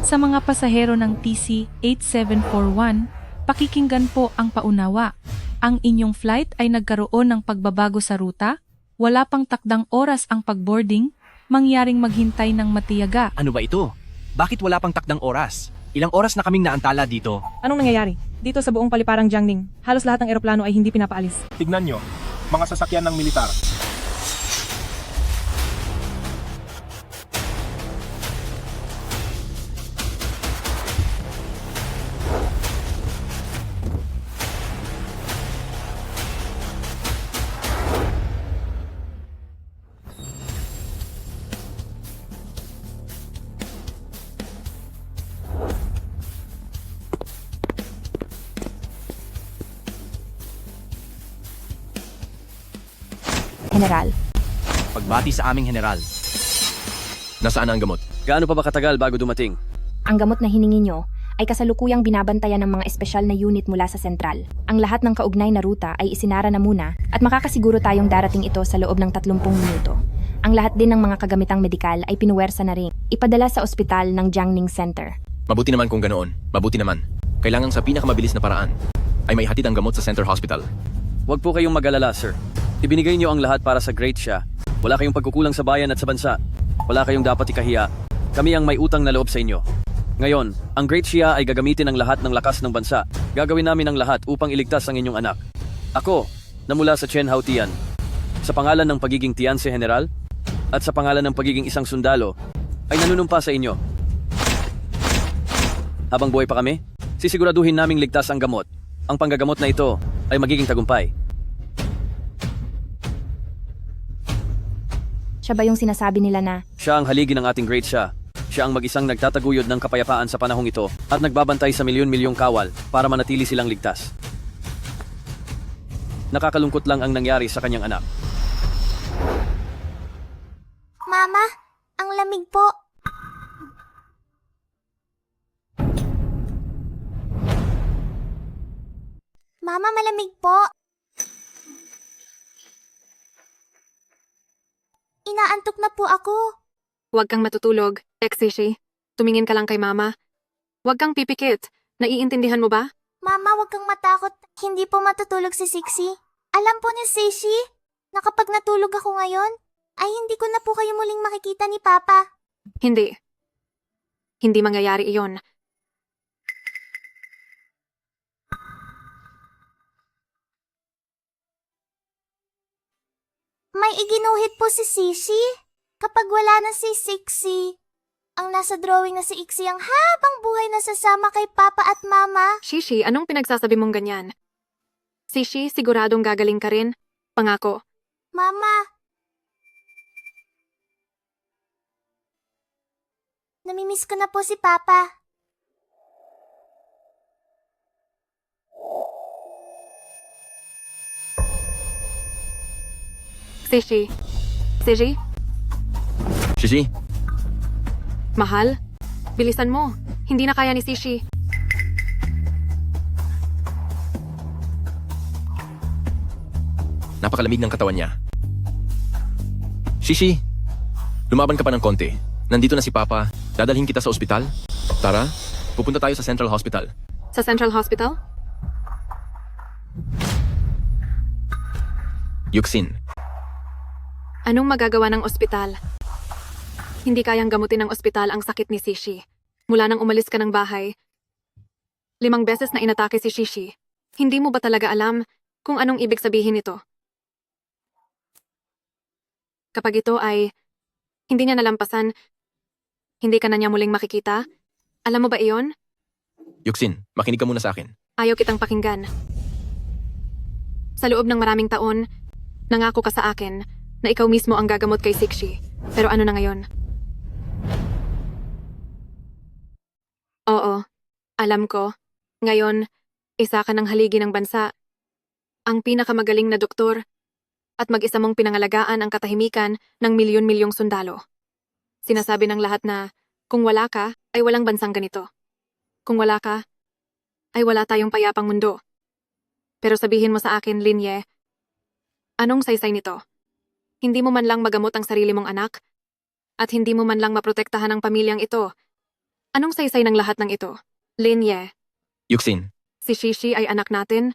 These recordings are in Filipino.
Sa mga pasahero ng TC-8741, pakikinggan po ang paunawa. Ang inyong flight ay nagkaroon ng pagbabago sa ruta, wala pang takdang oras ang pagboarding, mangyaring maghintay ng matiyaga. Ano ba ito? Bakit wala pang takdang oras? Ilang oras na kaming naantala dito? Anong nangyayari? Dito sa buong paliparang Jiangning, halos lahat ng eroplano ay hindi pinapaalis. Tignan nyo, mga sasakyan ng militar. General. Pagbati sa aming general. Nasaan ang gamot? Gaano pa ba katagal bago dumating? Ang gamot na hiningi nyo ay kasalukuyang binabantayan ng mga espesyal na unit mula sa sentral. Ang lahat ng kaugnay na ruta ay isinara na muna at makakasiguro tayong darating ito sa loob ng 30 minuto. Ang lahat din ng mga kagamitang medikal ay pinuwersa na rin. Ipadala sa ospital ng Jiangning Center. Mabuti naman kung ganoon. Mabuti naman. Kailangang sa pinakamabilis na paraan ay maihatid ang gamot sa Center Hospital. Huwag po kayong mag-alala, sir. Ibinigay niyo ang lahat para sa Great Xia. Wala kayong pagkukulang sa bayan at sa bansa. Wala kayong dapat ikahiya. Kami ang may utang na loob sa inyo. Ngayon, ang Great Xia ay gagamitin ang lahat ng lakas ng bansa. Gagawin namin ang lahat upang iligtas ang inyong anak. Ako, na mula sa Chen Hao Tian, sa pangalan ng pagiging Tianse General, at sa pangalan ng pagiging isang sundalo, ay nanunumpa sa inyo. Habang buhay pa kami, sisiguraduhin naming ligtas ang gamot. Ang panggagamot na ito ay magiging tagumpay. Siya ba yung sinasabi nila na Siya ang haligi ng ating Great Xia. Siya ang mag-isang nagtataguyod ng kapayapaan sa panahong ito at nagbabantay sa milyon-milyong kawal para manatili silang ligtas. Nakakalungkot lang ang nangyari sa kanyang anak. Mama, ang lamig po. Mama, malamig po. Inaantok na po ako. Huwag kang matutulog, Exishi. Tumingin ka lang kay Mama. Huwag kang pipikit. Naiintindihan mo ba? Mama, huwag kang matakot. Hindi po matutulog si Sixie. Alam po ni Seishi na kapag natulog ako ngayon, ay hindi ko na po kayo muling makikita ni Papa. Hindi. Hindi mangyayari iyon. May iginuhit po si Seishi. Kapag wala na si Sixie, ang nasa drawing na si Ixie ang habang buhay na sasama kay Papa at Mama. Shishi, anong pinagsasabi mong ganyan? Sishi, siguradong gagaling ka rin. Pangako. Mama, namimiss ko na po si Papa. Sishi. Sishi, Shishi, mahal? Bilisan mo. Hindi na kaya ni Sishi. napakalamig ng katawan niya. Shishi, lumaban ka pa ng konti. Nandito na si Papa. Dadalhin kita sa ospital. Tara, pupunta tayo sa Central Hospital. Sa Central Hospital? Yuxin, Anong magagawa ng ospital? Hindi kayang gamutin ng ospital ang sakit ni Sishi. Mula nang umalis ka ng bahay, 5 beses na inatake si Shishi. Hindi mo ba talaga alam kung anong ibig sabihin nito? Kapag ito ay hindi niya nalampasan, hindi ka na niya muling makikita? Alam mo ba iyon? Yuxin, makinig ka muna sa akin. Ayaw kitang pakinggan. Sa loob ng maraming taon, nangako ka sa akin na ikaw mismo ang gagamot kay Sixi. Pero ano na ngayon? Oo, alam ko. Ngayon, isa ka ng haligi ng bansa. Ang pinakamagaling na doktor at mag-isa mong pinangalagaan ang katahimikan ng milyon-milyong sundalo. Sinasabi ng lahat na kung wala ka, ay walang bansang ganito. Kung wala ka, ay wala tayong payapang mundo. Pero sabihin mo sa akin, Linye, anong saysay nito? Hindi mo man lang magamot ang sarili mong anak? At hindi mo man lang maprotektahan ang pamilyang ito? Anong saysay ng lahat ng ito? Lin Ye, Yuxin, si Shishi ay anak natin.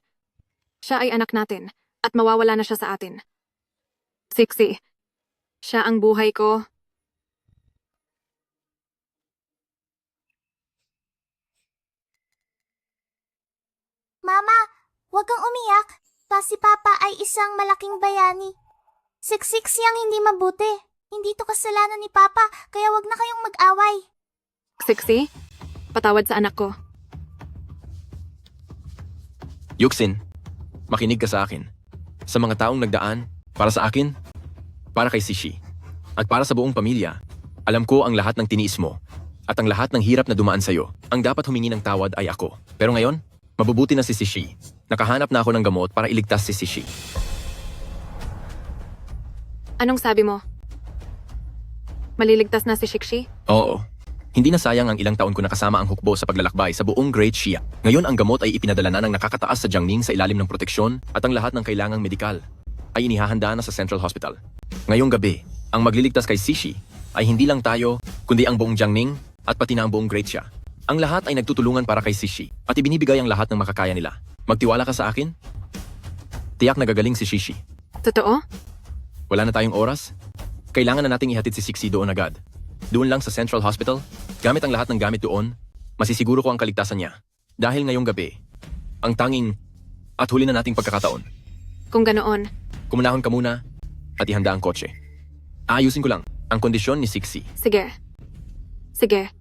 Siya ay anak natin. At mawawala na siya sa atin. Sixi, siya ang buhay ko. Mama, huwag kang umiyak. Si Papa ay isang malaking bayani. Siksik siyang hindi mabuti. Hindi to kasalanan ni Papa, kaya wag na kayong mag-away. Sixi, patawad sa anak ko. Yuxin, makinig ka sa akin. Sa mga taong nagdaan, para sa akin, para kay Sishi, at para sa buong pamilya, alam ko ang lahat ng tiniis mo, at ang lahat ng hirap na dumaan sa'yo. Ang dapat humingi ng tawad ay ako. Pero ngayon, mabubuti na si Sishi. Nakahanap na ako ng gamot para iligtas si Sishi. Anong sabi mo? Maliligtas na si Shikshi? Oo. Hindi na sayang ang ilang taon ko nakasama ang hukbo sa paglalakbay sa buong Great Xia. Ngayon ang gamot ay ipinadala na ng nakakataas sa Jiangning sa ilalim ng proteksyon at ang lahat ng kailangang medikal ay inihahanda na sa Central Hospital. Ngayong gabi, ang magliligtas kay Sishi ay hindi lang tayo, kundi ang buong Jiangning at pati na ang buong Great Xia. Ang lahat ay nagtutulungan para kay Sishi at ibinibigay ang lahat ng makakaya nila. Magtiwala ka sa akin? Tiyak na gagaling si Sishi. Totoo? Wala na tayong oras? Kailangan na nating ihatid si Sixi doon agad. Doon lang sa Central Hospital, gamit ang lahat ng gamit doon, masisiguro ko ang kaligtasan niya. Dahil ngayong gabi, ang tanging at huli na nating pagkakataon. Kung ganoon, Kumunahon ka muna at ihanda ang kotse. Aayusin ko lang ang kondisyon ni Sixi. sige. Sige.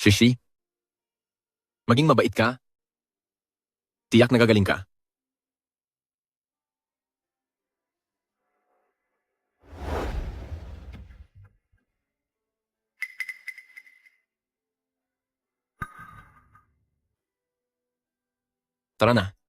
Shishi, maging mabait ka. Tiyak na gagaling ka. Tara na.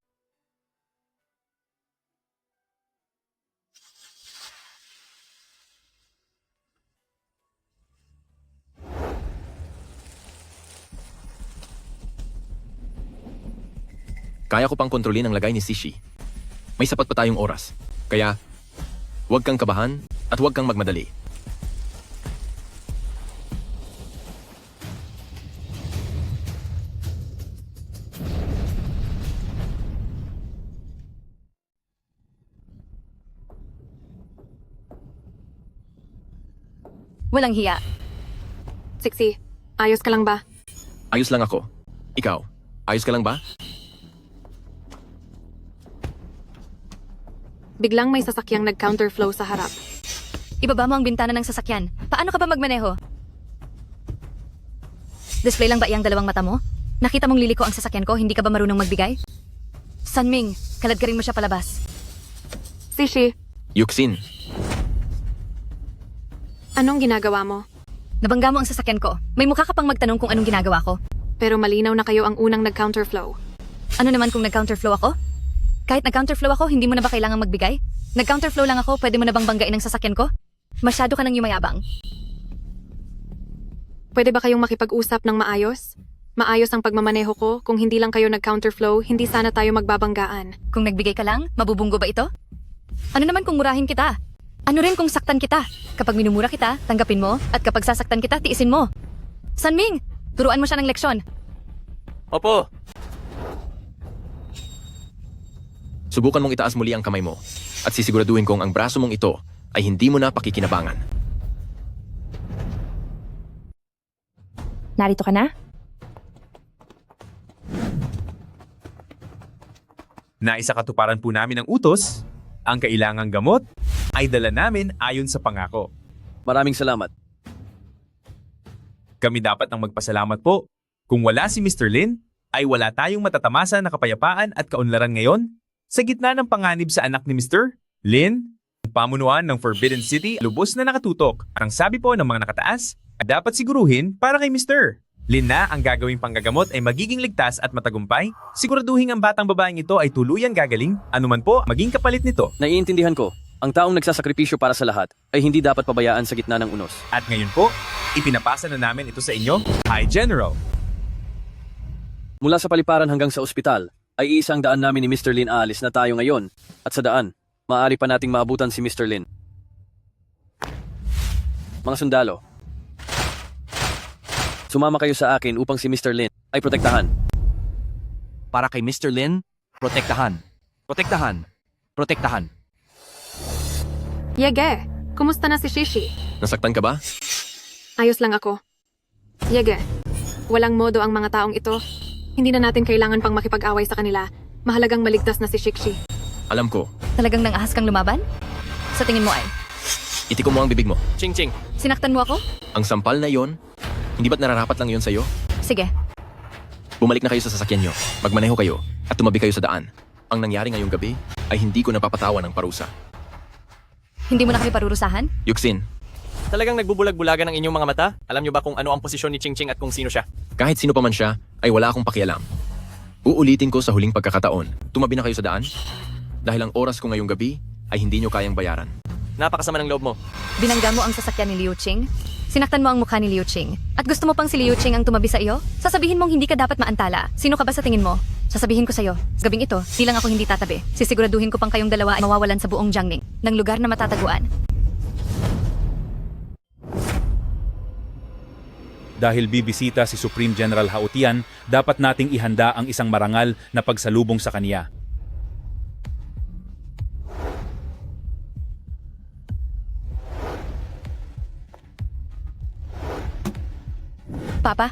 Kaya ko pang kontrolin ang lagay ni Sishi. May sapat pa tayong oras. Kaya, huwag kang kabahan at huwag kang magmadali. Walang hiya. Sixi, ayos ka lang ba? Ayos lang ako. Ikaw, ayos ka lang ba? Biglang may sasakyang nag-counterflow sa harap. Ibaba mo ang bintana ng sasakyan. Paano ka ba magmaneho? Display lang ba iyang dalawang mata mo? Nakita mong liliko ang sasakyan ko, hindi ka ba marunong magbigay? Sanming, kalad ka rin mo siya palabas. Sishi, Yuxin, anong ginagawa mo? Nabangga mo ang sasakyan ko. May mukha ka pang magtanong kung anong ginagawa ko. Pero malinaw na kayo ang unang nag-counterflow. Ano naman kung nag-counterflow ako? Kahit nag-counterflow ako, hindi mo na ba kailangang magbigay? Nag-counterflow lang ako, pwede mo na bang banggain ang sasakyan ko? Masyado ka nang yumayabang. Pwede ba kayong makipag-usap ng maayos? Maayos ang pagmamaneho ko, kung hindi lang kayo nag-counterflow, hindi sana tayo magbabanggaan. Kung nagbigay ka lang, mabubunggo ba ito? Ano naman kung murahin kita? Ano rin kung saktan kita? Kapag minumura kita, tanggapin mo, at kapag sasaktan kita, tiisin mo. Sanming, turuan mo siya ng leksyon. Opo. subukan mong itaas muli ang kamay mo at sisiguraduhin kong ang braso mong ito ay hindi mo na pakikinabangan. Narito ka na? Naisakatuparan po namin ang utos, ang kailangang gamot ay dala namin ayon sa pangako. Maraming salamat. Kami dapat nang magpasalamat po. Kung wala si Mr. Lin, ay wala tayong matatamasa na kapayapaan at kaunlaran ngayon sa gitna ng panganib sa anak ni Mr. Lin. Ang pamunuan ng Forbidden City lubos na nakatutok at ang sabi po ng mga nakataas ay dapat siguruhin para kay Mr. Lin na ang gagawing panggagamot ay magiging ligtas at matagumpay. Siguraduhin ang batang babaeng ito ay tuluyan gagaling. Anuman po, maging kapalit nito. Naiintindihan ko, ang taong nagsasakripisyo para sa lahat ay hindi dapat pabayaan sa gitna ng unos. At ngayon po, ipinapasa na namin ito sa inyo, High General. Mula sa paliparan hanggang sa ospital, ay isang daan namin ni Mr. Lin aalis na tayo ngayon. At sa daan, maaari pa nating maabutan si Mr. Lin. Mga sundalo, sumama kayo sa akin upang si Mr. Lin ay protektahan. Para kay Mr. Lin, protektahan. Protektahan. Protektahan. Yege, kumusta na si Shishi? Nasaktan ka ba? Ayos lang ako. Yege, walang modo ang mga taong ito. Hindi na natin kailangan pang makipag-away sa kanila. Mahalagang maligtas na si Shikshi. Alam ko. Talagang nang-ahas kang lumaban? Sa tingin mo ay, Itiko mo ang bibig mo. Ching-ching. sinaktan mo ako? Ang sampal na yon, hindi ba't nararapat lang yon sa'yo? Sige, Bumalik na kayo sa sasakyan nyo, magmaneho kayo, at tumabi kayo sa daan. Ang nangyari ngayong gabi ay hindi ko napapatawan ng parusa. hindi mo na kami parurusahan? Yuksin, Talagang nagbubulag-bulagan ang inyong mga mata? Alam niyo ba kung ano ang posisyon ni Ching Ching at kung sino siya? kahit sino pa man siya, ay wala akong pakialam. Uulitin ko sa huling pagkakataon, tumabi na kayo sa daan? Dahil ang oras ko ngayong gabi ay hindi nyo kayang bayaran. Napakasama ng loob mo. Binangga mo ang sasakyan ni Liu Qing? Sinaktan mo ang mukha ni Liu Qing? At gusto mo pang si Liu Qing ang tumabi sa iyo? Sasabihin mong hindi ka dapat maantala. Sino ka ba sa tingin mo? Sasabihin ko sa'yo, sa gabing ito, di lang ako hindi tatabi. Sisiguraduhin ko pang kayong dalawa ay mawawalan sa buong Jiangning ng lugar na matataguan. Dahil bibisita si Supreme General Hao Tian, dapat nating ihanda ang isang marangal na pagsalubong sa kaniya. Papa,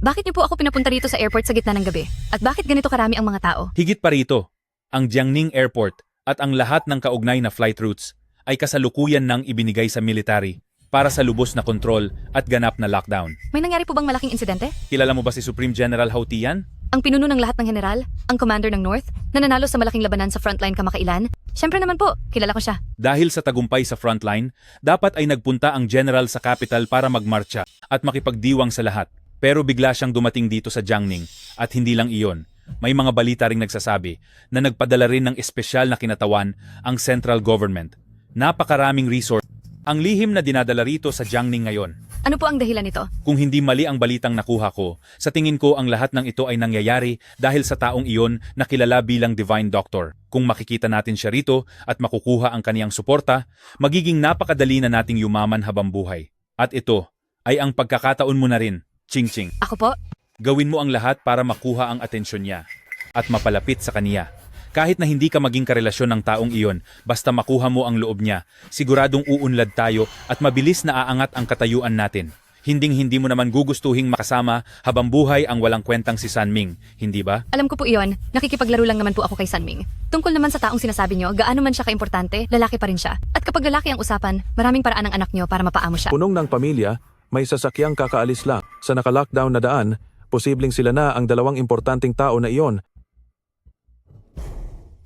bakit niyo po ako pinapunta rito sa airport sa gitna ng gabi? At bakit ganito karami ang mga tao? Higit pa rito, ang Jiangning Airport at ang lahat ng kaugnay na flight routes ay kasalukuyan ng ibinigay sa military para sa lubos na kontrol at ganap na lockdown. May nangyari po bang malaking insidente? Kilala mo ba si Supreme General Hao Tian? Ang pinuno ng lahat ng general, ang commander ng North, na nanalo sa malaking labanan sa frontline kamakailan? Siyempre naman po, kilala ko siya. Dahil sa tagumpay sa frontline, dapat ay nagpunta ang general sa capital para magmarcha at makipagdiwang sa lahat. Pero bigla siyang dumating dito sa Jiangning at hindi lang iyon. May mga balita ring nagsasabi na nagpadala rin ng espesyal na kinatawan ang central government. Napakaraming resource ang lihim na dinadala rito sa Jiangning ngayon. Ano po ang dahilan nito? Kung hindi mali ang balitang nakuha ko, sa tingin ko ang lahat ng ito ay nangyayari dahil sa taong iyon na kilala bilang Divine Doctor. Kung makikita natin siya rito at makukuha ang kaniyang suporta, magiging napakadali na nating yumaman habang buhay. At ito ay ang pagkakataon mo na rin, Ching Ching. Ako po? Gawin mo ang lahat para makuha ang atensyon niya at mapalapit sa kaniya. Kahit na hindi ka maging karelasyon ng taong iyon, basta makuha mo ang loob niya, siguradong uunlad tayo at mabilis na aangat ang katayuan natin. Hinding-hindi mo naman gugustuhing makasama habang buhay ang walang kwentang si Sanming, hindi ba? Alam ko po iyon, nakikipaglaro lang naman po ako kay Sanming. Tungkol naman sa taong sinasabi nyo, gaano man siya kaimportante, lalaki pa rin siya. At kapag lalaki ang usapan, maraming paraan ang anak nyo para mapaamo siya. Punong ng pamilya, may sasakyang kakaalis lang. Sa naka-lockdown na daan, posibleng sila na ang dalawang importanteng tao na iyon.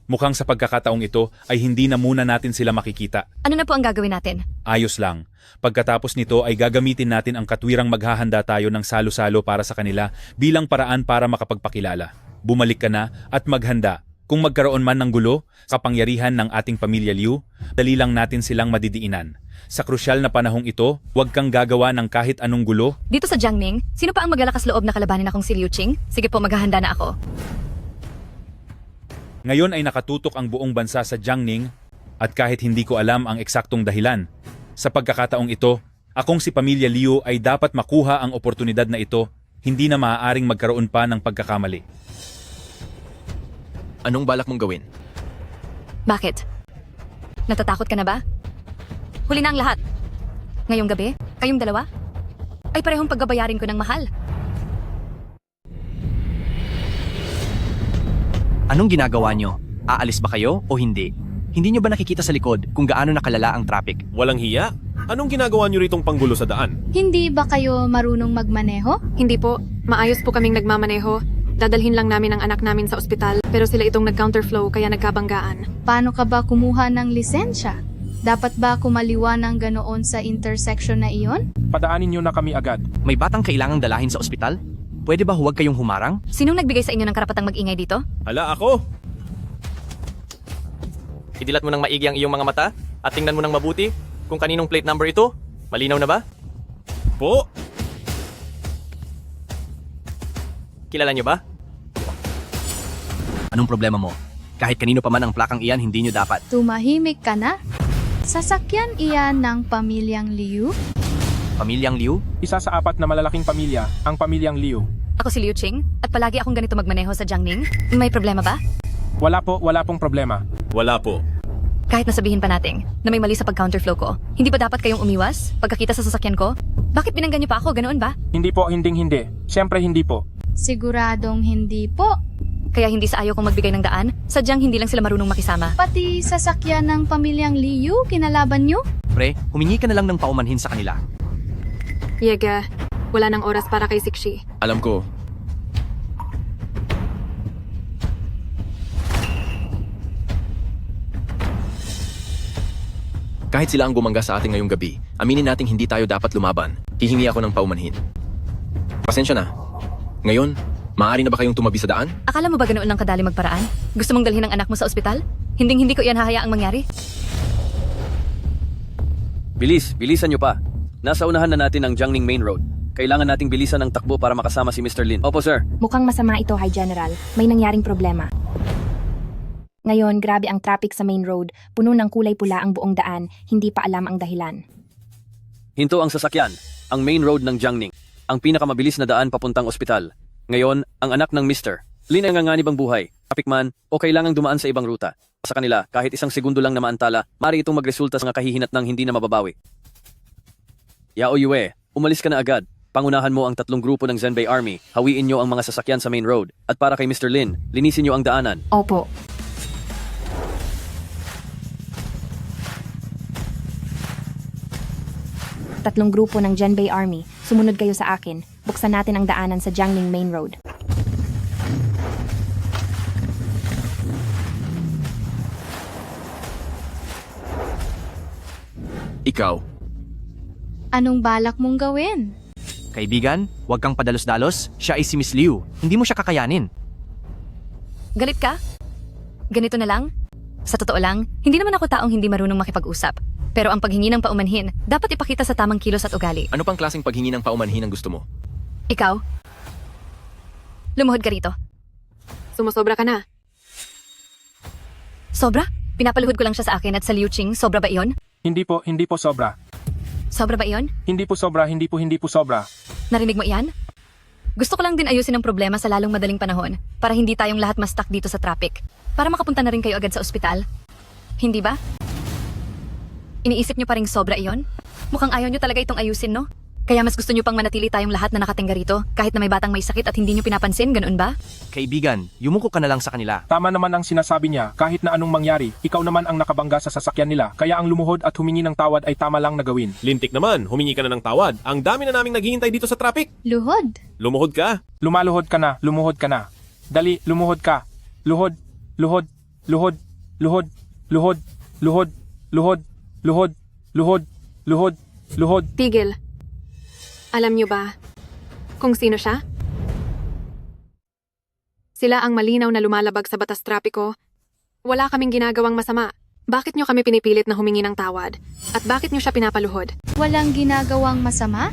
Mukhang sa pagkakataong ito ay hindi na muna natin sila makikita. Ano na po ang gagawin natin? Ayos lang. Pagkatapos nito ay gagamitin natin ang katwirang maghahanda tayo ng salo-salo para sa kanila bilang paraan para makapagpakilala. Bumalik ka na at maghanda. Kung magkaroon man ng gulo, kapangyarihan ng ating pamilya Liu, dali lang natin silang madidiinan. Sa krusyal na panahong ito, huwag kang gagawa ng kahit anong gulo. Dito sa Jiangning, sino pa ang magalakas loob na kalabanin akong si Liu Qing? Sige po, maghahanda na ako. Ngayon ay nakatutok ang buong bansa sa Jiangning at kahit hindi ko alam ang eksaktong dahilan. Sa pagkakataong ito, akong si Pamilya Liu ay dapat makuha ang oportunidad na ito, hindi na maaaring magkaroon pa ng pagkakamali. Anong balak mong gawin? Bakit? Natatakot ka na ba? Huli na ang lahat. Ngayong gabi, kayong dalawa, ay parehong pagbabayarin ko ng mahal. Anong ginagawa nyo? Aalis ba kayo o hindi? Hindi nyo ba nakikita sa likod kung gaano nakalala ang traffic? Walang hiya? Anong ginagawa niyo ritong panggulo sa daan? Hindi ba kayo marunong magmaneho? Hindi po, maayos po kaming nagmamaneho. Dadalhin lang namin ang anak namin sa ospital, pero sila itong nag-counterflow kaya nagkabanggaan. Paano ka ba kumuha ng lisensya? Dapat ba kumaliwa ng ganoon sa intersection na iyon? Padaanin niyo na kami agad. May batang kailangang dalahin sa ospital? Pwede ba huwag kayong humarang? Sinong nagbigay sa inyo ng karapatang mag-ingay dito? Hala ako! Idilat mo ng maigi ang iyong mga mata at tingnan mo ng mabuti kung kaninong plate number ito. Malinaw na ba? Po! Kilala niyo ba? Anong problema mo? Kahit kanino pa man ang plakang iyan, hindi nyo dapat. Tumahimik ka na? Sasakyan iyan ng pamilyang Liu? Pamilyang Liu? Isa sa 4 na malalaking pamilya, ang pamilyang Liu. Ako si Liu Qing at palagi akong ganito magmaneho sa Jiangning. May problema ba? Wala pong problema. Wala po. Kahit nasabihin pa natin na may mali sa pag-counterflow ko, hindi ba dapat kayong umiwas pagkakita sa sasakyan ko? Bakit binanggan niyo pa ako, ganoon ba? Hindi po, hindi. Siyempre hindi po. Siguradong hindi po. Kaya hindi sa ayaw kong magbigay ng daan, sadyang hindi lang sila marunong makisama. Pati sasakyan ng pamilyang Liu, kinalaban niyo? Pre, humingi ka na lang ng paumanhin sa kanila. Yega, wala nang oras para kay Sixi. Alam ko, kahit sila ang bumangga sa atin ngayong gabi, aminin nating hindi tayo dapat lumaban. Hihingi ako ng paumanhin. Pasensya na. Ngayon, maaari na ba kayong tumabi sa daan? Akala mo ba ganoon lang kadali magparaan? Gusto mong dalhin ang anak mo sa ospital? Hindi ko iyan hahayaang mangyari. Bilisan nyo pa. Nasa unahan na natin ang Jiangning Main Road. Kailangan nating bilisan ang takbo para makasama si Mr. Lin. Opo, sir. Mukhang masama ito, High General. May nangyaring problema. Ngayon, grabe ang traffic sa main road. Puno ng kulay pula ang buong daan. Hindi pa alam ang dahilan. Hinto ang sasakyan. Ang main road ng Jiangning. Ang pinakamabilis na daan papuntang ospital. Ngayon, ang anak ng Mr. Lin ang nanganganib ang buhay. Traffic man o kailangang dumaan sa ibang ruta. Sa kanila, kahit isang segundo lang na maantala, mari itong magresulta sa mga kahihinat ng hindi na mababawi. Yao Yue, umalis ka na agad. Pangunahan mo ang 3 grupo ng Zhenbei Army. Hawiin nyo ang mga sasakyan sa main road. At para kay Mr. Lin, linisin nyo ang daanan. Opo. Tatlong grupo ng Zhenbei Army. Sumunod kayo sa akin. Buksan natin ang daanan sa Jiangning Main Road. Ikaw, Anong balak mong gawin? Kaibigan, huwag kang padalos-dalos. Siya ay si Miss Liu. Hindi mo siya kakayanin. Galit ka? Ganito na lang? Sa totoo lang, hindi naman ako taong hindi marunong makipag-usap. Pero ang paghingi ng paumanhin, dapat ipakita sa tamang kilos at ugali. ano pang klaseng paghingi ng paumanhin ang gusto mo? Ikaw? Lumuhod ka rito. Sumusobra ka na. Sobra? Pinapaluhod ko lang siya sa akin at sa Liu Qing, sobra ba iyon? Hindi po sobra. Sobra ba iyon? Hindi po sobra. Narinig mo iyan? Gusto ko lang din ayusin ang problema sa lalong madaling panahon para hindi tayong lahat ma-stuck dito sa traffic. Para makapunta na rin kayo agad sa ospital. Hindi ba? Iniisip nyo pa ring sobra iyon? Mukhang ayaw nyo talaga itong ayusin, no? Kaya mas gusto nyo pang manatili tayong lahat na nakatingga rito kahit na may batang may sakit at hindi nyo pinapansin, ganoon ba? Kaibigan, yumuko ka na lang sa kanila. Tama naman ang sinasabi niya. Kahit na anong mangyari, ikaw naman ang nakabangga sa sasakyan nila. Kaya ang lumuhod at humingi ng tawad ay tama lang na gawin. Lintik naman, humingi ka na ng tawad. Ang dami na naming naghihintay dito sa traffic. Luhod. Lumuhod ka. Lumuhod ka na. Dali, lumuhod ka. Luhod. Tigil. Alam niyo ba kung sino siya? Sila ang malinaw na lumalabag sa batas trapiko. Wala kaming ginagawang masama. Bakit niyo kami pinipilit na humingi ng tawad? At bakit niyo siya pinapaluhod? Walang ginagawang masama?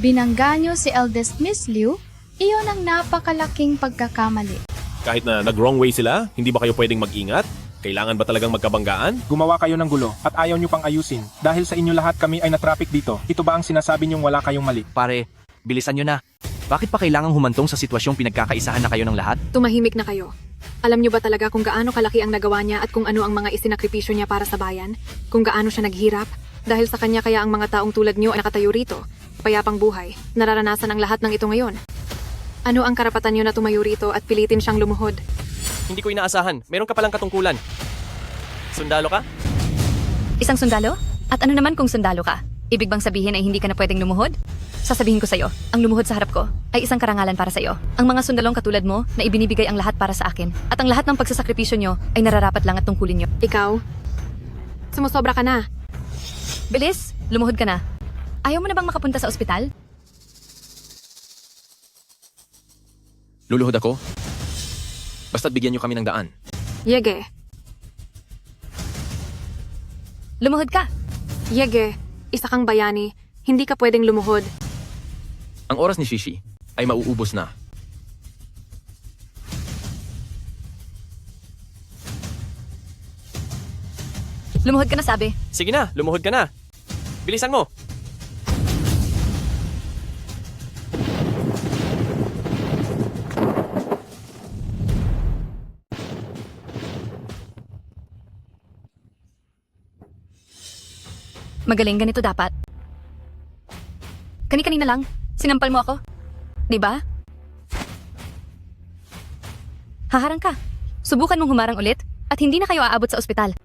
Binangga niyo si eldest Miss Liu? Iyon ang napakalaking pagkakamali. Kahit na nag-wrong way sila, hindi ba kayo pwedeng mag-ingat? Kailangan ba talagang magkabanggaan? Gumawa kayo ng gulo at ayaw nyo pang ayusin. Dahil sa inyo lahat kami ay na-traffic dito. Ito ba ang sinasabi nyong wala kayong mali? Pare, bilisan nyo na. Bakit pa kailangang humantong sa sitwasyong pinagkakaisahan na kayo ng lahat? Tumahimik na kayo. Alam niyo ba talaga kung gaano kalaki ang nagawa niya at kung ano ang mga isinakripisyo niya para sa bayan? Kung gaano siya naghirap? Dahil sa kanya kaya ang mga taong tulad niyo ay nakatayo rito. Payapang buhay. Nararanasan ang lahat ng ito ngayon. Ano ang karapatan niyo na tumayo rito at pilitin siyang lumuhod? Hindi ko inaasahan. Meron ka palang katungkulan. Sundalo ka? Isang sundalo? At ano naman kung sundalo ka? Ibig bang sabihin ay hindi ka na pwedeng lumuhod? Sasabihin ko sa'yo, ang lumuhod sa harap ko ay isang karangalan para sa'yo. Ang mga sundalong katulad mo na ibinibigay ang lahat para sa akin. At ang lahat ng pagsasakripisyo nyo ay nararapat lang at tungkulin nyo. Ikaw? Sumusobra ka na. Bilis, lumuhod ka na. Ayaw mo na bang makapunta sa ospital? Luluhod ako? Basta't bigyan niyo kami ng daan. Yege. Lumuhod ka. Yege. Isa kang bayani. Hindi ka pwedeng lumuhod. Ang oras ni Shishi ay mauubos na. Lumuhod ka na, sabi. Sige na, lumuhod ka na. Bilisan mo. Magaling, ganito dapat. Kani-kanina lang, sinampal mo ako. Di ba? Haharang ka. Subukan mong humarang ulit at hindi na kayo aabot sa ospital.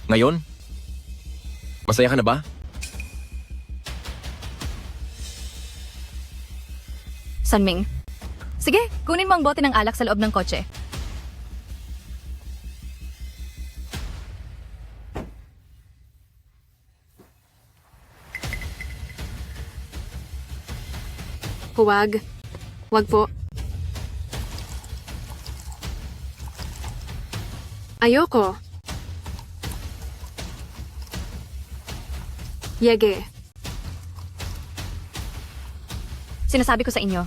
Ngayon? Masaya ka na ba? Sanming. Sige, kunin mo ang bote ng alak sa loob ng kotse. Huwag. Huwag po. Ayoko. Yege. Sinasabi ko sa inyo,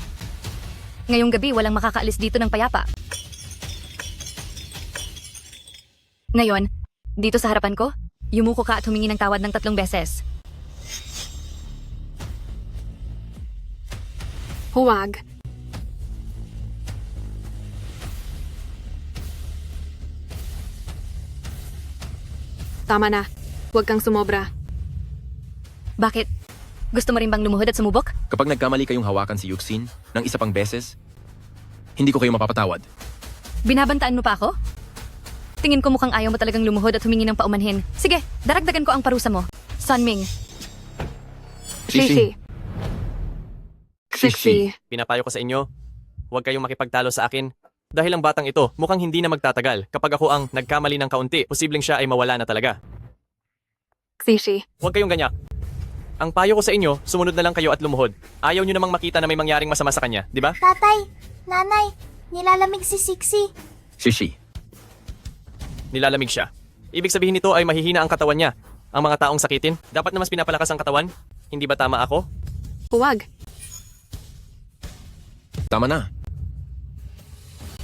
ngayong gabi walang makakaalis dito ng payapa. Ngayon, dito sa harapan ko, yumuko ka at humingi ng tawad ng 3 beses. Huwag. Tama na. Huwag kang sumobra. Bakit? Gusto mo rin bang lumuhod at sumubok? Kapag nagkamali kayong hawakan si Yuxin ng isa pang beses, hindi ko kayo mapapatawad. Binabantaan mo pa ako? Tingin ko mukhang ayaw mo talagang lumuhod at humingi ng paumanhin. Sige, daragdagan ko ang parusa mo. Sunming. Shishi. Shishi. Pinapayo ko sa inyo, huwag kayong makipagtalo sa akin. Dahil ang batang ito mukhang hindi na magtatagal. Kapag ako ang nagkamali ng kaunti, posibleng siya ay mawala na talaga. Shishi. Huwag kayong ganyak. Ang payo ko sa inyo, sumunod na lang kayo at lumuhod. Ayaw nyo namang makita na may mangyaring masama sa kanya, di ba? Tatay, nanay, nilalamig si Sixie. Shishi, Nilalamig siya. Ibig sabihin nito ay mahihina ang katawan niya. Ang mga taong sakitin, dapat na mas pinapalakas ang katawan. Hindi ba tama ako? Huwag. tama na.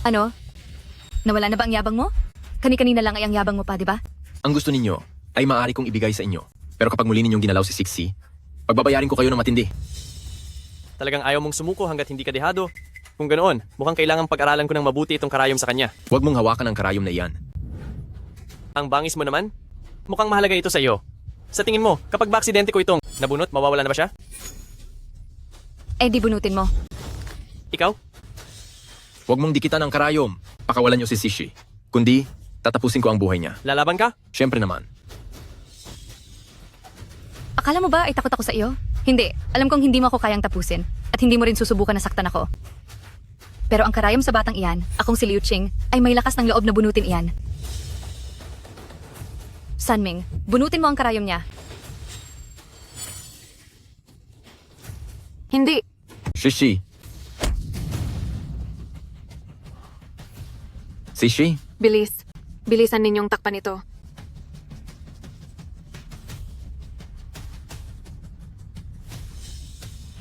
Ano? Nawala na ba ang yabang mo? Kani-kanina lang ay ang yabang mo pa, di ba? Ang gusto ninyo ay maaari kong ibigay sa inyo. Pero kapag muli ninyong ginalaw si Sixie, pagbabayarin ko kayo ng matindi. Talagang ayaw mong sumuko hanggat hindi ka dehado. Kung ganoon, mukhang kailangang pag-aralan ko ng mabuti itong karayom sa kanya. Huwag mong hawakan ang karayom na iyan. Ang bangis mo naman? Mukhang mahalaga ito sa iyo. Sa tingin mo, kapag ba aksidente ko itong nabunot, mawawala na ba siya? Eh di bunutin mo. Ikaw? Huwag mong dikitan ang karayom. Pakawalan niyo si Sixie. Kundi, tatapusin ko ang buhay niya. Lalaban ka? Siyempre naman. Akala mo ba ay takot ako sa iyo? Hindi. Alam kong hindi mo ako kayang tapusin. At hindi mo rin susubukan na saktan ako. Pero ang karayom sa batang iyan, akong si Liu Qing, ay may lakas ng loob na bunutin iyan. Sanming, bunutin mo ang karayom niya. Hindi. Sixie. Sixie? Bilis. Bilisan ninyong takpan ito.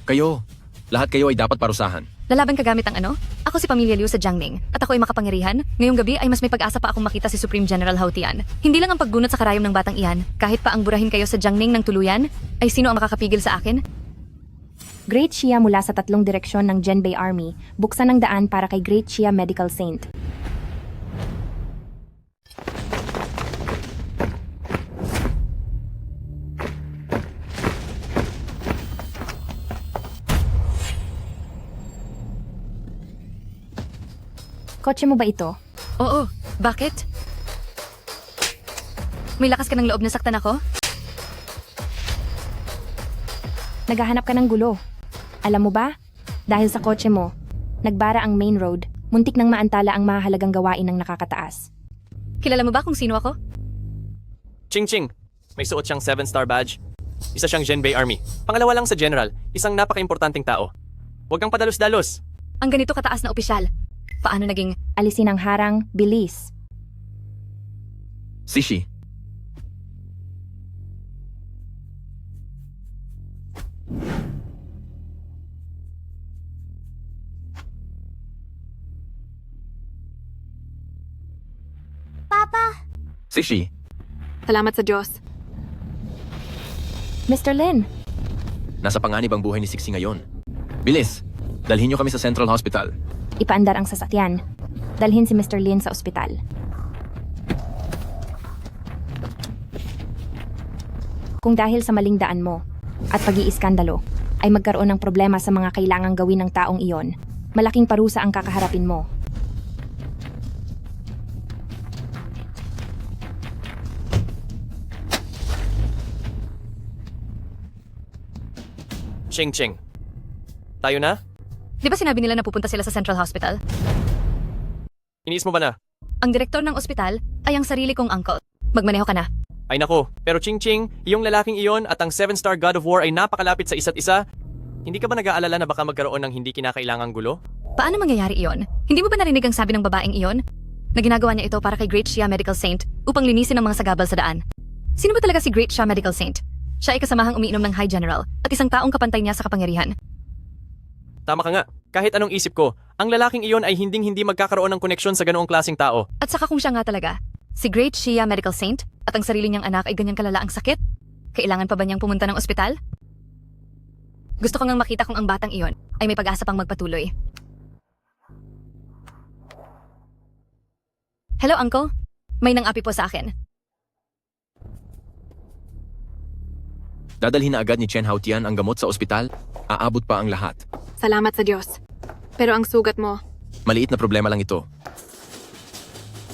Kayo. Lahat kayo ay dapat parusahan. Lalaban ka gamit ang ano? Ako si Pamilya Liu sa Jiangning, at ako ay makapangyarihan. Ngayong gabi ay mas may pag-asa pa akong makita si Supreme General Hao Tian. Hindi lang ang pagbunot sa karayom ng batang iyan, kahit pa ang burahin kayo sa Jiangning ng tuluyan, ay sino ang makakapigil sa akin? Great Xia mula sa 3 direksyon ng Zhenbei Army, buksan ang daan para kay Great Xia Medical Saint. Kotse mo ba ito? Oo. Bakit? May lakas ka ng loob na saktan ako? Naghahanap ka ng gulo. Alam mo ba? Dahil sa kotse mo, nagbara ang main road, muntik nang maantala ang mahalagang gawain ng nakakataas. Kilala mo ba kung sino ako? Ching Ching, may suot siyang 7-star badge. Isa siyang Genbei Army. Pangalawa lang sa general, isang napaka-importanting tao. Huwag kang padalos-dalos. Ang ganito kataas na opisyal. Paano naging alisin ang harang, bilis? Sishi, Papa, Sishi, Salamat sa Diyos. Mr. Lin, nasa panganib ang buhay ni Sixi ngayon. Bilis, dalhin niyo kami sa Central Hospital. ipaandar ang sasakyan. Dalhin si Mr. Lin sa ospital. Kung dahil sa maling daan mo at pag-iiskandalo ay magkaroon ng problema sa mga kailangang gawin ng taong iyon, malaking parusa ang kakaharapin mo. Ching Ching. Tayo na? Di ba sinabi nila na pupunta sila sa Central Hospital? Iniis mo ba na? Ang direktor ng ospital ay ang sarili kong uncle. Magmaneho ka na. Ay nako, pero Ching Ching, yung lalaking iyon at ang 7-star God of War ay napakalapit sa isa't isa. Hindi ka ba nag-aalala na baka magkaroon ng hindi kinakailangang gulo? Paano mangyayari iyon? Hindi mo ba narinig ang sabi ng babaeng iyon? Na ginagawa niya ito para kay Great Shia Medical Saint upang linisin ang mga sagabal sa daan. Sino ba talaga si Great Shia Medical Saint? Siya ay kasamahang umiinom ng High General at isang taong kapantay niya sa kapangyarihan. Tama ka nga. Kahit anong isip ko, ang lalaking iyon ay hinding-hindi magkakaroon ng koneksyon sa ganoong klaseng tao. At saka kung siya nga talaga, si Great Shia Medical Saint at ang sarili niyang anak ay ganyan kalala ang sakit, kailangan pa ba niyang pumunta ng ospital? Gusto ko ngang makita kung ang batang iyon ay may pag-asa pang magpatuloy. Hello, Uncle. May nang-api po sa akin. Dadalhin na agad ni Chen Haotian ang gamot sa ospital. Aabot pa ang lahat. Salamat sa Diyos. Pero ang sugat mo, Maliit na problema lang ito.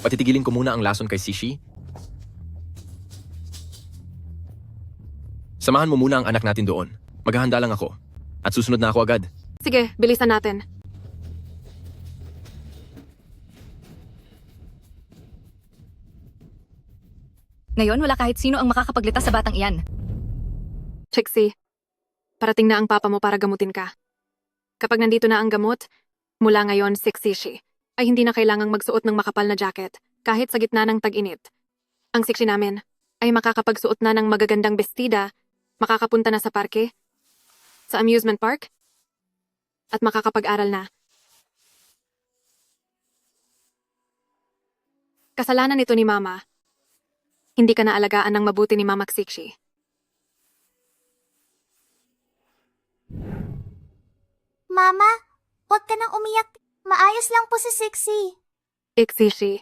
Patitigilin ko muna ang lason kay Sishi. Samahan mo muna ang anak natin doon. Maghahanda lang ako. At susunod na ako agad. sige, bilisan natin. Ngayon, wala kahit sino ang makakapagligtas sa batang iyan. Chixie, parating na ang papa mo para gamutin ka. Kapag nandito na ang gamot, mula ngayon, Sixishi, ay hindi na kailangang magsuot ng makapal na jacket kahit sa gitna ng tag-init. Ang Sixi namin ay makakapagsuot na ng magagandang bestida, makakapunta na sa parke, sa amusement park, at makakapag-aral na. Kasalanan ito ni Mama. Hindi ka naalagaan ng mabuti ni Mama Sixi. Mama, huwag ka nang umiyak. Maayos lang po si Sixi. Ixishi.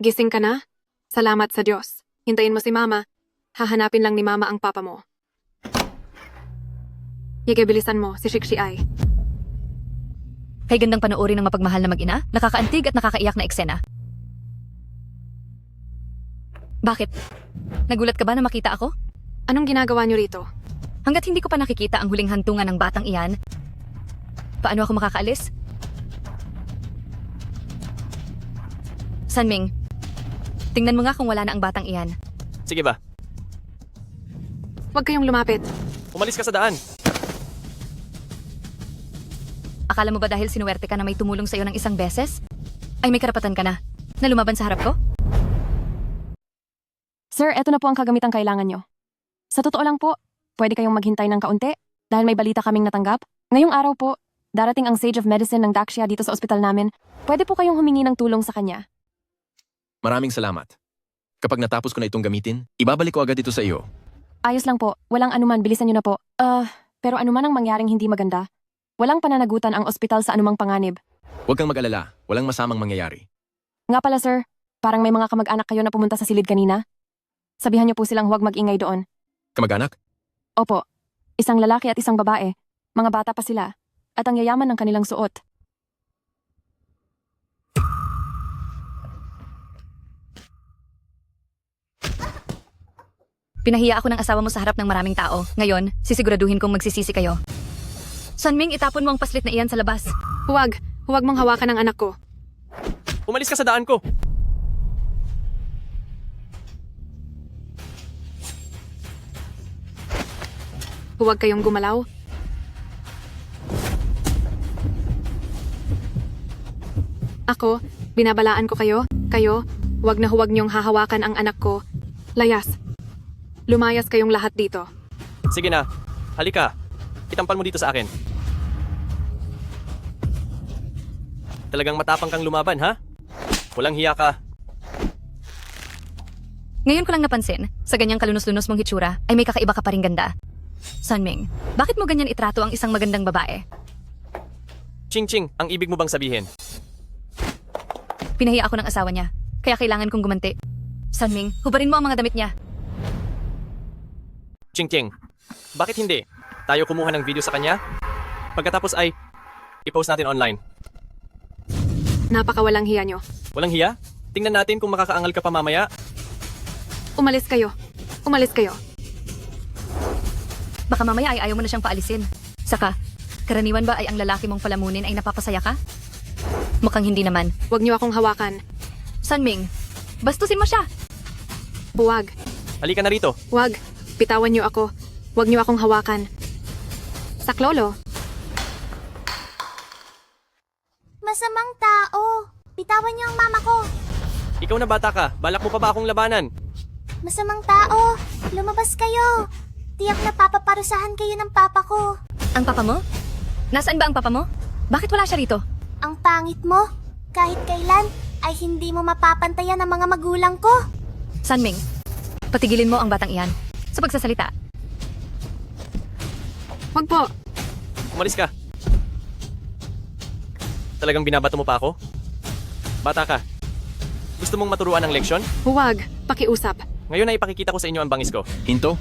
Gising ka na? Salamat sa Diyos. Hintayin mo si Mama. Hahanapin lang ni Mama ang papa mo. Yige, bilisan mo, si Shikshi ay. Kay gandang panoorin ng mapagmahal na mag-ina, nakakaantig at nakakaiyak na eksena. Bakit? Nagulat ka ba na makita ako? Anong ginagawa niyo rito? Hanggat hindi ko pa nakikita ang huling hantungan ng batang iyan, paano ako makakaalis? Sanming, tingnan mo nga kung wala na ang batang iyan. Sige ba? Huwag kayong lumapit. Umalis ka sa daan. Akala mo ba dahil sinuwerte ka na may tumulong sa'yo ng isang beses, ay may karapatan ka na lumaban sa harap ko? Sir, eto na po ang kagamitang kailangan nyo. Sa totoo lang po, pwede kayong maghintay ng kaunti dahil may balita kaming natanggap. Ngayong araw po, darating ang Sage of Medicine ng Daxia dito sa ospital namin. Pwede po kayong humingi ng tulong sa kanya. Maraming salamat. Kapag natapos ko na itong gamitin, ibabalik ko agad ito sa iyo. Ayos lang po, walang anuman, bilisan nyo na po. Pero anuman ang mangyaring hindi maganda, walang pananagutan ang ospital sa anumang panganib. Huwag kang mag-alala, walang masamang mangyayari. Nga pala sir, parang may mga kamag-anak kayo na pumunta sa silid kanina. Sabihan niyo po silang huwag mag-ingay doon. Kamag-anak? Opo, isang lalaki at isang babae. Mga bata pa sila. At ang yayaman ng kanilang suot. Pinahiya ako ng asawa mo sa harap ng maraming tao. Ngayon, sisiguraduhin kong magsisisi kayo. Sanming, itapon mo ang paslit na iyan sa labas. Huwag. Huwag mong hawakan ang anak ko. Umalis ka sa daan ko. Huwag kayong gumalaw. Ako, binabalaan ko kayo. Kayo, huwag na huwag niyong hahawakan ang anak ko. Layas. Lumayas kayong lahat dito. Sige na. Halika. Itampal mo dito sa akin. Talagang matapang kang lumaban, ha? Walang hiya ka. Ngayon ko lang napansin, sa ganyang kalunos-lunos mong hitsura, ay may kakaiba ka pa ring ganda. Sanming, bakit mo ganyan itrato ang isang magandang babae? Ching-ching, ang ibig mo bang sabihin? Pinahiya ako ng asawa niya, kaya kailangan kong gumanti. Sanming, hubarin mo ang mga damit niya. Ching-ching, bakit hindi? Tayo kumuha ng video sa kanya? Pagkatapos ay i-post natin online. Napakawalang hiya niyo. Walang hiya? Tingnan natin kung makakaangal ka pa mamaya. Umalis kayo. Umalis kayo. Baka mamaya ay ayaw mo na siyang paalisin. Saka, karaniwan ba ay ang lalaki mong palamunin ay napapasaya ka? Mukhang hindi naman. Huwag niyo akong hawakan. Sanming, bastusin mo siya. Huwag. Halika na rito. Huwag. Bitawan niyo ako. Huwag niyo akong hawakan. Saklolo. Masamang tao. Bitawan niyo ang mama ko. Ikaw na bata ka. Balak mo pa ba akong labanan? Masamang tao. Lumabas kayo. Tiyak na papaparusahan kayo ng papa ko. Ang papa mo? Nasaan ba ang papa mo? Bakit wala siya rito? Ang pangit mo. Kahit kailan ay hindi mo mapapantayan ang mga magulang ko. Sanming, patigilin mo ang batang iyan sa pagsasalita. Huwag po. Umalis ka. Talagang binabato mo pa ako? Bata ka. Gusto mong maturuan ng leksyon? Huwag. Pakiusap. Ngayon ay ipakikita ko sa inyo ang bangis ko. Hinto?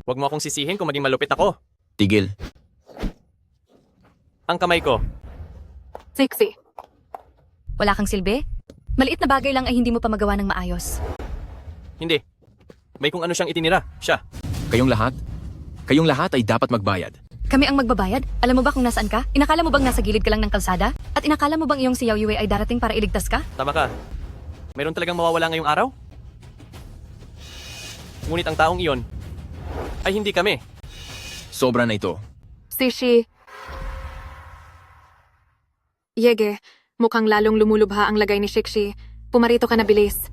Huwag mo akong sisihin kung maging malupit ako. Tigil. Ang kamay ko. Sexy. Wala kang silbi? Maliit na bagay lang ay hindi mo pa magawa ng maayos. Hindi. May kung ano siyang itinira. Siya. Kayong lahat ay dapat magbayad. Kami ang magbabayad? Alam mo ba kung nasaan ka? Inakala mo bang nasa gilid ka lang ng kalsada? At inakala mo bang iyong si Yao Yue ay darating para iligtas ka? Tama ka. Mayroon talagang mawawala ngayong araw? Ngunit ang taong iyon ay hindi kami. Sobra na ito. Sishi. Yege, mukhang lalong lumulubha ang lagay ni Shikshi. Pumarito ka na bilis.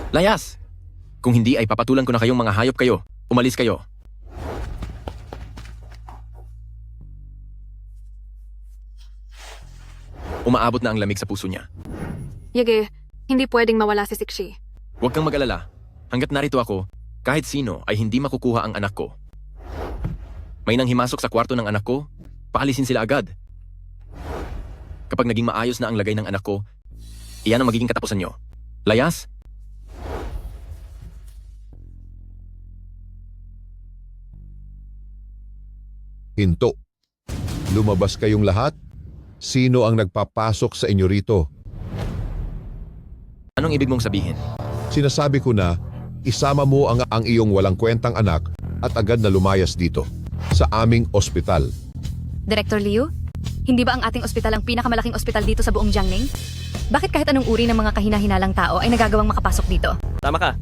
Layas! Kung hindi ay papatulan ko na kayong mga hayop kayo. Umalis kayo. Umaabot na ang lamig sa puso niya. Yege, hindi pwedeng mawala si Shikshi. Huwag kang mag-alala. Hanggat narito ako, kahit sino ay hindi makukuha ang anak ko. May nang himasok sa kwarto ng anak ko, paalisin sila agad. Kapag naging maayos na ang lagay ng anak ko, iyan ang magiging katapusan nyo. Layas? Hinto. Lumabas kayong lahat? Sino ang nagpapasok sa inyo rito? Anong ibig mong sabihin? Sinasabi ko na, isama mo ang iyong walang kwentang anak at agad na lumayas dito, sa aming ospital. Director Liu, hindi ba ang ating ospital ang pinakamalaking ospital dito sa buong Jiangning? Bakit kahit anong uri ng mga kahina-hinalang tao ay nagagawang makapasok dito? Tama ka.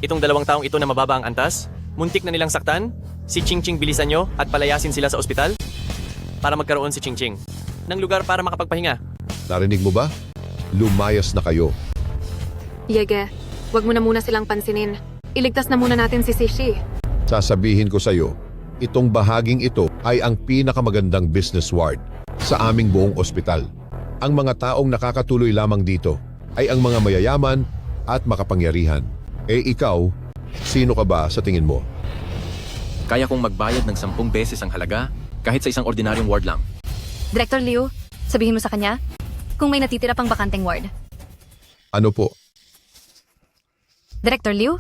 Itong 2 taong ito na mababa ang antas, muntik na nilang saktan, si Ching-Ching bilisan nyo at palayasin sila sa ospital para magkaroon si Ching-Ching ng lugar para makapagpahinga. Narinig mo ba? Lumayas na kayo. Yege, wag mo na muna silang pansinin. Iligtas na muna natin si Sishi. Sasabihin ko sa iyo, itong bahaging ito ay ang pinakamagandang business ward sa aming buong ospital. Ang mga taong nakakatuloy lamang dito ay ang mga mayayaman at makapangyarihan. Eh ikaw, sino ka ba sa tingin mo? Kaya kong magbayad ng 10 beses ang halaga kahit sa isang ordinaryong ward lang. Director Liu, sabihin mo sa kanya kung may natitira pang bakanteng ward. Ano po? Director Liu,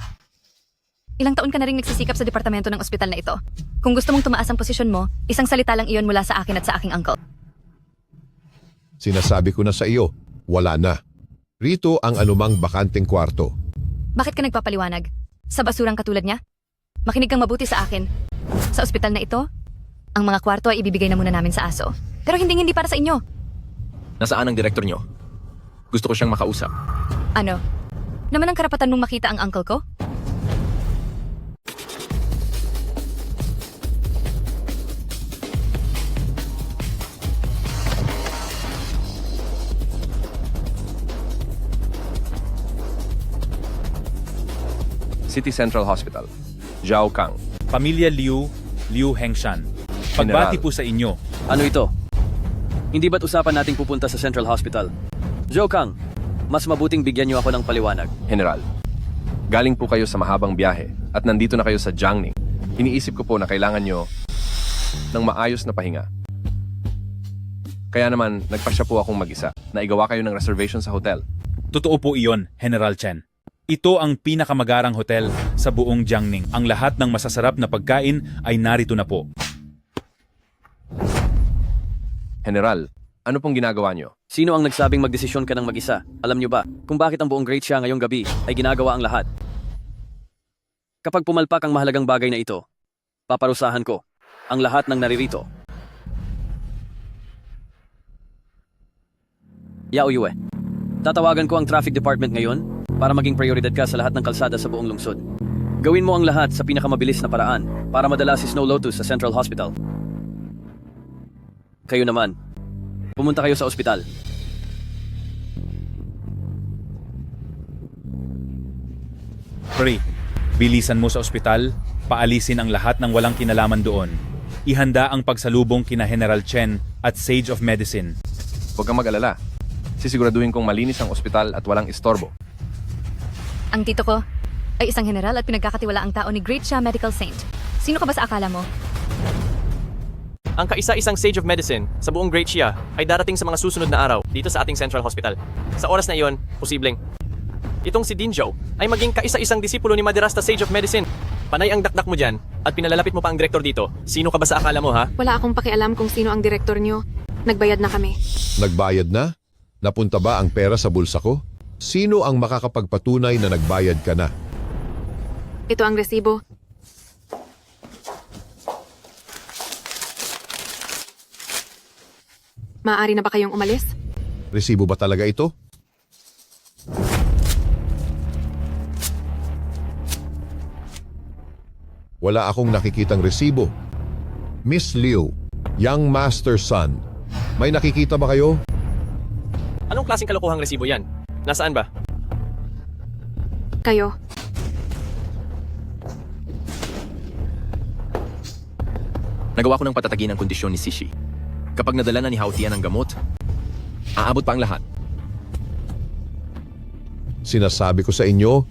ilang taon ka na rin nagsisikap sa departamento ng ospital na ito. Kung gusto mong tumaas ang posisyon mo, isang salita lang iyon mula sa akin at sa aking uncle. Sinasabi ko na sa iyo, wala na. Rito ang anumang bakanteng kwarto. Bakit ka nagpapaliwanag? Sa basurang katulad niya? Makinig kang mabuti sa akin. Sa ospital na ito, ang mga kwarto ay ibibigay na muna namin sa aso. Pero hindi para sa inyo. Nasaan ang direktor nyo? Gusto ko siyang makausap. Ano? Naman ang karapatan mong makita ang uncle ko? City Central Hospital. Zhao Kang. Pamilya Liu, Liu Hengshan. Pagbati po sa inyo. Ano ito? Hindi ba't usapan nating pupunta sa Central Hospital? Zhou Kang, mas mabuting bigyan niyo ako ng paliwanag. General, galing po kayo sa mahabang biyahe at nandito na kayo sa Jiangning. Iniisip ko po na kailangan nyo ng maayos na pahinga. Kaya naman, nagpasya po akong mag-isa na igawa kayo ng reservation sa hotel. Totoo po iyon, General Chen. Ito ang pinakamagarang hotel sa buong Jiangning. Ang lahat ng masasarap na pagkain ay narito na po. General, ano pong ginagawa nyo? Sino ang nagsabing magdesisyon ka ng mag-isa? Alam niyo ba kung bakit ang buong Great Xia ngayong gabi ay ginagawa ang lahat? Kapag pumalpak ang mahalagang bagay na ito, paparusahan ko ang lahat ng naririto. Yao Yue, tatawagan ko ang traffic department ngayon para maging prioridad ka sa lahat ng kalsada sa buong lungsod. Gawin mo ang lahat sa pinakamabilis na paraan para madala si Snow Lotus sa Central Hospital. Kayo naman, pumunta kayo sa ospital. Pre, bilisan mo sa ospital, paalisin ang lahat ng walang kinalaman doon. Ihanda ang pagsalubong kina General Chen at Sage of Medicine. Huwag kang mag-alala. Sisiguraduhin kong malinis ang ospital at walang istorbo. Ang tito ko ay isang general at pinagkakatiwalaang tao ni Great Xia Medical Saint. Sino ka ba sa akala mo? Ang kaisa-isang Sage of Medicine sa buong Great Xia ay darating sa mga susunod na araw dito sa ating Central Hospital. Sa oras na iyon, posibleng itong si Din Zhou ay maging kaisa-isang disipulo ni Madrasta Sage of Medicine. Panay ang dakdak mo dyan at pinalalapit mo pa ang direktor dito. Sino ka ba sa akala mo, ha? Wala akong pakialam kung sino ang direktor nyo. Nagbayad na kami. Nagbayad na? Napunta ba ang pera sa bulsa ko? Sino ang makakapagpatunay na nagbayad ka na? Ito ang resibo. Maaari na ba kayong umalis? Resibo ba talaga ito? Wala akong nakikitang resibo. Miss Liu, young master son, may nakikita ba kayo? Anong klaseng kalokohang resibo yan? Nasaan ba? Kayo. Nagawa ko ng patatagin ang kondisyon ni Sishi. Kapag nadala na ni Hao Tian ang gamot, aabot pa ang lahat. Sinasabi ko sa inyo,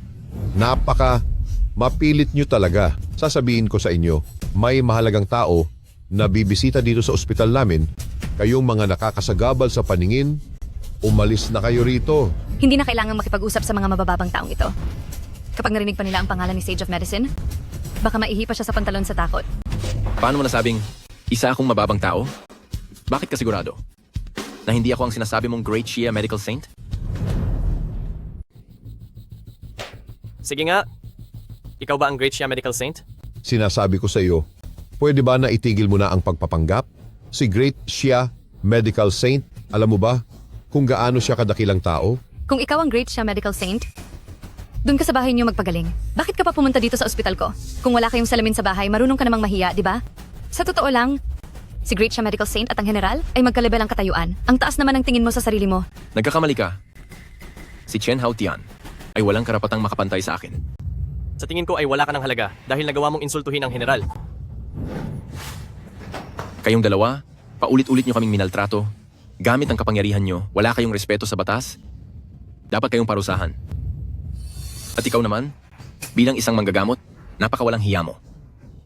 mapilit nyo talaga. Sasabihin ko sa inyo, may mahalagang tao na bibisita dito sa ospital namin. Kayong mga nakakasagabal sa paningin, umalis na kayo rito. Hindi na kailangang makipag-usap sa mga mabababang taong ito. Kapag narinig pa nila ang pangalan ni Sage of Medicine, baka maihipa siya sa pantalon sa takot. Paano mo nasabing isa akong mababang tao? Bakit ka sigurado? Na hindi ako ang sinasabi mong Great Xia Medical Saint? Sige nga. Ikaw ba ang Great Xia Medical Saint? Sinasabi ko sa iyo, pwede ba na itigil mo na ang pagpapanggap? Si Great Xia Medical Saint, alam mo ba kung gaano siya kadakilang tao? Kung ikaw ang Great Xia Medical Saint, doon ka sa bahay niyo magpagaling. Bakit ka pa pumunta dito sa ospital ko? Kung wala kayong salamin sa bahay, marunong ka namang mahiya, di ba? Sa totoo lang, si Great Xia Medical Saint at ang general ay magkalebel ang katayuan. Ang taas naman ang tingin mo sa sarili mo. Nagkakamali ka. Si Chen Hao Tian ay walang karapatang makapantay sa akin. Sa tingin ko ay wala ka ng halaga dahil nagawa mong insultuhin ang general. Kayong dalawa, paulit-ulit nyo kaming minaltrato. Gamit ang kapangyarihan nyo, wala kayong respeto sa batas. Dapat kayong parusahan. At ikaw naman, bilang isang manggagamot, napakawalang hiya mo.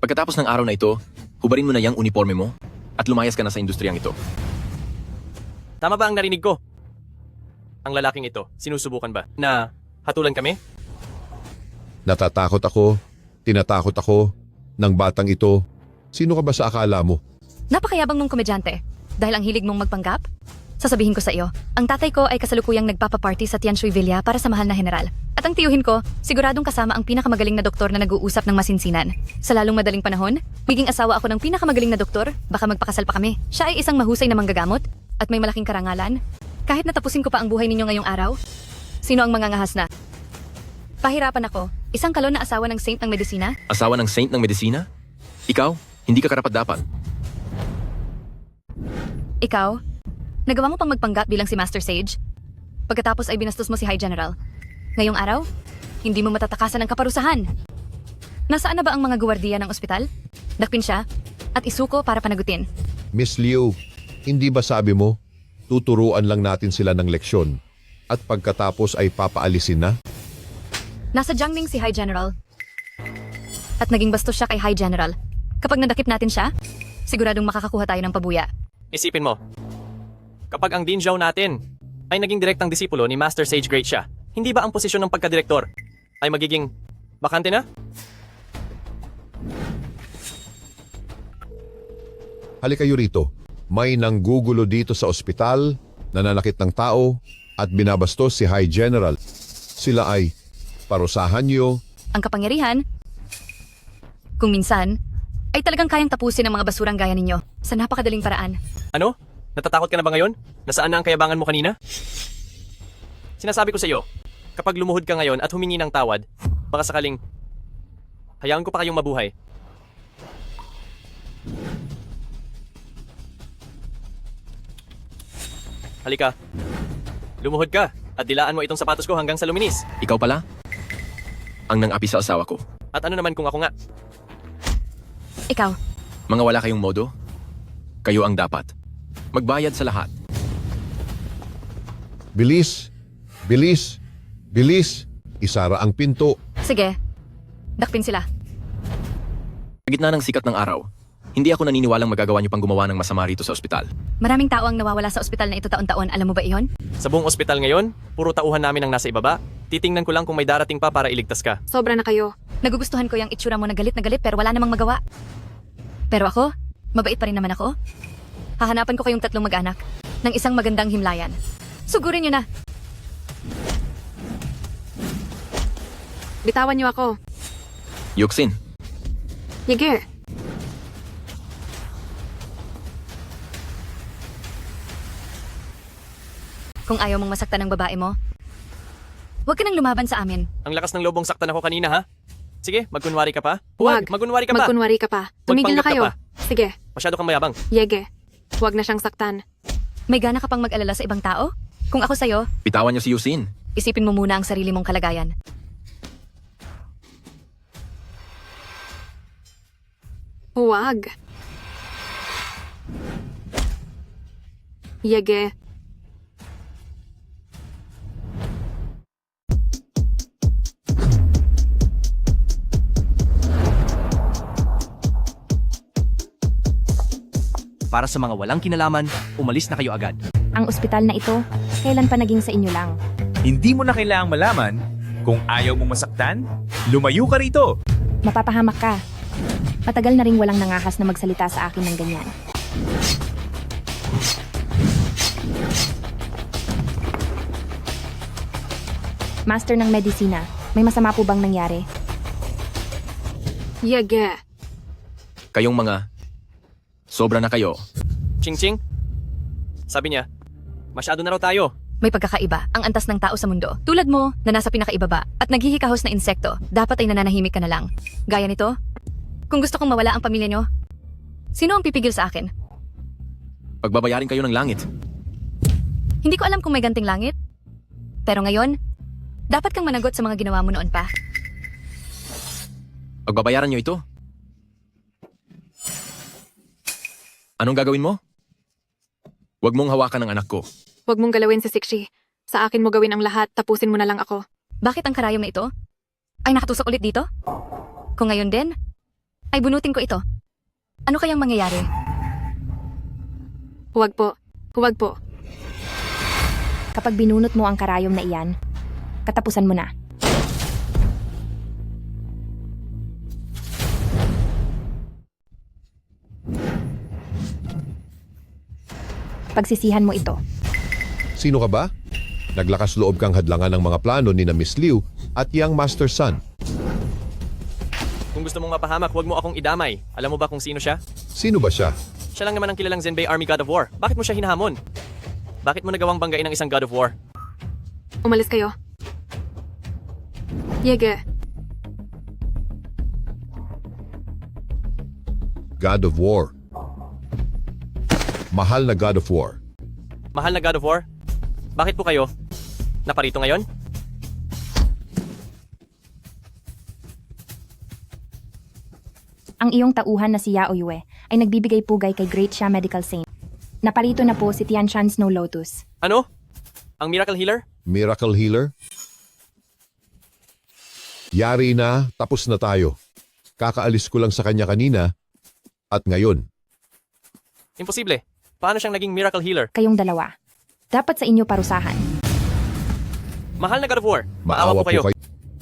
Pagkatapos ng araw na ito, hubarin mo na yung uniforme mo at lumayas ka na sa industriyang ito. Tama ba ang narinig ko? Ang lalaking ito, sinusubukan ba na hatulan kami? Natatakot ako, tinatakot ako ng batang ito. Sino ka ba sa akala mo? Napakayabang mong komedyante. Dahil ang hilig mong magpanggap? Sasabihin ko sa iyo, ang tatay ko ay kasalukuyang nagpapaparty sa Tianshui Villa para sa mahal na general. At ang tiyuhin ko, siguradong kasama ang pinakamagaling na doktor na nag-uusap ng masinsinan. Sa lalong madaling panahon, maging asawa ako ng pinakamagaling na doktor, baka magpakasal pa kami. Siya ay isang mahusay na manggagamot at may malaking karangalan. Kahit natapusin ko pa ang buhay ninyo ngayong araw, sino ang mangangahas na? Pahirapan ako, isang kalon na asawa ng Saint ng Medisina? Asawa ng Saint ng Medisina? Ikaw, hindi ka karapat-dapat. Ikaw, nagawa mo pang magpanggap bilang si Master Sage? Pagkatapos ay binastos mo si High General. Ngayong araw, hindi mo matatakasan ang kaparusahan. Nasaan na ba ang mga guwardiya ng ospital? Dakpin siya at isuko para panagutin. Miss Liu, hindi ba sabi mo, tuturuan lang natin sila ng leksyon at pagkatapos ay papaalisin na? Nasa Jiangning si High General. At naging bastos siya kay High General. Kapag nadakip natin siya, siguradong makakakuha tayo ng pabuya. Isipin mo, kapag ang Din Zhao natin ay naging direktang disipulo ni Master Sage Great Xia, hindi ba ang posisyon ng pagkadirektor ay magiging bakante na? Halika kayo rito. May nanggugulo dito sa ospital, nananakit ng tao, at binabastos si High General. Sila ay parusahan niyo. Ang kapangyarihan, kung minsan, ay talagang kayang tapusin ang mga basurang gaya ninyo sa napakadaling paraan. Ano? Natatakot ka na ba ngayon? Nasaan na ang kayabangan mo kanina? Sinasabi ko sa iyo, kapag lumuhod ka ngayon at humingi ng tawad, baka sakaling hayaan ko pa kayong mabuhay. Halika. Lumuhod ka at dilaan mo itong sapatos ko hanggang sa luminis. Ikaw pala? Ang nang-api sa asawa ko. At ano naman kung ako nga? Ikaw, Mga wala kayong modo? Kayo ang dapat. Magbayad sa lahat. Bilis! Bilis! Bilis! Isara ang pinto. sige, dakpin sila. Sa gitna ng sikat ng araw, hindi ako naniniwalang magagawa niyo pang gumawa ng masama rito sa ospital. Maraming tao ang nawawala sa ospital na ito taon-taon, alam mo ba iyon? Sa buong ospital ngayon, puro tauhan namin ang nasa ibaba. Titingnan ko lang kung may darating pa para iligtas ka. Sobra na kayo. Nagugustuhan ko yung itsura mo na galit pero wala namang magawa. Pero ako, mabait pa rin naman ako. Hahanapan ko kayong 3 mag-anak ng isang magandang himlayan. Sugurin niyo na. Bitawan niyo ako. Yuxin, Sige. Kung ayaw mong masaktan ng babae mo, huwag ka nang lumaban sa amin. Ang lakas ng lobong saktan ako kanina ha? Sige, magkunwari ka pa. Huwag. Magkunwari ka pa. Magkunwari ka pa. Tumigil na Magpanggap ka kayo. pa. Sige. Masyado kang mayabang. Yege. Huwag na siyang saktan. May gana ka pang mag-alala sa ibang tao? Kung ako sa'yo, bitawan niyo si Yusin. isipin mo muna ang sarili mong kalagayan. Huwag. Yege. Para sa mga walang kinalaman, umalis na kayo agad. Ang ospital na ito, kailan pa naging sa inyo lang? Hindi mo na kailangang malaman kung ayaw mong masaktan, lumayo ka rito. Mapapahamak ka. Matagal na ring walang nangahas na magsalita sa akin ng ganyan. Master ng Medisina, may masama po bang nangyari? Yege. Kayong mga, sobra na kayo. Ching-ching. Sabi niya, masyado na raw tayo. May pagkakaiba ang antas ng tao sa mundo. Tulad mo na nasa pinakaibaba at naghihikahos na insekto, dapat ay nananahimik ka na lang. Gaya nito, kung gusto kong mawala ang pamilya nyo, sino ang pipigil sa akin? Pagbabayarin kayo ng langit. Hindi ko alam kung may ganting langit. Pero ngayon, dapat kang managot sa mga ginawa mo noon pa. Pagbabayaran niyo ito. Anong gagawin mo? Huwag mong hawakan ang anak ko. Huwag mong galawin si Sixi. Sa akin mo gawin ang lahat, tapusin mo na lang ako. Bakit ang karayom na ito ay nakatusok ulit dito? Kung ngayon din, ay bunutin ko ito. Ano kayang mangyayari? Huwag po. Huwag po. Kapag binunot mo ang karayom na iyan, katapusan mo na. Pagsisihan mo ito. Sino ka ba? Naglakas loob kang hadlangan ng mga plano ni na Miss Liu at Yang Master Sun. Kung gusto mong mapahamak, huwag mo akong idamay. Alam mo ba kung sino siya? Sino ba siya? Siya lang naman ang kilalang Zenbei Army God of War. Bakit mo siya hinahamon? Bakit mo nagawang banggain ng isang God of War? Umalis kayo. Yege, God of War. Mahal na God of War. Mahal na God of War? Bakit po kayo? Naparito ngayon? Ang iyong tauhan na si Yao Yue ay nagbibigay pugay kay Great Xia Medical Saint. Naparito na po si Tianshan Snow Lotus. Ano? Ang Miracle Healer? Miracle Healer? Yari na, tapos na tayo. Kakaalis ko lang sa kanya kanina at ngayon. Imposible. Paano siyang naging Miracle Healer? Kayong dalawa. Dapat sa inyo parusahan. Mahal na God of War. Maawa po kayo.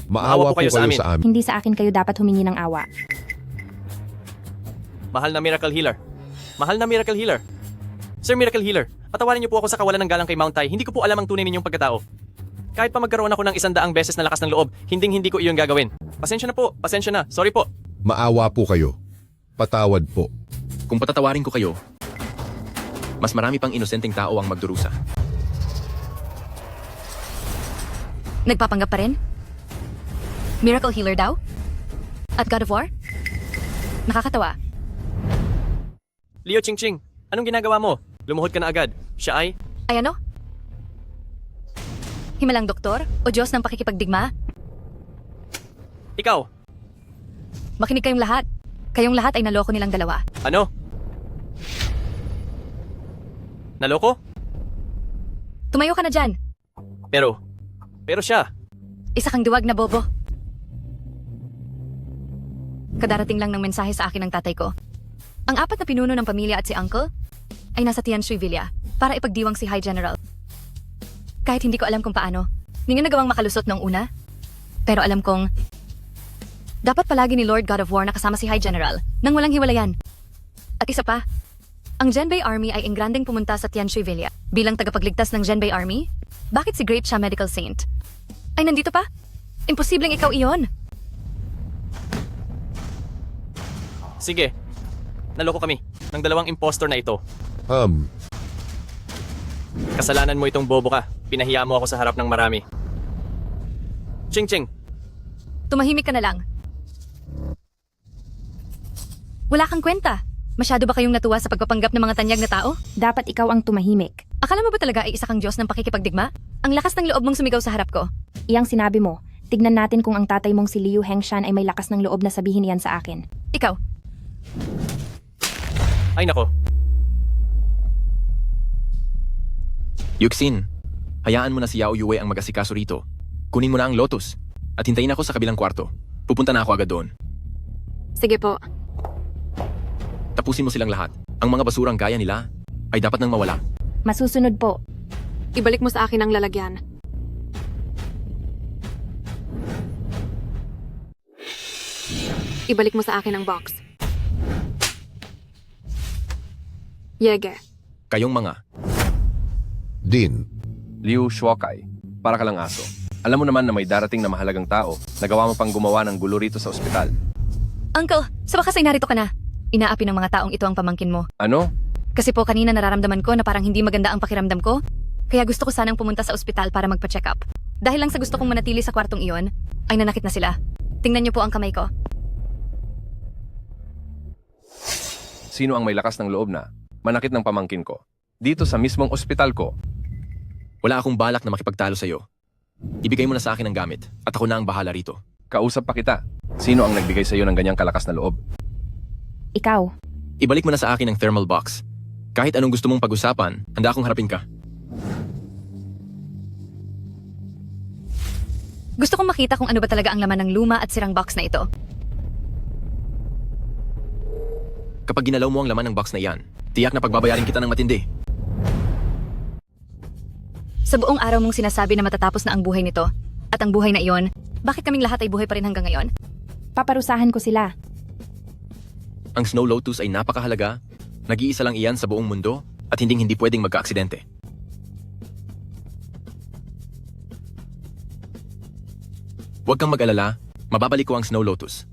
Maawa po kayo sa amin. Hindi sa akin kayo dapat humingi ng awa. Mahal na Miracle Healer. Mahal na Miracle Healer. Sir Miracle Healer, patawarin niyo po ako sa kawalan ng galang kay Mount Tai. Hindi ko po alam ang tunay ninyong pagkatao. Kahit pa magkaroon ako ng 100 beses na lakas ng loob, hindi ko iyon gagawin. Pasensya na po, pasensya na. Sorry po. Maawa po kayo. Patawad po. Kung patatawarin ko kayo, mas marami pang inosenteng tao ang magdurusa. Nagpapanggap pa rin? Miracle Healer daw? At God of War? Nakakatawa. Leo Chingching, anong ginagawa mo? Lumuhod ka na agad. Siya ay... Ay ano? Himalang doktor o Diyos ng pakikipagdigma? Ikaw, Makinig kayong lahat. Kayong lahat ay naloko nilang dalawa. ano? Naloko? Tumayo ka na dyan. Pero siya. Isa kang duwag na bobo. Kadarating lang ng mensahe sa akin ng tatay ko. Ang 4 na pinuno ng pamilya at si Uncle ay nasa Tianshui Villa para ipagdiwang si High General. Kahit hindi ko alam kung paano, hindi nga nagawang makalusot noong una. Pero alam kong dapat palagi ni Lord God of War nakasama si High General nang walang hiwalayan. At isa pa, ang Zenbei Army ay ingrandeng pumunta sa Tianshui Villa bilang tagapagligtas ng Zenbei Army. Bakit si Great Xia Medical Saint ay nandito pa? Imposibleng ikaw iyon. Sige, naloko kami ng 2 impostor na ito. Kasalanan mo itong bobo ka. Pinahiya mo ako sa harap ng marami. Ching-ching, Tumahimik ka na lang. Wala kang kwenta. Masyado ba kayong natuwa sa pagpapanggap ng mga tanyag na tao? Dapat ikaw ang tumahimik. Akala mo ba talaga ay isa kang Diyos ng pakikipagdigma? Ang lakas ng loob mong sumigaw sa harap ko. Iyang sinabi mo, tignan natin kung ang tatay mong si Liu Hengshan ay may lakas ng loob na sabihin iyan sa akin. Ikaw, ay nako. Yuxin, hayaan mo na si Yao Yue ang mag-asikaso rito. Kunin mo na ang Lotus at hintayin ako sa kabilang kwarto. Pupunta na ako agad doon. sige po. Tapusin mo silang lahat. Ang mga basurang gaya nila ay dapat nang mawala. Masusunod po. Ibalik mo sa akin ang lalagyan. Ibalik mo sa akin ang box. Yege. Kayong mga Din. Liu Shuokai, para ka lang aso. Alam mo naman na may darating na mahalagang tao, nagawa mo pang gumawa ng gulo rito sa ospital. Uncle, sa wakas ay narito ka na. Inaapi ng mga taong ito ang pamangkin mo. Ano? Kasi po kanina nararamdaman ko na parang hindi maganda ang pakiramdam ko. Kaya gusto ko sanang pumunta sa ospital para magpa-check up. Dahil lang sa gusto kong manatili sa kwartong iyon, ay nanakit na sila. Tingnan niyo po ang kamay ko. Sino ang may lakas ng loob na manakit ng pamangkin ko? Dito sa mismong ospital ko. wala akong balak na makipagtalo sa'yo. Ibigay mo na sa akin ang gamit at ako na ang bahala rito. Kausap pa kita. Sino ang nagbigay sa iyo ng ganyang kalakas na loob? Ikaw. Ibalik mo na sa akin ang thermal box. Kahit anong gusto mong pag-usapan, handa akong harapin ka. Gusto kong makita kung ano ba talaga ang laman ng luma at sirang box na ito. Kapag ginalaw mo ang laman ng box na iyan, tiyak na pagbabayarin kita ng matindi. Sa buong araw mong sinasabi na matatapos na ang buhay nito, at ang buhay na iyon, bakit kaming lahat ay buhay pa rin hanggang ngayon? Paparusahan ko sila. Ang Snow Lotus ay napakahalaga, nag-iisa lang iyan sa buong mundo, at hindi pwedeng magka-aksidente. Huwag kang mag-alala, mababalik ko ang Snow Lotus.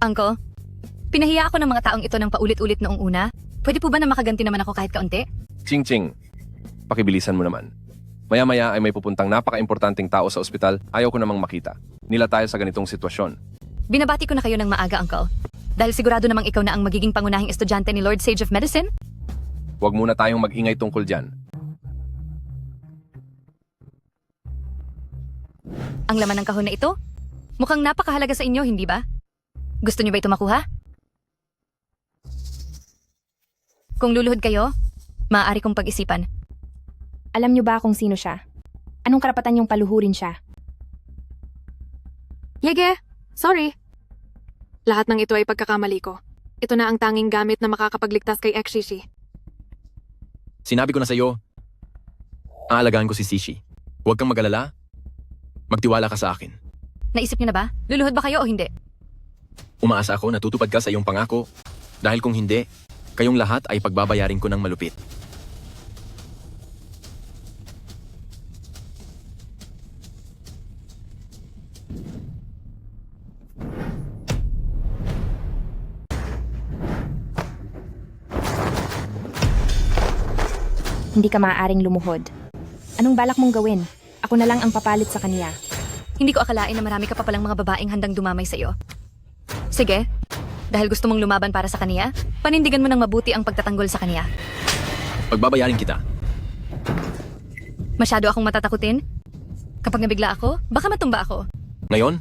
Uncle, pinahiya ako ng mga taong ito ng paulit-ulit noong una. Pwede po ba na makaganti naman ako kahit kaunti? Ching-ching, pakibilisan mo naman. Maya-maya ay may pupuntang napaka-importanting tao sa ospital, ayaw ko namang makita. Nila tayo sa ganitong sitwasyon. Binabati ko na kayo ng maaga, Uncle. Dahil sigurado namang ikaw na ang magiging pangunahing estudyante ni Lord Sage of Medicine? Huwag muna tayong mag-ingay tungkol dyan. Ang laman ng kahon na ito? Mukhang napakahalaga sa inyo, hindi ba? Gusto niyo ba ito makuha? Kung luluhod kayo, maaari kong pag-isipan. Alam niyo ba kung sino siya? Anong karapatan niyong paluhurin siya? Yege, sorry. Lahat ng ito ay pagkakamali ko. Ito na ang tanging gamit na makakapagligtas kay Ex-Shishi. Sinabi ko na sa'yo, aalagaan ko si Sishi. Huwag kang mag-alala, magtiwala ka sa akin. Naisip niyo na ba? Luluhod ba kayo o hindi? Umaasa ako na tutupad ka sa iyong pangako. Dahil kung hindi, kayong lahat ay pagbabayarin ko ng malupit. Hindi ka maaaring lumuhod. Anong balak mong gawin? Ako na lang ang papalit sa kaniya. Hindi ko akalain na marami ka pa palang mga babaeng handang dumamay sa iyo. Sige, dahil gusto mong lumaban para sa kaniya, panindigan mo ng mabuti ang pagtatanggol sa kaniya. Pagbabayarin kita. Masyado akong matatakutin? Kapag nabigla ako, baka matumba ako. Ngayon,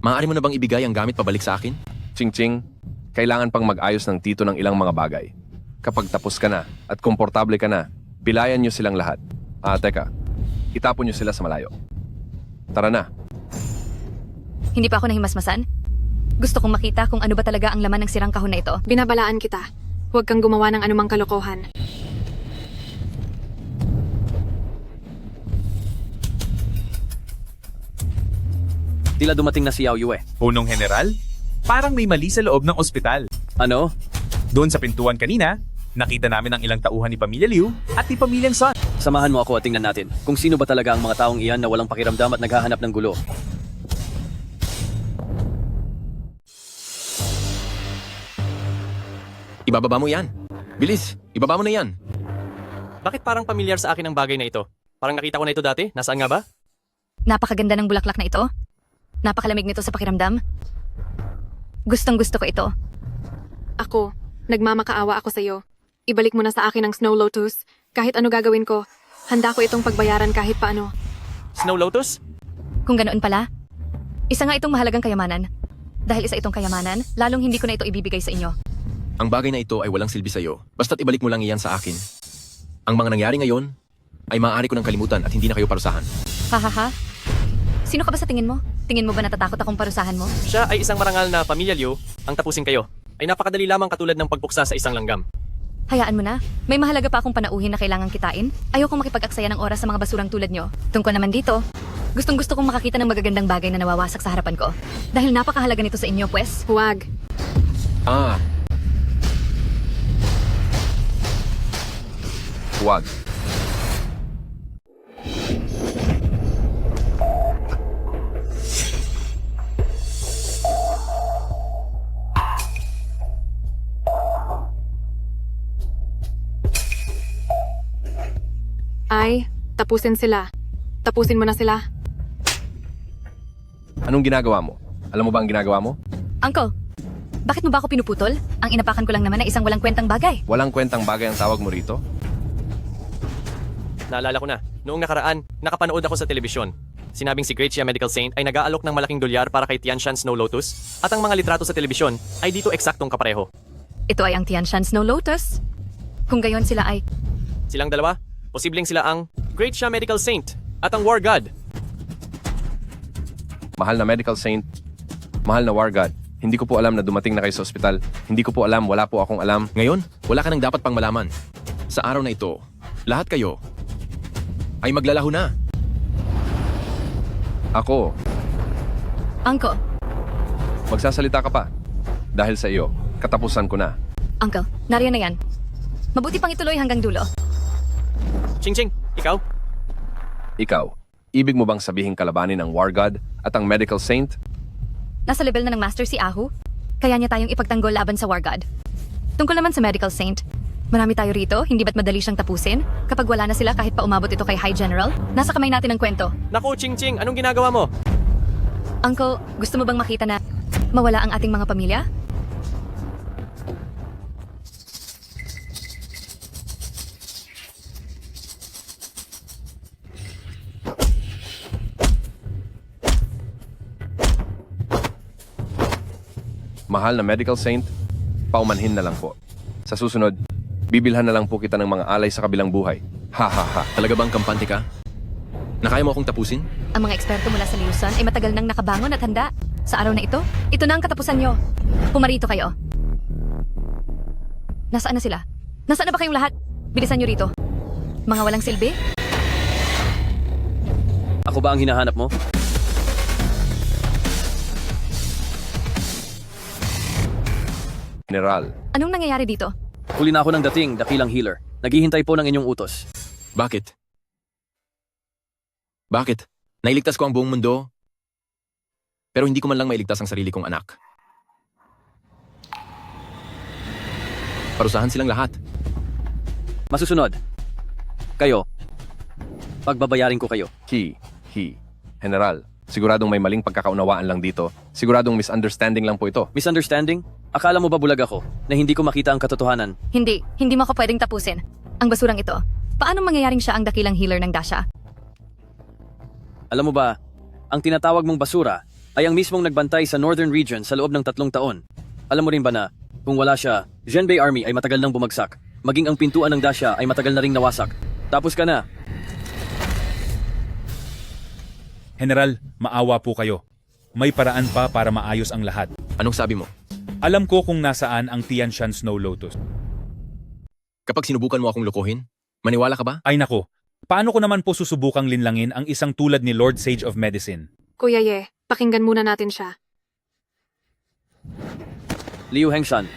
maaari mo na bang ibigay ang gamit pabalik sa akin? Ching-ching, kailangan pang mag-ayos ng tito ng ilang mga bagay. Kapag tapos ka na at komportable ka na, pilayan nyo silang lahat. Teka, itapon nyo sila sa malayo. Tara na. Hindi pa ako nahimasmasan? Gusto kong makita kung ano ba talaga ang laman ng sirang kahon na ito. Binabalaan kita. Huwag kang gumawa ng anumang kalokohan. Tila dumating na si Yao Yue. Punong General, parang may mali sa loob ng ospital. Ano? Doon sa pintuan kanina, nakita namin ang ilang tauhan ni Pamilya Liu at ni Pamilyang Sun. Samahan mo ako at tingnan natin kung sino ba talaga ang mga taong iyan na walang pakiramdam at naghahanap ng gulo. Ibababa mo yan. Bilis, ibaba mo na yan. Bakit parang pamilyar sa akin ang bagay na ito? Parang nakita ko na ito dati. Nasaan nga ba? Napakaganda ng bulaklak na ito. Napakalamig nito sa pakiramdam. Gustong gusto ko ito. Ako, nagmamakaawa ako sa'yo. Ibalik mo na sa akin ang Snow Lotus. Kahit ano gagawin ko, handa ko itong pagbayaran kahit paano. Snow Lotus? Kung ganoon pala, isa nga itong mahalagang kayamanan. Dahil isa itong kayamanan, lalong hindi ko na ito ibibigay sa inyo. Ang bagay na ito ay walang silbi sa'yo. Basta't ibalik mo lang iyan sa akin. Ang mga nangyari ngayon ay maaari ko ng kalimutan at hindi na kayo parusahan. Hahaha. Sino ka ba sa tingin mo? Tingin mo ba natatakot akong parusahan mo? Siya ay isang marangal na Pamilya Liu. Ang tapusin kayo ay napakadali lamang katulad ng pagpuksa sa isang langgam. Hayaan mo na. May mahalaga pa akong panauhin na kailangang kitain. Ayokong makipag-aksaya ng oras sa mga basurang tulad nyo. Tungkol naman dito, gustong-gusto kong makakita ng magagandang bagay na nawawasak sa harapan ko. Dahil napakahalaga nito sa inyo, pues. Huwag. Huwag. Ay, tapusin sila. Tapusin mo na sila. Anong ginagawa mo? Alam mo ba ang ginagawa mo? Uncle, bakit mo ba ako pinuputol? Ang inapakan ko lang naman ay isang walang kwentang bagay. Walang kwentang bagay ang tawag mo rito? Naalala ko na, noong nakaraan, nakapanood ako sa telebisyon. Sinabing si Great Xia Medical Saint ay nag-aalok ng malaking dolyar para kay Tianshan Snow Lotus at ang mga litrato sa telebisyon ay dito eksaktong kapareho. Ito ay ang Tianshan Snow Lotus. Kung gayon sila ay... Silang dalawa, posibleng sila ang Great Xia Medical Saint at ang War God. Mahal na medical saint, mahal na war god. Hindi ko po alam na dumating na kayo sa ospital. Hindi ko po alam, wala po akong alam. Ngayon, wala ka nang dapat pang malaman. Sa araw na ito, lahat kayo ay maglalaho na. Ako, Uncle, magsasalita ka pa. Dahil sa iyo, katapusan ko na. Uncle, nariyan na yan. Mabuti pang ituloy hanggang dulo. Ching Ching, ikaw? Ikaw, Ibig mo bang sabihin kalabanin ang War God at ang Medical Saint? Nasa level na ng Master si Ahu, kaya niya tayong ipagtanggol laban sa War God. Tungkol naman sa Medical Saint, marami tayo rito, hindi ba't madali siyang tapusin? Kapag wala na sila kahit pa umabot ito kay High General, nasa kamay natin ang kwento. Naku, Ching Ching, anong ginagawa mo? Uncle, gusto mo bang makita na mawala ang ating mga pamilya? Mahal na Medical Saint, paumanhin na lang po. Sa susunod, bibilhan na lang po kita ng mga alay sa kabilang buhay. Ha ha ha. Talaga bang kampante ka? Nakaya mo akong tapusin? Ang mga eksperto mula sa Luzon ay matagal nang nakabangon at handa. Sa araw na ito na ang katapusan nyo. Pumarito kayo. Nasaan na sila? Nasaan na ba kayong lahat? Bilisan nyo rito. Mga walang silbi? Ako ba ang hinahanap mo? General, Anong nangyayari dito? Huli na ako ng dating, dakilang healer. Naghihintay po ng inyong utos. Bakit? Bakit? Nailigtas ko ang buong mundo, pero hindi ko man lang mailigtas ang sarili kong anak. Parusahan silang lahat. Masusunod. Kayo. Pagbabayarin ko kayo. General, siguradong may maling pagkakaunawaan lang dito. Siguradong misunderstanding lang po ito. Misunderstanding? Akala mo ba bulag ako na hindi ko makita ang katotohanan? Hindi mo ako pwedeng tapusin. Ang basurang ito. Paano mangyayaring siya ang dakilang healer ng Dasha? Alam mo ba, ang tinatawag mong basura ay ang mismong nagbantay sa Northern Region sa loob ng 3 taon. Alam mo rin ba na, kung wala siya, Zhenbei Army ay matagal nang bumagsak. Maging ang pintuan ng Dasha ay matagal na ring nawasak. Tapos ka na. General, maawa po kayo. May paraan pa para maayos ang lahat. Anong sabi mo? Alam ko kung nasaan ang Tianshan Snow Lotus. Kapag sinubukan mo akong lokohin, maniwala ka ba? Ay nako, paano ko naman po susubukang linlangin ang isang tulad ni Lord Sage of Medicine? Kuya Ye, pakinggan muna natin siya. Liu Hengshan,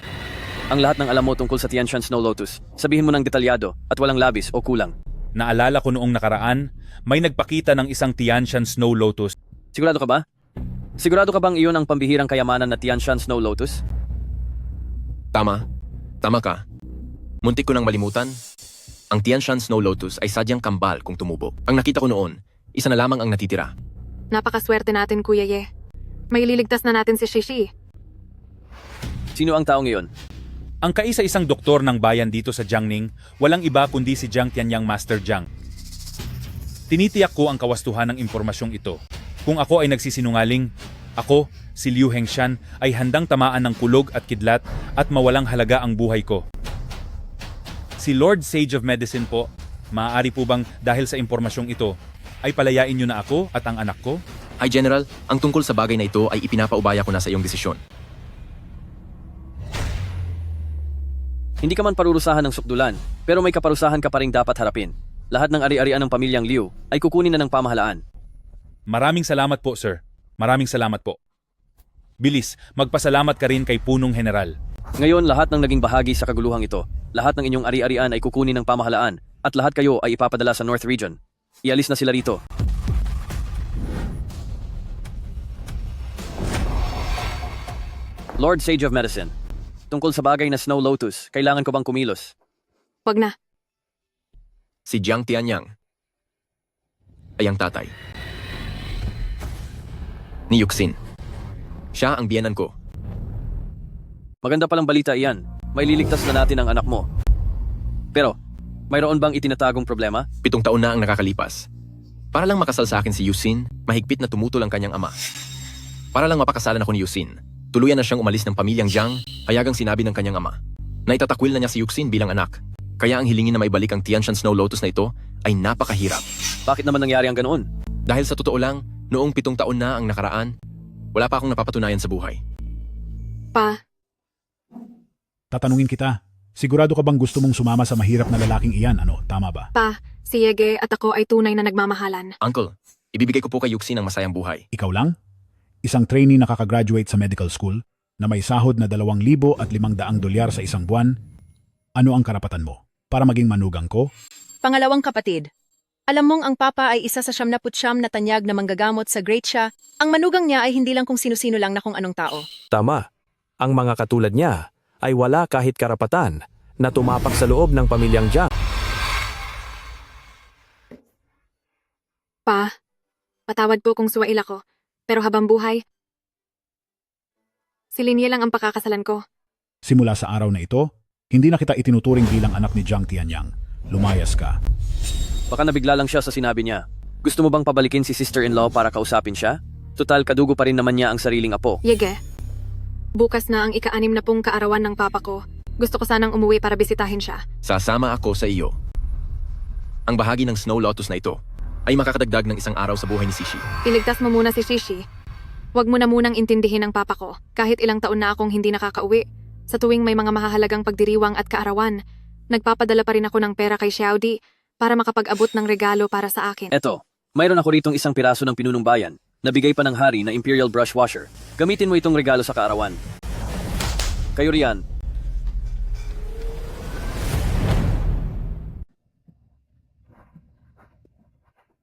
ang lahat ng alam mo tungkol sa Tianshan Snow Lotus, sabihin mo ng detalyado at walang labis o kulang. Naalala ko noong nakaraan, may nagpakita ng isang Tianshan Snow Lotus. Sigurado ka ba? Sigurado ka bang iyon ang pambihirang kayamanan na Tianshan Snow Lotus? Tama ka. Muntik ko nang malimutan. Ang Tianshan Snow Lotus ay sadyang kambal kung tumubo. Ang nakita ko noon, isa na lamang ang natitira. Napakaswerte natin, Kuya Ye. May liligtas na natin si Shishi. Sino ang taong iyon? Ang kaisa-isang doktor ng bayan dito sa Jiangning, walang iba kundi si Jiang Tianyang Master Jiang. Tinitiyak ko ang kawastuhan ng impormasyong ito. Kung ako ay nagsisinungaling, ako, si Liu Hengshan, ay handang tamaan ng kulog at kidlat at mawalang halaga ang buhay ko. Si Lord Sage of Medicine po, maaari po bang dahil sa impormasyong ito, ay palayain niyo na ako at ang anak ko? Ay General, ang tungkol sa bagay na ito ay ipinapaubaya ko na sa iyong desisyon. Hindi ka man parurusahan ng sukdulan, pero may kaparusahan ka pa rin dapat harapin. Lahat ng ari-arian ng pamilyang Liu ay kukunin na ng pamahalaan. Maraming salamat po, sir. Maraming salamat po. Bilis, magpasalamat ka rin kay Punong General. Ngayon, lahat ng naging bahagi sa kaguluhang ito, lahat ng inyong ari-arian ay kukunin ng pamahalaan at lahat kayo ay ipapadala sa North Region. Ialis na sila rito. Lord Sage of Medicine, tungkol sa bagay na Snow Lotus, kailangan ko bang kumilos? Wag na. Si Jiang Tianyang ay ang tatay ni Yuxin. Siya ang biyenan ko. Maganda palang balita iyan. May liligtas na natin ang anak mo. Pero, mayroon bang itinatagong problema? 7 taon na ang nakakalipas. Para lang makasal sa akin si Yusin, mahigpit na tumutol ang kanyang ama. Para lang mapakasalan ako ni Yusin, tuluyan na siyang umalis ng pamilyang Jiang, hayagang sinabi ng kanyang ama na itatakwil na niya si Yuxin bilang anak. Kaya ang hilingin na may balik ang Tianshan Snow Lotus na ito ay napakahirap. Bakit naman nangyari ang ganoon? Dahil sa totoo lang, noong 7 taon na ang nakaraan, wala pa akong napapatunayan sa buhay. Pa, Tatanungin kita, sigurado ka bang gusto mong sumama sa mahirap na lalaking iyan, ano? Tama ba? si Yege at ako ay tunay na nagmamahalan. Uncle, ibibigay ko po kay Yuxin ang masayang buhay. Ikaw lang? Isang trainee na kakagraduate sa medical school na may sahod na $2,500 sa isang buwan, ano ang karapatan mo? Para maging manugang ko? Pangalawang kapatid. Alam mong ang papa ay isa sa 79 na tanyag na manggagamot sa Great Siya. Ang manugang niya ay hindi lang kung sino-sino lang na kung anong tao. Tama. Ang mga katulad niya ay wala kahit karapatan na tumapak sa loob ng pamilyang Jiang. Pa, patawad po kung suwail ako. Pero habang buhay, si Linie lang ang pakakasalan ko. Simula sa araw na ito, hindi na kita itinuturing bilang anak ni Jiang Tianyang. Lumayas ka. Baka nabigla lang siya sa sinabi niya. Gusto mo bang pabalikin si sister-in-law para kausapin siya? Total, kadugo pa rin naman niya ang sariling apo. Yege, bukas na ang ika-6 na pong kaarawan ng papa ko. Gusto ko sanang umuwi para bisitahin siya. Sasama ako sa iyo. Ang bahagi ng Snow Lotus na ito ay makakadagdag ng isang araw sa buhay ni Shishi. Iligtas mo muna si Shishi. Huwag mo na munang intindihin ang papa ko. Kahit ilang taon na akong hindi nakakauwi, sa tuwing may mga mahahalagang pagdiriwang at kaarawan, nagpapadala pa rin ako ng pera kay Xiaodi para makapag-abot ng regalo para sa akin. Eto, mayroon ako ritong isang piraso ng pinunong bayan, nabigay pa ng hari na Imperial Brush Washer. Gamitin mo itong regalo sa kaarawan. Kayo riyan.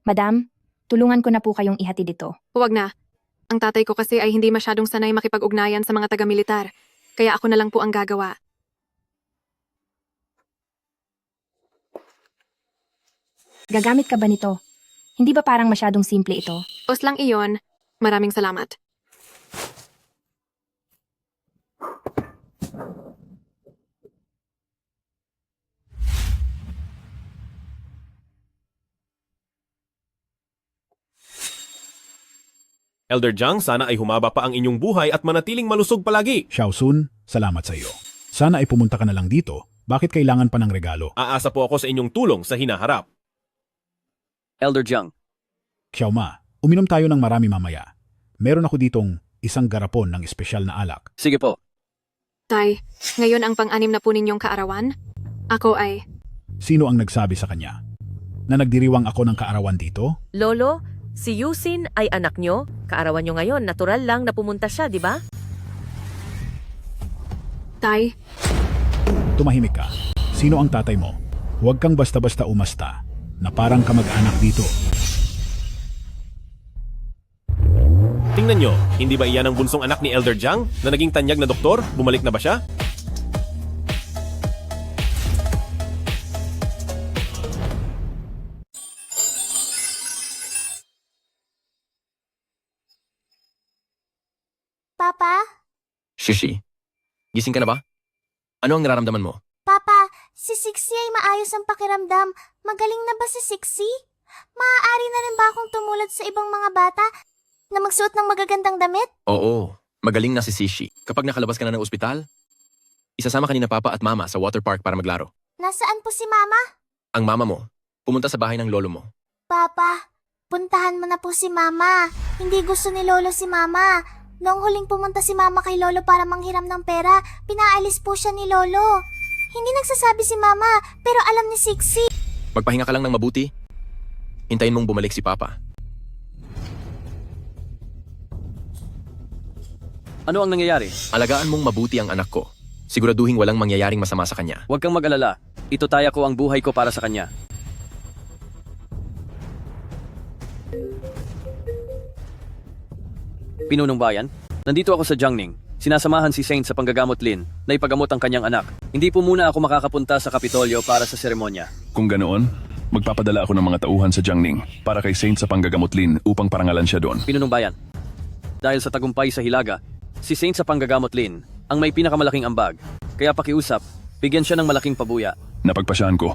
Madam, tulungan ko na po kayong ihatid ito. Huwag na. Ang tatay ko kasi ay hindi masyadong sanay makipag-ugnayan sa mga taga-militar, kaya ako na lang po ang gagawa. Gagamit ka ba nito? Hindi ba parang masyadong simple ito? Os lang iyon. Maraming salamat. Elder Jiang, sana ay humaba pa ang inyong buhay at manatiling malusog palagi. Xiaosun, salamat sa iyo. Sana ay pumunta ka na lang dito. Bakit kailangan pa ng regalo? Aasa po ako sa inyong tulong sa hinaharap. Elder Jiang. Xiaoma, uminom tayo ng marami mamaya. Meron ako ditong isang garapon ng espesyal na alak. Sige po. Tay, ngayon ang pang-6 na po ninyong kaarawan? Ako ay... Sino ang nagsabi sa kanya? Na nagdiriwang ako ng kaarawan dito? Lolo, si Yusin ay anak nyo. Kaarawan nyo ngayon, natural lang na pumunta siya, di ba? Tay, Tumahimik ka. Sino ang tatay mo? Huwag kang basta-basta umasta na parang kamag-anak dito. Tingnan nyo, hindi ba iyan ang bunsong anak ni Elder Jiang na naging tanyag na doktor? Bumalik na ba siya? Papa? Shishi, gising ka na ba? Ano ang nararamdaman mo? Papa, si Sixie ay maayos ang pakiramdam. Magaling na ba si Sixie? Maaari na rin ba akong tumulad sa ibang mga bata na magsuot ng magagandang damit? Oo, magaling na si Shishi. Kapag nakalabas ka na ng ospital, isasama ka ni na papa at mama sa water park para maglaro. Nasaan po si Mama? Ang mama mo, pumunta sa bahay ng lolo mo. Papa, puntahan mo na po si Mama. Hindi gusto ni Lolo si Mama. Noong huling pumunta si Mama kay Lolo para manghiram ng pera, pinaalis po siya ni Lolo. Hindi nagsasabi si Mama, pero alam ni Sixie. Magpahinga ka lang ng mabuti. Hintayin mong bumalik si papa. Ano ang nangyayari? Alagaan mong mabuti ang anak ko. Siguraduhin walang mangyayaring masama sa kanya. Huwag kang mag-alala. Itutaya ko ang buhay ko para sa kanya. Pinunong bayan, nandito ako sa Jiangning. Sinasamahan si Saint sa panggagamot Lin na ipagamot ang kanyang anak. Hindi po muna ako makakapunta sa Kapitolyo para sa seremonya. Kung ganoon, magpapadala ako ng mga tauhan sa Jiangning para kay Saint sa panggagamot Lin upang parangalan siya doon. Pinunong bayan, dahil sa tagumpay sa Hilaga, si Saint sa panggagamot Lin ang may pinakamalaking ambag. Kaya pakiusap, bigyan siya ng malaking pabuya. Napagpasyahan ko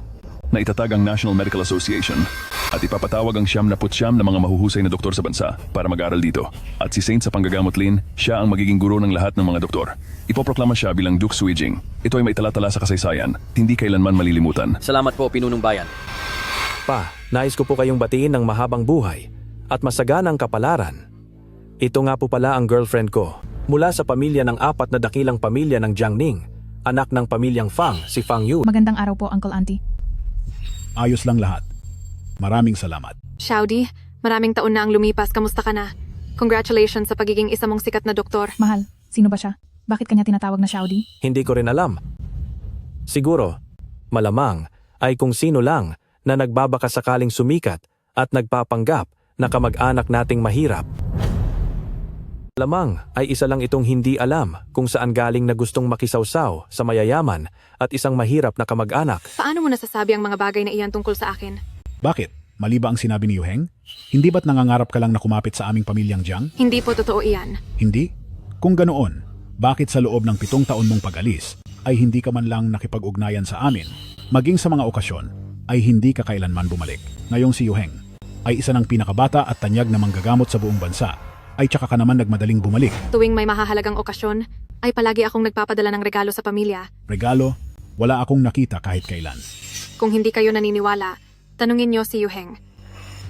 na itatag ang National Medical Association at ipapatawag ang 79 na mga mahuhusay na doktor sa bansa para mag-aral dito. At si Saint sa panggagamot Lin, siya ang magiging guro ng lahat ng mga doktor. Ipoproklama siya bilang Duke Suijing. Ito ay may talatala sa kasaysayan, hindi kailanman malilimutan. Salamat po, Pinunong Bayan. Pa, nais ko po kayong batiin ng mahabang buhay at masaganang kapalaran. Ito nga po pala ang girlfriend ko. Mula sa pamilya ng 4 na dakilang pamilya ng Jiangning, anak ng pamilyang Fang, si Fang Yu. Magandang araw po, Uncle Auntie. Ayos lang lahat. Maraming salamat. Xiaodi, maraming taon na ang lumipas. Kamusta ka na? Congratulations sa pagiging isa mong sikat na doktor. Mahal, sino ba siya? Bakit kanya tinatawag na Xiaodi? Hindi ko rin alam. Siguro, malamang ay kung sino lang na nagbabakasakaling sumikat at nagpapanggap na kamag-anak nating mahirap. Lamang ay isa lang itong hindi alam kung saan galing na gustong makisawsaw sa mayayaman at isang mahirap na kamag-anak. Paano mo nasasabi ang mga bagay na iyan tungkol sa akin? Bakit? Mali ba ang sinabi ni Yuheng? Hindi ba't nangangarap ka lang na kumapit sa aming pamilyang Jiang? Hindi po totoo iyan. Hindi? Kung ganoon, bakit sa loob ng 7 taon mong pag-alis ay hindi ka man lang nakipag-ugnayan sa amin, maging sa mga okasyon ay hindi ka kailanman bumalik? Ngayong si Yuheng ay isa ng pinakabata at tanyag na manggagamot sa buong bansa, ay tsaka ka naman nagmadaling bumalik. Tuwing may mahahalagang okasyon, ay palagi akong nagpapadala ng regalo sa pamilya. Regalo, wala akong nakita kahit kailan. Kung hindi kayo naniniwala, tanungin niyo si Yuheng.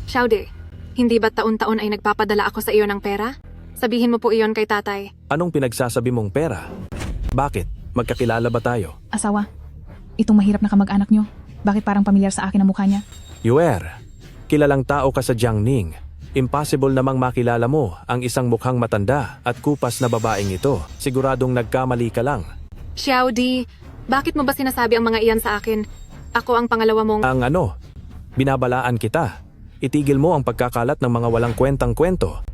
Xiaode, hindi ba taon-taon ay nagpapadala ako sa iyo ng pera? Sabihin mo po iyon kay tatay. Anong pinagsasabi mong pera? Bakit? Magkakilala ba tayo? Asawa, itong mahirap na kamag-anak nyo, bakit parang pamilyar sa akin ang mukha niya? Yuer, kilalang tao ka sa Jiangning. Impossible namang makilala mo ang isang mukhang matanda at kupas na babaeng ito. Siguradong nagkamali ka lang. Xiaodi, bakit mo ba sinasabi ang mga iyan sa akin? Ako ang pangalawa mong... Ang ano? Binabalaan kita. Itigil mo ang pagkakalat ng mga walang kwentang-kwento.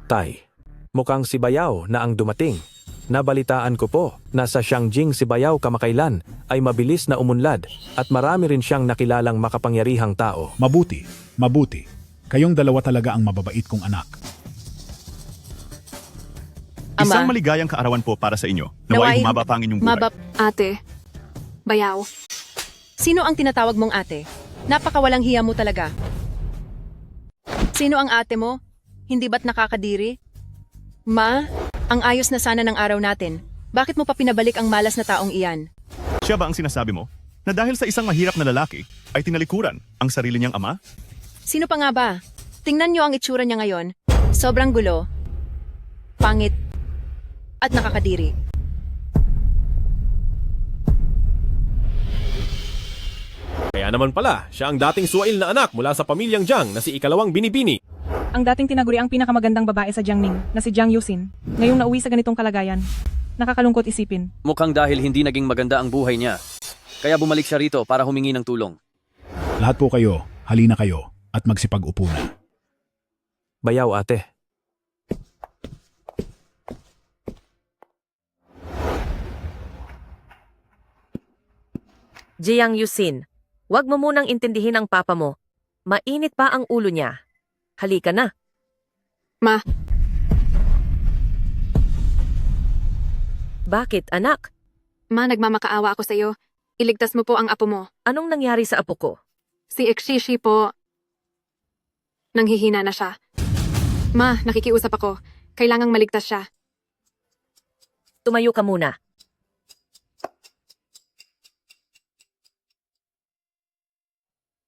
Tay, mukhang si Bayaw na ang dumating. Nabalitaan ko po na sa Shangjing si Bayaw kamakailan ay mabilis na umunlad at marami rin siyang nakilalang makapangyarihang tao. Mabuti, mabuti. Kayong dalawa talaga ang mababait kong anak. Isang maligayang kaarawan po para sa inyo. Naway humaba pa ang inyong buhay. Ate, Bayaw. Sino ang tinatawag mong ate? Napakawalang hiya mo talaga. Sino ang ate mo? Hindi ba't nakakadiri? Ma, ang ayos na sana ng araw natin. Bakit mo pa pinabalik ang malas na taong iyan? Siya ba ang sinasabi mo na dahil sa isang mahirap na lalaki ay tinalikuran ang sarili niyang ama? Sino pa nga ba? Tingnan niyo ang itsura niya ngayon. Sobrang gulo, pangit, at nakakadiri. Kaya naman pala, siya ang dating suwail na anak mula sa pamilyang Jiang na si ikalawang binibini. Ang dating tinaguri ang pinakamagandang babae sa Jiangning na si Jiang Yusin, ngayong nauwi sa ganitong kalagayan. Nakakalungkot isipin. Mukhang dahil hindi naging maganda ang buhay niya. Kaya bumalik siya rito para humingi ng tulong. Lahat po kayo, halina kayo at magsipag-upo na. Bayaw ate. Jiang Yusin, wag mo munang intindihin ang papa mo. Mainit pa ang ulo niya. Halika na. Ma. Bakit, anak? Ma, nagmamakaawa ako sa iyo. Iligtas mo po ang apo mo. Anong nangyari sa apo ko? Si Exhishi po, nanghihina na siya. Ma, nakikiusap ako. Kailangang maligtas siya. Tumayo ka muna.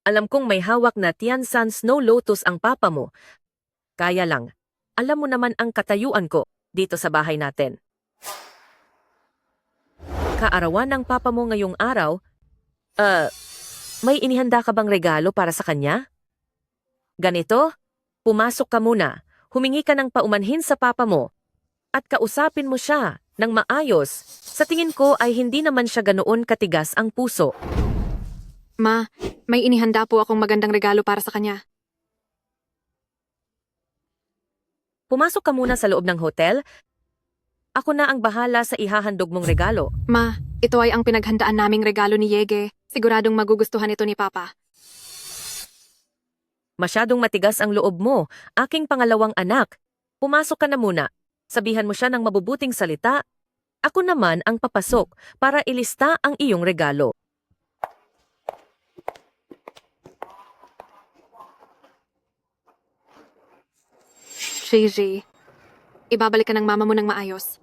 Alam kong may hawak na Tiansan Snow Lotus ang papa mo. Kaya lang, alam mo naman ang katayuan ko dito sa bahay natin. Kaarawan ng papa mo ngayong araw, may inihanda ka bang regalo para sa kanya? Ganito, pumasok ka muna, humingi ka ng paumanhin sa papa mo, at kausapin mo siya ng maayos. Sa tingin ko ay hindi naman siya ganoon katigas ang puso. Ma, may inihanda po akong magandang regalo para sa kanya. Pumasok ka muna sa loob ng hotel. Ako na ang bahala sa ihahandog mong regalo. Ma, ito ay ang pinaghandaan naming regalo ni Yege. Siguradong magugustuhan ito ni Papa. Masyadong matigas ang loob mo, aking pangalawang anak. Pumasok ka na muna. Sabihan mo siya ng mabubuting salita. Ako naman ang papasok para ilista ang iyong regalo. Gigi, ibabalik ka ng mama mo ng maayos.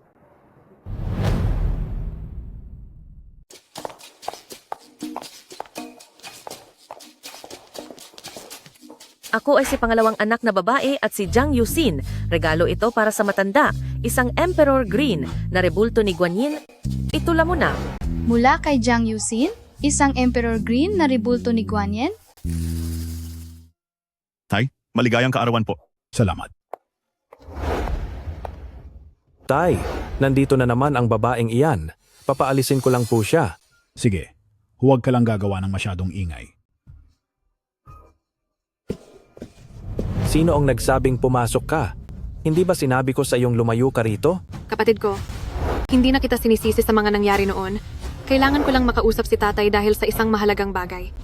Ako ay si pangalawang anak na babae at si Jiang Yusin. Regalo ito para sa matanda, isang Emperor Green na rebulto ni Guanyin. Itula mo na. Mula kay Jiang Yusin, isang Emperor Green na rebulto ni Guanyin. Tay, maligayang kaarawan po. Salamat. Tay, nandito na naman ang babaeng iyan. Papaalisin ko lang po siya. Sige, Huwag ka lang gagawa ng masyadong ingay. Sino ang nagsabing pumasok ka? Hindi ba sinabi ko sa iyong lumayo ka rito? Kapatid ko, hindi na kita sinisisi sa mga nangyari noon. Kailangan ko lang makausap si tatay dahil sa isang mahalagang bagay.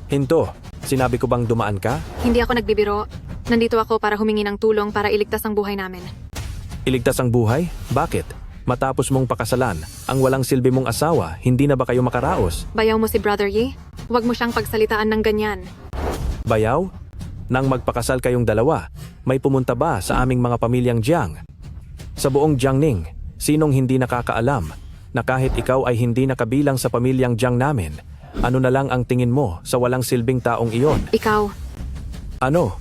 Hinto, sinabi ko bang dumaan ka? Hindi ako nagbibiro. Nandito ako para humingi ng tulong para iligtas ang buhay namin. Iligtas ang buhay? Bakit? Matapos mong pakasalan, ang walang silbi mong asawa, hindi na ba kayo makaraos? Bayaw mo si Brother Yi? Huwag mo siyang pagsalitaan ng ganyan. Bayaw? Nang magpakasal kayong dalawa, may pumunta ba sa aming mga pamilyang Jiang? Sa buong Jiangning, sinong hindi nakakaalam na kahit ikaw ay hindi nakabilang sa pamilyang Jiang namin, ano na lang ang tingin mo sa walang silbing taong iyon? Ikaw, Ano?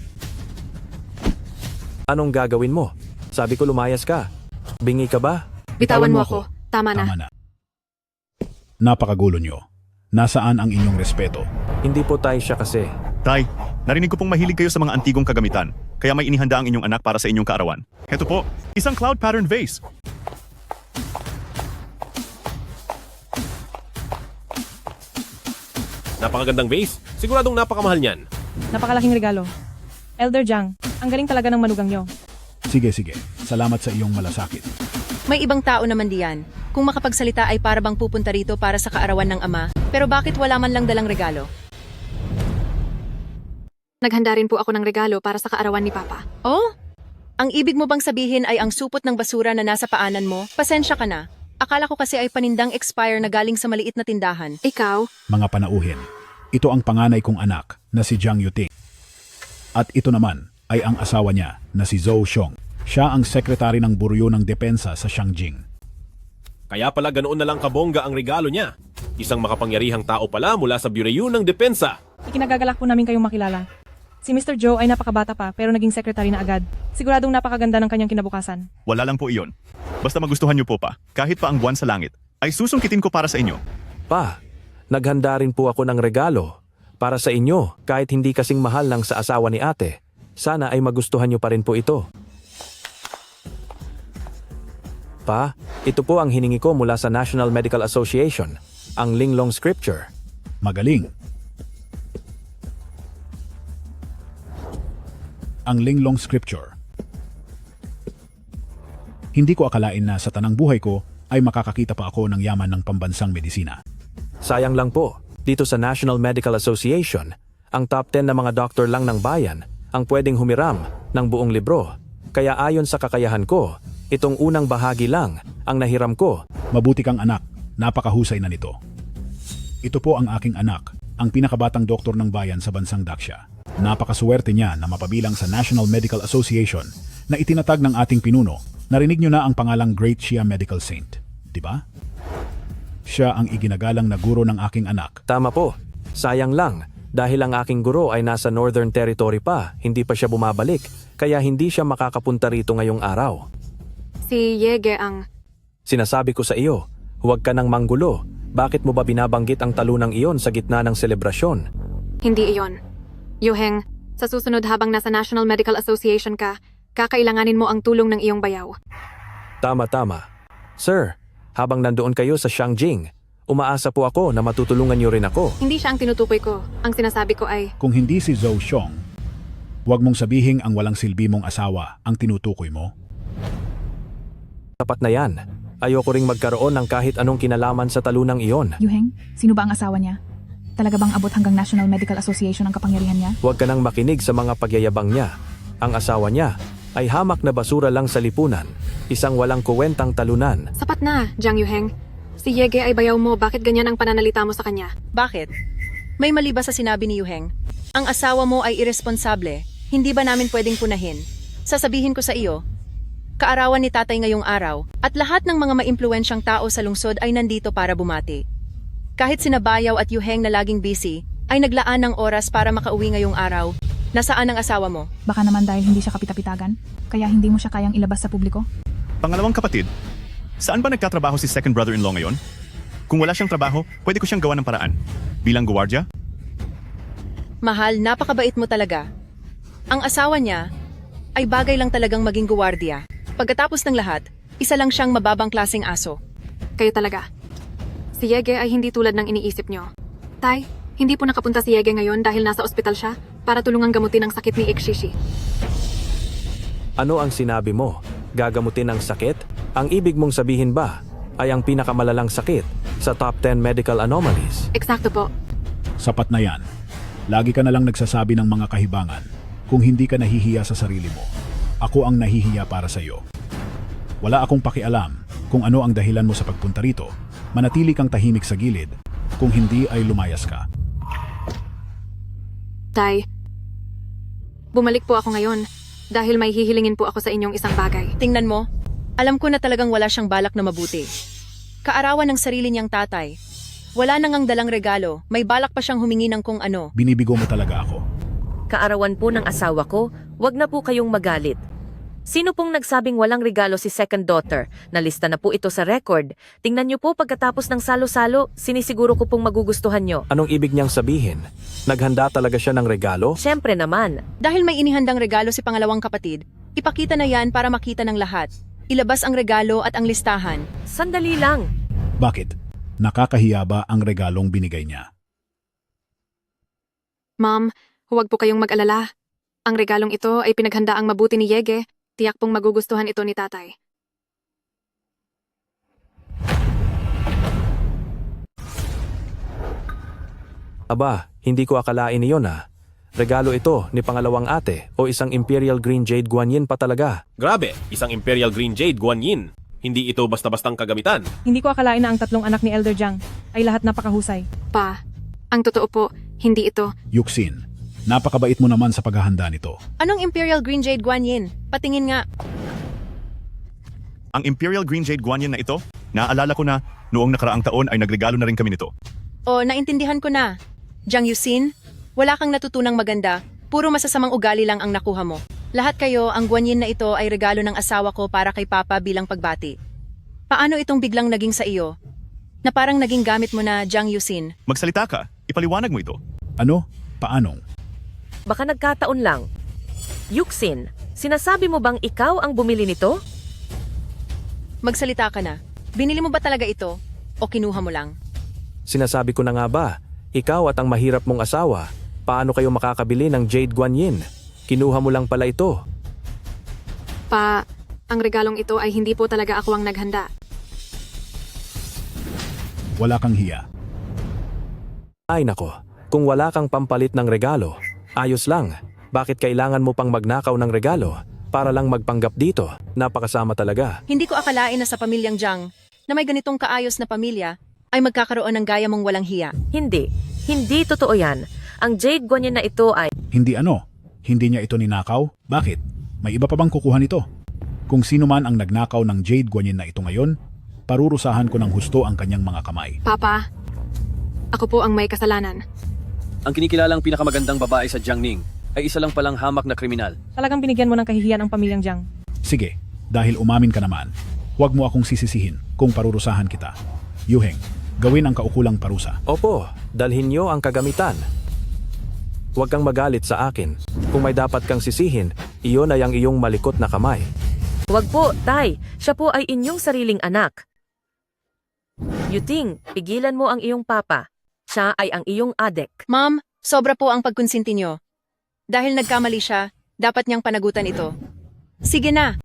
Anong gagawin mo? Sabi ko lumayas ka. Bingi ka ba? bitawan mo ako. Tama na. Tama na. Napakagulo nyo. Nasaan ang inyong respeto? Hindi po tayo siya kasi. Tay, narinig ko pong mahilig kayo sa mga antigong kagamitan, kaya may inihanda ang inyong anak para sa inyong kaarawan. Heto po, isang cloud pattern vase. Napakagandang vase. Siguradong napakamahal niyan. Napakalaking regalo. Elder Jiang, ang galing talaga ng manugang nyo. Sige, sige. Salamat sa iyong malasakit. May ibang tao naman diyan. Kung makapagsalita ay para bang pupunta rito para sa kaarawan ng ama, pero bakit wala man lang dalang regalo? Naghanda rin po ako ng regalo para sa kaarawan ni Papa. Oh? Ang ibig mo bang sabihin ay ang supot ng basura na nasa paanan mo? Pasensya ka na. Akala ko kasi ay panindang expire na galing sa maliit na tindahan. Ikaw? Mga panauhin, ito ang panganay kong anak na si Jiang Yuting. At ito naman ay ang asawa niya na si Zhou Xiong. Siya ang sekretary ng Buryo ng Depensa sa Shangjing. Kaya pala ganoon na lang kabongga ang regalo niya. Isang makapangyarihang tao pala mula sa Bureau ng Depensa. Ikinagagalak po namin kayong makilala. Si Mr. Joe ay napakabata pa pero naging secretary na agad. Siguradong napakaganda ng kanyang kinabukasan. Wala lang po iyon. Basta magustuhan niyo po pa, kahit pa ang buwan sa langit, ay susungkitin ko para sa inyo. Pa, naghanda rin po ako ng regalo para sa inyo kahit hindi kasing mahal lang sa asawa ni ate. Sana ay magustuhan niyo pa rin po ito. Pa, ito po ang hiningi ko mula sa National Medical Association, ang Linglong Scripture. Magaling. Ang Linglong Scripture. Hindi ko akalain na sa tanang buhay ko ay makakakita pa ako ng yaman ng pambansang medisina. Sayang lang po, dito sa National Medical Association, ang top 10 na mga doktor lang ng bayan ang pwedeng humiram ng buong libro. Kaya ayon sa kakayahan ko, itong unang bahagi lang ang nahiram ko. Mabuti kang anak, napakahusay na nito. Ito po ang aking anak, ang pinakabatang doktor ng bayan sa bansang Daxia. Napakaswerte niya na mapabilang sa National Medical Association na itinatag ng ating pinuno. Narinig niyo na ang pangalang Great Xia Medical Saint, di ba? Siya ang iginagalang na guro ng aking anak. Tama po, sayang lang dahil ang aking guro ay nasa Northern Territory pa, hindi pa siya bumabalik, kaya hindi siya makakapunta rito ngayong araw. Si Yege ang... Sinasabi ko sa iyo, huwag ka nang manggulo. Bakit mo ba binabanggit ang talunang iyon sa gitna ng selebrasyon? Hindi iyon. Yuheng, sa susunod habang nasa National Medical Association ka, kakailanganin mo ang tulong ng iyong bayaw. Tama. Sir, habang nandoon kayo sa Shangjing, umaasa po ako na matutulungan niyo rin ako. Hindi siya ang tinutukoy ko. Ang sinasabi ko ay... Kung hindi si Zhou Xiong, huwag mong sabihin ang walang silbi mong asawa ang tinutukoy mo. Tapat na yan. Ayoko ring magkaroon ng kahit anong kinalaman sa talunang iyon. Yuheng, sino ba ang asawa niya? Talaga bang abot hanggang National Medical Association ang kapangyarihan niya? Huwag ka nang makinig sa mga pagyayabang niya. Ang asawa niya ay hamak na basura lang sa lipunan. Isang walang kuwentang talunan. Sapat na, Jiang Yuheng. Si Yege ay bayaw mo, bakit ganyan ang pananalita mo sa kanya? Bakit? May mali ba sa sinabi ni Yuheng? Ang asawa mo ay irresponsable. Hindi ba namin pwedeng punahin? Sasabihin ko sa iyo, kaarawan ni tatay ngayong araw at lahat ng mga maimpluwensyang tao sa lungsod ay nandito para bumati. Kahit sina Bayaw at Yuheng na laging busy, ay naglaan ng oras para makauwi ngayong araw. Nasaan ang asawa mo? Baka naman dahil hindi siya kapitapitagan, kaya hindi mo siya kayang ilabas sa publiko? Pangalawang kapatid, saan ba nagtatrabaho si second brother-in-law ngayon? Kung wala siyang trabaho, pwede ko siyang gawa ng paraan. Bilang guwardiya? Mahal, napakabait mo talaga. Ang asawa niya ay bagay lang talagang maging guwardiya. Pagkatapos ng lahat, isa lang siyang mababang klaseng aso. Kayo talaga. Si Yege ay hindi tulad ng iniisip nyo. Tay, hindi po nakapunta si Yege ngayon dahil nasa ospital siya para tulungang gamutin ang sakit ni Ikshishi. Ano ang sinabi mo? Gagamutin ang sakit? Ang ibig mong sabihin ba ay ang pinakamalalang sakit sa top 10 medical anomalies? Eksakto po. Sapat na yan. Lagi ka na lang nagsasabi ng mga kahibangan kung hindi ka nahihiya sa sarili mo. Ako ang nahihiya para sa iyo. Wala akong pakialam kung ano ang dahilan mo sa pagpunta rito. Manatili kang tahimik sa gilid. Kung hindi ay lumayas ka. Tay, bumalik po ako ngayon dahil may hihilingin po ako sa inyong isang bagay. Tingnan mo, alam ko na talagang wala siyang balak na mabuti. Kaarawan ng sarili niyang tatay. Wala nang ang dalang regalo, may balak pa siyang humingi ng kung ano. Binibigo mo talaga ako. Kaarawan po ng asawa ko, wag na po kayong magalit. Sino pong nagsabing walang regalo si second daughter? Nalista na po ito sa record. Tingnan niyo po pagkatapos ng salo-salo, sinisiguro ko pong magugustuhan niyo. Anong ibig niyang sabihin? Naghanda talaga siya ng regalo? Siyempre naman. Dahil may inihandang regalo si pangalawang kapatid, ipakita na yan para makita ng lahat. Ilabas ang regalo at ang listahan. Sandali lang. Bakit? Nakakahiya ba ang regalong binigay niya? Ma'am, huwag po kayong mag-alala. Ang regalong ito ay pinaghandaang mabuti ni Yege. Tiyak pong magugustuhan ito ni tatay. Aba, hindi ko akalain iyon Regalo ito ni pangalawang ate o isang Imperial Green Jade Guanyin pa talaga. Grabe, isang Imperial Green Jade Guanyin. Hindi ito basta-bastang kagamitan. Hindi ko akalain na ang tatlong anak ni Elder Jiang ay lahat napakahusay. Pa, ang totoo po, hindi ito. Yuxin, napakabait mo naman sa paghahanda nito. Anong Imperial Green Jade Guanyin? Patingin nga. Ang Imperial Green Jade Guanyin na ito, naalala ko na noong nakaraang taon ay nagregalo na rin kami nito. O, naintindihan ko na. Jiang Yusin, wala kang natutunang maganda. Puro masasamang ugali lang ang nakuha mo. Lahat kayo, ang guanyin na ito ay regalo ng asawa ko para kay Papa bilang pagbati. Paano itong biglang naging sa iyo? Na parang naging gamit mo na, Jiang Yusin. Magsalita ka, ipaliwanag mo ito. Ano? Paanong? Baka nagkataon lang. Yuxin, sinasabi mo bang ikaw ang bumili nito? Magsalita ka na. Binili mo ba talaga ito? O kinuha mo lang? Sinasabi ko na nga ba, ikaw at ang mahirap mong asawa, paano kayo makakabili ng Jade Guanyin? Kinuha mo lang pala ito. Pa, ang regalong ito ay hindi po talaga ako ang naghanda. Wala kang hiya. Ay nako, kung wala kang pampalit ng regalo, ayos lang. Bakit kailangan mo pang magnakaw ng regalo? Para lang magpanggap dito, napakasama talaga. Hindi ko akalain na sa pamilyang Jiang, na may ganitong kaayos na pamilya, ay magkakaroon ng gaya mong walang hiya. Hindi totoo yan. Ang Jade Guanyin na ito ay... Hindi ano? Hindi niya ito ninakaw? Bakit? May iba pa bang kukuha nito? Kung sino man ang nagnakaw ng Jade Guanyin na ito ngayon, parurusahan ko ng husto ang kanyang mga kamay. Papa, ako po ang may kasalanan. Ang kinikilalang pinakamagandang babae sa Jiangning ay isa lang palang hamak na kriminal. Talagang binigyan mo ng kahihiyan ang pamilyang Jiang. Sige, dahil umamin ka naman, huwag mo akong sisisihin kung parurusahan kita. Yuheng, gawin ang kaukulang parusa. Opo, dalhin niyo ang kagamitan. Huwag kang magalit sa akin. Kung may dapat kang sisihin, iyon ay ang iyong malikot na kamay. Huwag po, Tay. Siya po ay inyong sariling anak. Yuting, pigilan mo ang iyong papa. Siya ay ang iyong adik. Ma'am, sobra po ang pagkonsinti niyo. Dahil nagkamali siya, dapat niyang panagutan ito. Sige na!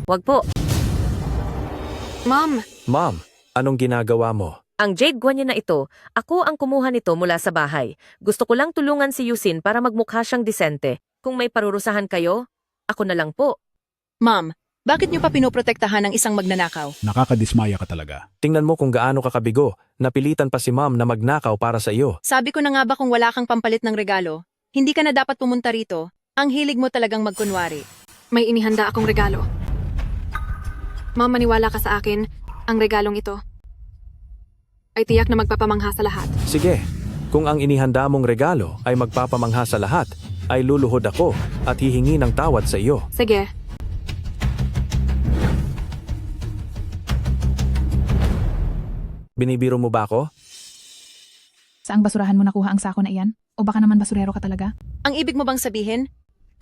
Huwag po. Ma'am! Ma'am, anong ginagawa mo? Ang Jade Guanyin na ito, ako ang kumuha nito mula sa bahay. Gusto ko lang tulungan si Yusin para magmukha siyang disente. Kung may parurusahan kayo, ako na lang po. Ma'am, bakit niyo pa pinoprotektahan ng isang magnanakaw? Nakakadismaya ka talaga. Tingnan mo kung gaano kakabigo. Napilitan pa si ma'am na magnakaw para sa iyo. Sabi ko na nga ba kung wala kang pampalit ng regalo, hindi ka na dapat pumunta rito. Ang hilig mo talagang magkunwari. May inihanda akong regalo. Ma'am, maniwala ka sa akin, ang regalong ito ay tiyak na magpapamangha sa lahat. Sige, kung ang inihanda mong regalo ay magpapamangha sa lahat, ay luluhod ako at hihingi ng tawad sa iyo. Sige. Binibiro mo ba ako? Saang basurahan mo nakuha ang sako na iyan? O baka naman basurero ka talaga? Ang ibig mo bang sabihin?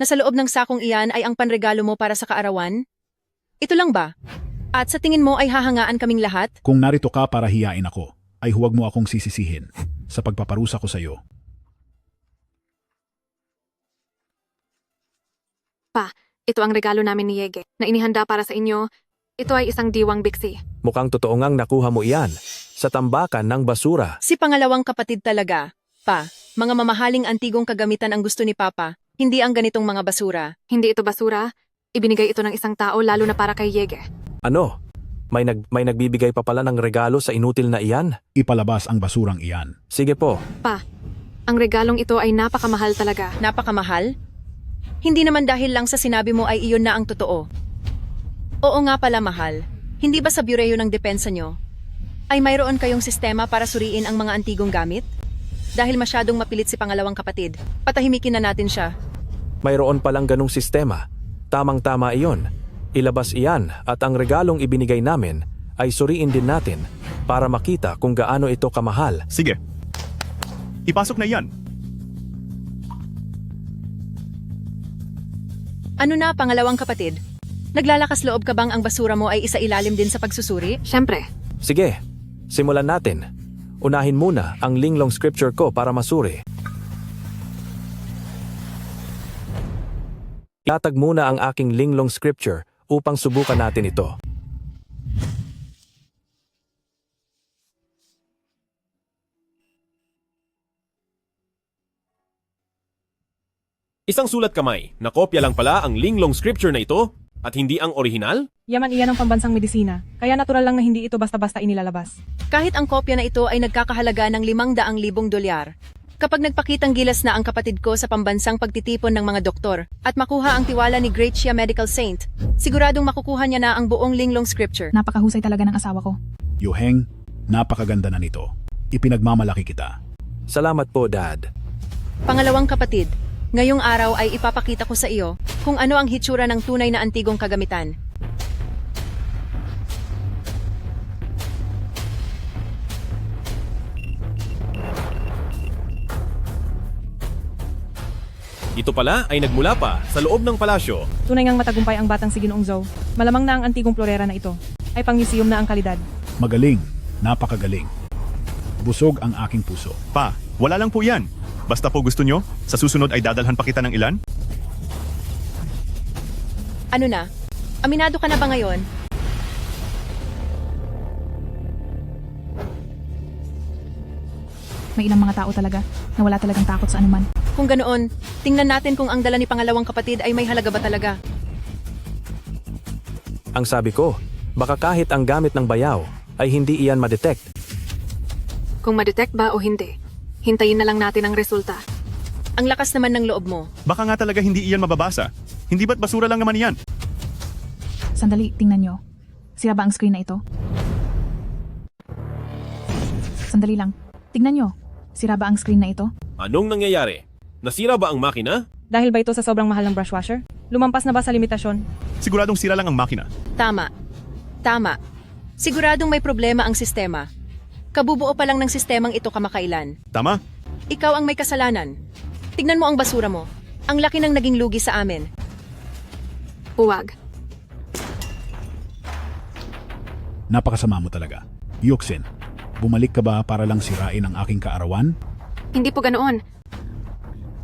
na sa loob ng sakong iyan ay ang panregalo mo para sa kaarawan? Ito lang ba? At sa tingin mo ay hahangaan kaming lahat? Kung narito ka para hiyain ako, ay huwag mo akong sisisihin sa pagpaparusa ko sa iyo. Pa, ito ang regalo namin ni Yege na inihanda para sa inyo. Ito ay isang diwang biksi. Mukhang totoo ngang nakuha mo iyan sa tambakan ng basura. Si pangalawang kapatid talaga. Pa, mga mamahaling antigong kagamitan ang gusto ni Papa, hindi ang ganitong mga basura. Hindi ito basura. Ibinigay ito ng isang tao lalo na para kay Yege. Ano? May nagbibigay pa pala ng regalo sa inutil na iyan? Ipalabas ang basurang iyan. Sige po. Pa, ang regalong ito ay napakamahal talaga. Napakamahal? Hindi naman dahil lang sa sinabi mo ay iyon na ang totoo. Oo nga pala mahal. Hindi ba sa Bureau ng Depensa nyo ay mayroon kayong sistema para suriin ang mga antigong gamit? Dahil masyadong mapilit si pangalawang kapatid, patahimikin na natin siya. Mayroon palang ganong sistema. Tamang-tama iyon. Ilabas iyan at ang regalong ibinigay namin ay suriin din natin para makita kung gaano ito kamahal. Sige. Ipasok na iyan. Ano na, pangalawang kapatid? Naglalakas loob ka bang ang basura mo ay isailalim din sa pagsusuri? Siyempre. Sige, simulan natin. Unahin muna ang linglong scripture ko para masuri. Ilatag muna ang aking linglong scripture upang subukan natin ito. Isang sulat kamay na kopya lang pala ang linglong scripture na ito at hindi ang orihinal? Yaman iyan ang pambansang medisina, kaya natural lang na hindi ito basta-basta inilalabas. Kahit ang kopya na ito ay nagkakahalaga ng $500,000. Kapag nagpakitang gilas na ang kapatid ko sa pambansang pagtitipon ng mga doktor at makuha ang tiwala ni Great Shia Medical Saint, siguradong makukuha niya na ang buong linglong scripture. Napakahusay talaga ng asawa ko. Yuheng, napakaganda na nito. Ipinagmamalaki kita. Salamat po, Dad. Pangalawang kapatid, ngayong araw ay ipapakita ko sa iyo kung ano ang hitsura ng tunay na antigong kagamitan. Ito pala ay nagmula pa sa loob ng palasyo. Tunay ngang matagumpay ang batang si Ginoong Zhou. Malamang na ang antigong florera na ito ay pang-museum na ang kalidad. Magaling, napakagaling. Busog ang aking puso. Pa, wala lang po yan. Basta po gusto nyo, sa susunod ay dadalhan pa kita ng ilan? Ano na? Aminado ka na ba ngayon? May ilang mga tao talaga na wala talagang takot sa anuman. Kung ganoon, tingnan natin kung ang dala ni pangalawang kapatid ay may halaga ba talaga. Ang sabi ko, baka kahit ang gamit ng bayaw ay hindi iyan madetect. Kung madetect ba o hindi, hintayin na lang natin ang resulta. Ang lakas naman ng loob mo. Baka nga talaga hindi iyan mababasa. Hindi ba't basura lang naman iyan? Sandali, tingnan nyo. Sira ba ang screen na ito? Sandali lang. Tingnan nyo. Sira ba ang screen na ito? Anong nangyayari? Nasira ba ang makina? Dahil ba ito sa sobrang mahal ng brush washer? Lumampas na ba sa limitasyon? Siguradong sira lang ang makina. Tama. Tama. Siguradong may problema ang sistema. Kabubuo pa lang ng sistemang ito kamakailan. Tama? Ikaw ang may kasalanan. Tignan mo ang basura mo. Ang laki ng naging lugi sa amin. Huwag. Napakasama mo talaga. Yuxin, bumalik ka ba para lang sirain ang aking kaarawan? Hindi po ganoon.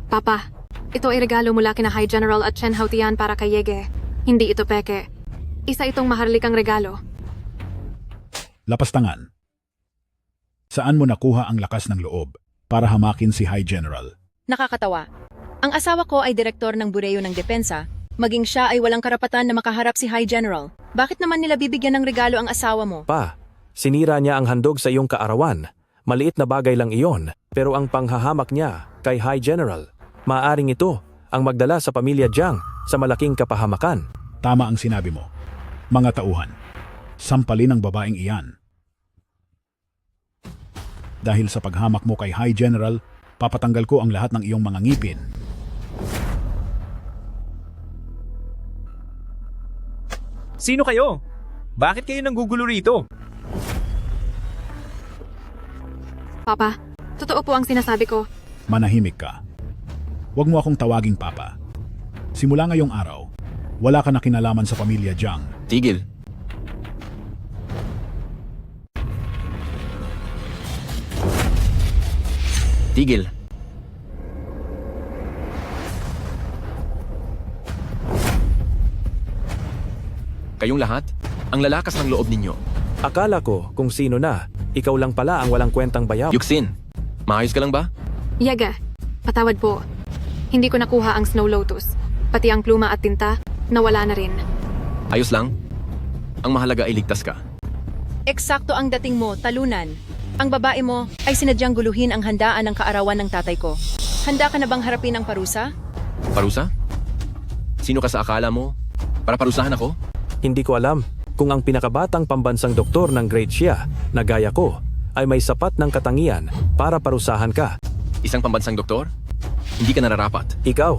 Papa, ito ay regalo mula kina High General at Chen Haotian para kay Yege. Hindi ito peke. Isa itong maharlikang regalo. Lapastangan. Saan mo nakuha ang lakas ng loob para hamakin si High General? Nakakatawa. Ang asawa ko ay direktor ng Bureau ng Depensa, maging siya ay walang karapatan na makaharap si High General. Bakit naman nila bibigyan ng regalo ang asawa mo? Pa, sinira niya ang handog sa iyong kaarawan. Maliit na bagay lang iyon, pero ang panghahamak niya kay High General, maaring ito ang magdala sa pamilya Jiang sa malaking kapahamakan. Tama ang sinabi mo. Mga tauhan, sampalin ang babaeng iyan. Dahil sa paghamak mo kay High General, papatanggal ko ang lahat ng iyong mga ngipin. Sino kayo? Bakit kayo nanggugulo rito? Papa, totoo po ang sinasabi ko. Manahimik ka. Huwag mo akong tawaging papa. Simula ngayong araw, wala ka na kinalaman sa pamilya Jiang. Tigil. Tigil. Kayong lahat, ang lalakas ng loob ninyo. Akala ko kung sino na, ikaw lang pala ang walang kwentang bayaw. Yuxin, maayos ka lang ba? Yaga, patawad po. Hindi ko nakuha ang Snow Lotus. Pati ang pluma at tinta, nawala na rin. Ayos lang. Ang mahalaga ay ligtas ka. Eksakto ang dating mo, talunan. Ang babae mo ay sinadyang guluhin ang handaan ng kaarawan ng tatay ko. Handa ka na bang harapin ang parusa? Parusa? Sino ka sa akala mo? Para parusahan ako? Hindi ko alam kung ang pinakabatang pambansang doktor ng Great Xia na gaya ko ay may sapat ng katangian para parusahan ka. Isang pambansang doktor? Hindi ka nararapat. Ikaw.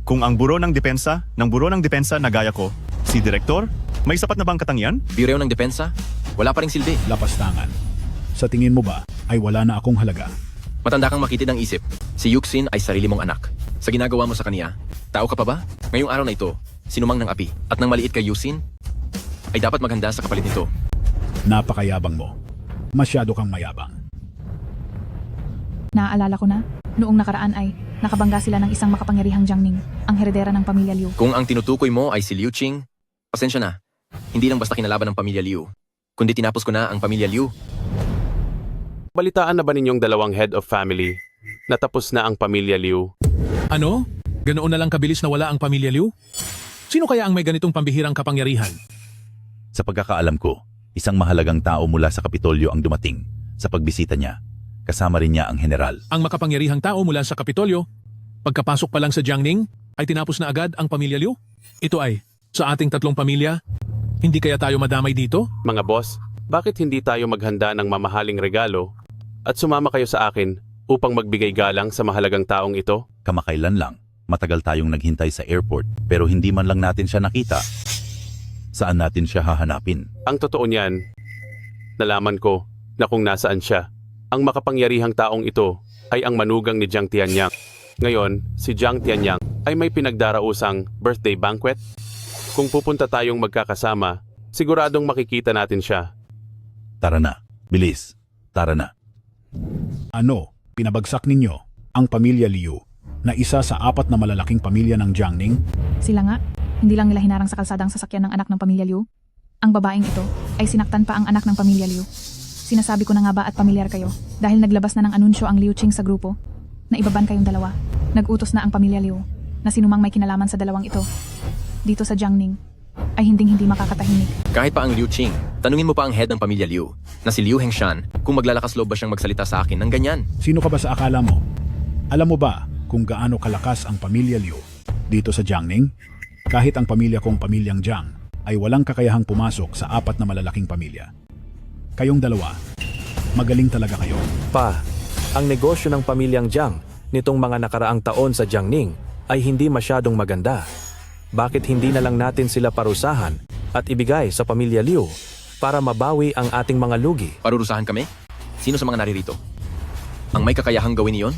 Kung ang Buro ng Depensa na gaya ko, si Direktor, may sapat na bang katangian? Biro ng Depensa? Wala pa ring silbi. Lapastangan. Sa tingin mo ba ay wala na akong halaga? Matanda kang makitid ang isip. Si Yuxin ay sarili mong anak. Sa ginagawa mo sa kaniya, tao ka pa ba? Ngayong araw na ito, sinumang ng api at nang maliit kay Yuxin, ay dapat maghanda sa kapalit nito. Napakayabang mo. Masyado kang mayabang. Naaalala ko na, noong nakaraan ay nakabangga sila ng isang makapangyarihang Jiangning, ang heredera ng pamilya Liu. Kung ang tinutukoy mo ay si Liu Qing, pasensya na. Hindi lang basta kinalaban ng pamilya Liu, kundi tinapos ko na ang pamilya Liu. Balitaan na ba ninyong dalawang head of family? Natapos na ang pamilya Liu. Ano? Ganoon na lang kabilis na wala ang pamilya Liu? Sino kaya ang may ganitong pambihirang kapangyarihan? Sa pagkakaalam ko, isang mahalagang tao mula sa Kapitolyo ang dumating sa pagbisita niya. Kasama rin niya ang general. Ang makapangyarihang tao mula sa Kapitolyo, pagkapasok pa lang sa Jiangning, ay tinapos na agad ang pamilya Liu? Ito ay, sa ating tatlong pamilya, hindi kaya tayo madamay dito? Mga boss, bakit hindi tayo maghanda ng mamahaling regalo at sumama kayo sa akin upang magbigay galang sa mahalagang taong ito? Kamakailan lang, matagal tayong naghintay sa airport pero hindi man lang natin siya nakita. Saan natin siya hahanapin? Ang totoo niyan, nalaman ko na kung nasaan siya. Ang makapangyarihang taong ito ay ang manugang ni Jiang Tianyang. Ngayon, si Jiang Tianyang ay may pinagdarausang birthday banquet. Kung pupunta tayong magkakasama, siguradong makikita natin siya. Tara na, bilis, tara na. Ano, pinabagsak ninyo ang pamilya Liu na isa sa 4 na malalaking pamilya ng Jiangning? Sila nga, hindi lang nila hinarang sa kalsadang sasakyan ng anak ng pamilya Liu. Ang babaeng ito ay sinaktan pa ang anak ng pamilya Liu. Sinasabi ko na nga ba at pamilyar kayo dahil naglabas na ng anunsyo ang Liu Qing sa grupo na ibaban kayong dalawa. Nag-utos na ang pamilya Liu na sinumang may kinalaman sa dalawang ito dito sa Jiangning ay hindi makakatahimik. Kahit pa ang Liu Qing, tanungin mo pa ang head ng pamilya Liu na si Liu Hengshan kung maglalakas loob ba siyang magsalita sa akin ng ganyan. Sino ka ba sa akala mo? Alam mo ba kung gaano kalakas ang pamilya Liu dito sa Jiangning? Kahit ang pamilya kong pamilyang Jiang ay walang kakayahang pumasok sa 4 na malalaking pamilya. Kayong dalawa, magaling talaga kayo. Pa, ang negosyo ng pamilyang Jiang nitong mga nakaraang taon sa Jiangning ay hindi masyadong maganda. Bakit hindi na lang natin sila parusahan at ibigay sa pamilya Liu para mabawi ang ating mga lugi? Parurusahan kami? Sino sa mga naririto? Ang may kakayahang gawin iyon?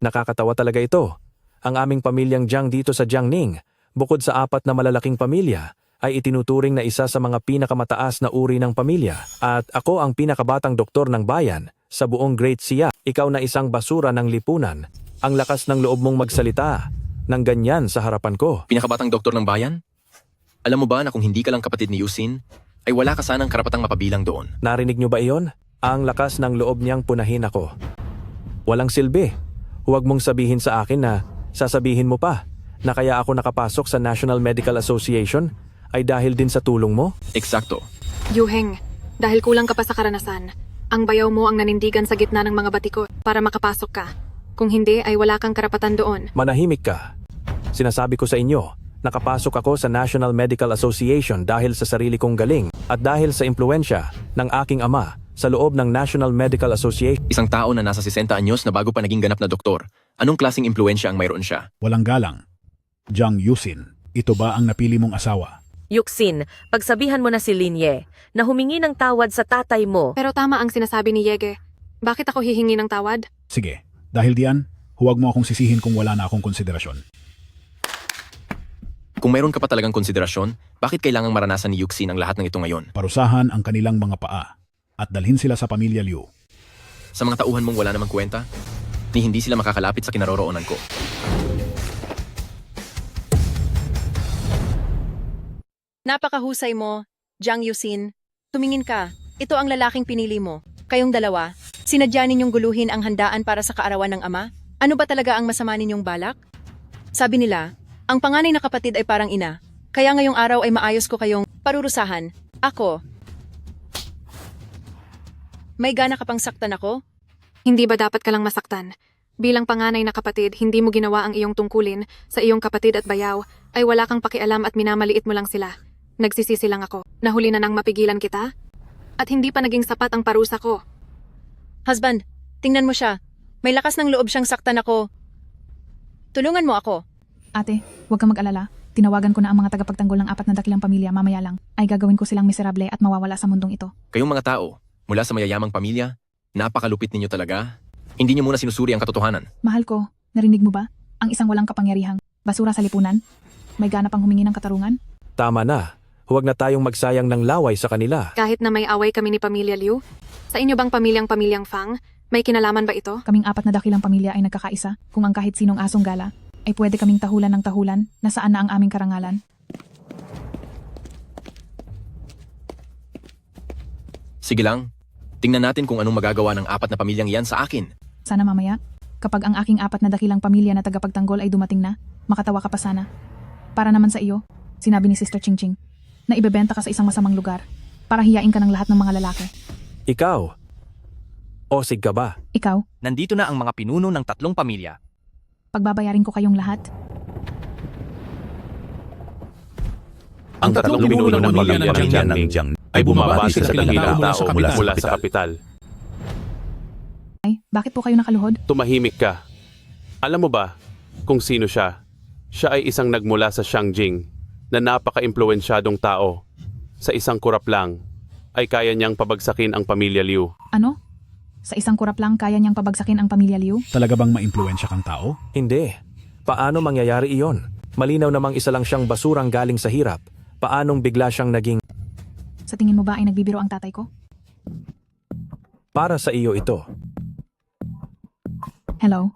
Nakakatawa talaga ito. Ang aming pamilyang Jiang dito sa Jiangning, bukod sa 4 na malalaking pamilya, ay itinuturing na isa sa mga pinakamataas na uri ng pamilya. At ako ang pinakabatang doktor ng bayan sa buong Great Xia. Ikaw na isang basura ng lipunan. Ang lakas ng loob mong magsalita ng ganyan sa harapan ko. Pinakabatang doktor ng bayan? Alam mo ba na kung hindi ka lang kapatid ni Yuxin, ay wala ka sanang karapatang mapabilang doon? Narinig niyo ba iyon? Ang lakas ng loob niyang punahin ako. Walang silbi. Huwag mong sabihin sa akin na sasabihin mo pa na kaya ako nakapasok sa National Medical Association ay dahil din sa tulong mo? Eksakto. Yuheng, dahil kulang ka pa sa karanasan, ang bayaw mo ang nanindigan sa gitna ng mga batiko para makapasok ka. Kung hindi ay wala kang karapatan doon. Manahimik ka. Sinasabi ko sa inyo, nakapasok ako sa National Medical Association dahil sa sarili kong galing at dahil sa impluensya ng aking ama sa loob ng National Medical Association. Isang tao na nasa 60 anyos na bago pa naging ganap na doktor. Anong klaseng impluensya ang mayroon siya? Walang galang. Jiang Yuxin, ito ba ang napili mong asawa? Yuxin, pagsabihan mo na si Lin Ye na humingi ng tawad sa tatay mo. Pero tama ang sinasabi ni Yege. Bakit ako hihingi ng tawad? Sige, dahil diyan, Huwag mo akong sisihin kung wala na akong konsiderasyon. Kung mayroon ka pa talagang konsiderasyon, bakit kailangang maranasan ni Yuxin ang lahat ng ito ngayon? Parusahan ang kanilang mga paa at dalhin sila sa pamilya Liu. Sa mga tauhan mong wala namang kwenta, ni hindi sila makakalapit sa kinaroroonan ko. Napakahusay mo, Jiang Yusin. Tumingin ka. Ito ang lalaking pinili mo. Kayong dalawa, sinadya ninyong guluhin ang handaan para sa kaarawan ng ama? Ano ba talaga ang masama ninyong balak? Sabi nila, ang panganay na kapatid ay parang ina. Kaya ngayong araw ay maayos ko kayong parurusahan. Ako. May gana ka pang saktan ako? Hindi ba dapat ka lang masaktan? Bilang panganay na kapatid, hindi mo ginawa ang iyong tungkulin sa iyong kapatid at bayaw, ay wala kang pakialam at minamaliit mo lang sila. Nagsisisi lang ako. Nahuli na nang mapigilan kita? At hindi pa naging sapat ang parusa ko. Husband, tingnan mo siya. May lakas ng loob siyang saktan ako. Tulungan mo ako. Ate, huwag kang mag-alala. Tinawagan ko na ang mga tagapagtanggol ng 4 na dakilang pamilya mamaya lang. Ay gagawin ko silang miserable at mawawala sa mundong ito. Kayong mga tao, mula sa mayayamang pamilya, napakalupit ninyo talaga. Hindi niyo muna sinusuri ang katotohanan. Mahal ko, narinig mo ba? Ang isang walang kapangyarihang basura sa lipunan? May gana pang humingi ng katarungan? Tama na. Huwag na tayong magsayang ng laway sa kanila. Kahit na may away kami ni Pamilya Liu, sa inyo bang pamilyang Fang, may kinalaman ba ito? Kaming 4 na dakilang pamilya ay nagkakaisa. Kung ang kahit sinong asong gala, ay pwede kaming tahulan ng tahulan na saan na ang aming karangalan. Sige lang, tingnan natin kung anong magagawa ng 4 na pamilyang iyan sa akin. Sana mamaya, kapag ang aking 4 na dakilang pamilya na tagapagtanggol ay dumating na, makatawa ka pa sana. Para naman sa iyo, sinabi ni Sister Chingching, na ibebenta ka sa isang masamang lugar para hiyain ka ng lahat ng mga lalaki. Ikaw? Osig ka ba? Ikaw, Nandito na ang mga pinuno ng 3 pamilya. pagbabayarin ko kayong lahat. Ang 3 pinuno ng pamilya ng Jiang ay bumabati sa dakilang tao mula sa kapital. Ay, bakit po kayo nakaluhod? Tumahimik ka. Alam mo ba kung sino siya? Siya ay isang nagmula sa Shangjing na napaka-impluensyadong tao. Sa isang kurap lang ay kaya niyang pabagsakin ang pamilya Liu. Ano? Sa isang kurap lang kaya niyang pabagsakin ang pamilya Liu? Talaga bang maimpluwensya kang tao? Hindi. Paano mangyayari iyon? Malinaw namang isa lang siyang basurang galing sa hirap. Paanong bigla siyang naging... Sa tingin mo ba ay nagbibiro ang tatay ko? Para sa iyo ito. Hello?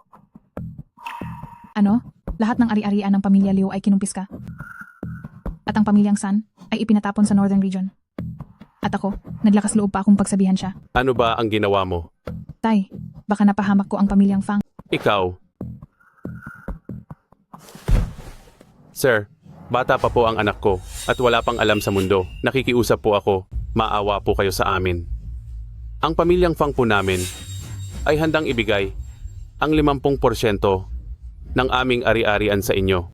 Ano? Lahat ng ari-arian ng pamilya Liu ay kinumpis ka? At ang pamilyang San ay ipinatapon sa Northern Region. At ako, naglakas loob pa akong pagsabihan siya. Ano ba ang ginawa mo? Tay, baka napahamak ko ang pamilyang Fang. Ikaw? Sir, bata pa po ang anak ko at wala pang alam sa mundo. Nakikiusap po ako. Maawa po kayo sa amin. Ang pamilyang Fang po namin ay handang ibigay ang 50% ng aming ari-arian sa inyo.